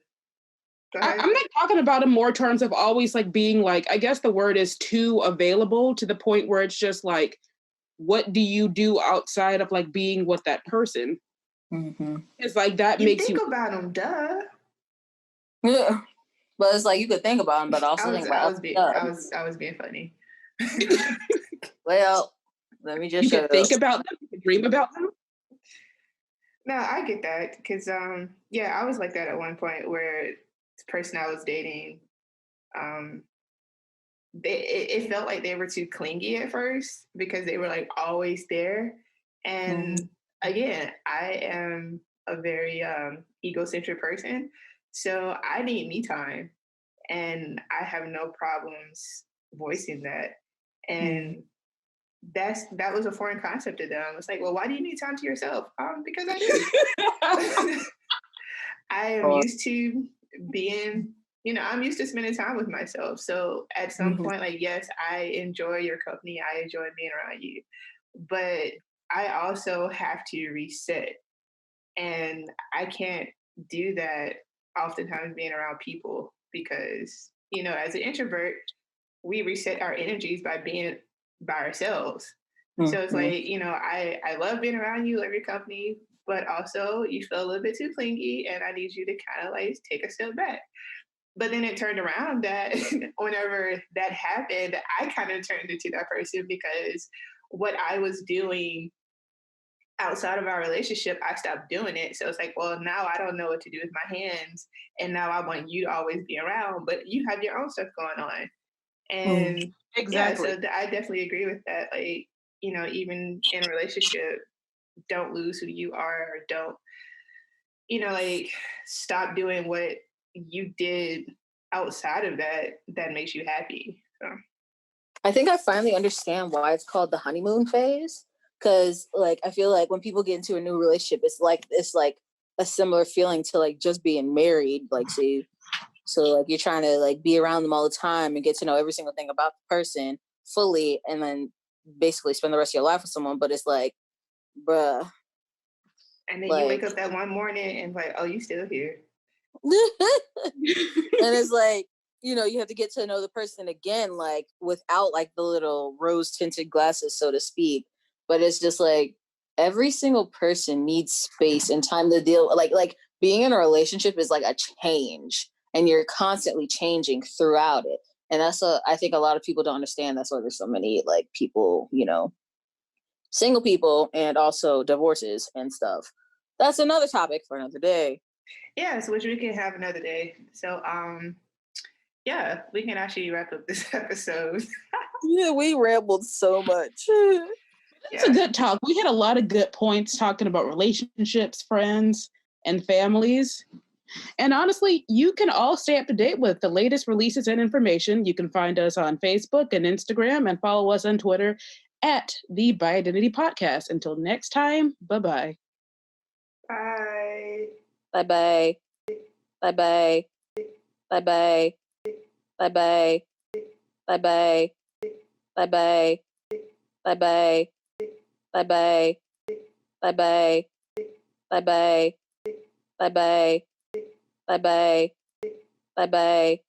Go I'm ahead. not talking about in more terms of always like being like, I guess the word is too available to the point where it's just like, what do you do outside of like being with that person? It's like that You makes think you. about them, duh. Yeah. But it's like you could think about them, but also think about other stuff. I was being funny. Well, let me just You shut could up. think about them, you could dream about them. No, I get that because yeah, I was like that at one point where the person I was dating, um, it felt like they were too clingy at first because they were like always there. And again, I am a very egocentric person, so I need me time, and I have no problems voicing that. And that was a foreign concept to them. It's like, well, why do you need time to yourself? Because I do. I am used to being, I'm used to spending time with myself. So at some point, like, yes, I enjoy your company. I enjoy being around you, but I also have to reset. And I can't do that oftentimes being around people because, as an introvert, we reset our energies by being by ourselves. So it's like, I love being around you, love your company, but also you feel a little bit too clingy and I need you to kind of like take a step back. But then it turned around that whenever that happened, I kind of turned into that person because what I was doing outside of our relationship, I stopped doing it. So it's like, well, now I don't know what to do with my hands. And now I want you to always be around, but you have your own stuff going on. And Exactly. yeah, so I definitely agree with that. Like, even in a relationship, don't lose who you are or don't, like stop doing what you did outside of that makes you happy. So. I think I finally understand why it's called the honeymoon phase. Cause like I feel like when people get into a new relationship, it's like a similar feeling to like just being married. Like so like you're trying to like be around them all the time and get to know every single thing about the person fully and then basically spend the rest of your life with someone. But it's like, bruh. And then you wake up that one morning and like, oh, you still here. And it's like, you have to get to know the person again, like without like the little rose tinted glasses, so to speak. But it's just like every single person needs space and time to deal. Like being in a relationship is like a change, and you're constantly changing throughout it. And I think a lot of people don't understand. That's why there's so many like people, single people, and also divorces and stuff. That's another topic for another day. Yes, which we can have another day. So, yeah, we can actually wrap up this episode. Yeah, we rambled so much. It's a good talk. We had a lot of good points talking about relationships, friends, and families. And honestly, you can all stay up to date with the latest releases and information. You can find us on Facebook and Instagram and follow us on Twitter at the By Identity Podcast. Until next time, bye-bye. Bye. Bye-bye. Bye-bye. Bye-bye. Bye-bye. Bye-bye. Bye-bye. Bye-bye. Bye-bye. Bye-bye. Bye-bye. Bye-bye. Bye-bye. Bye-bye.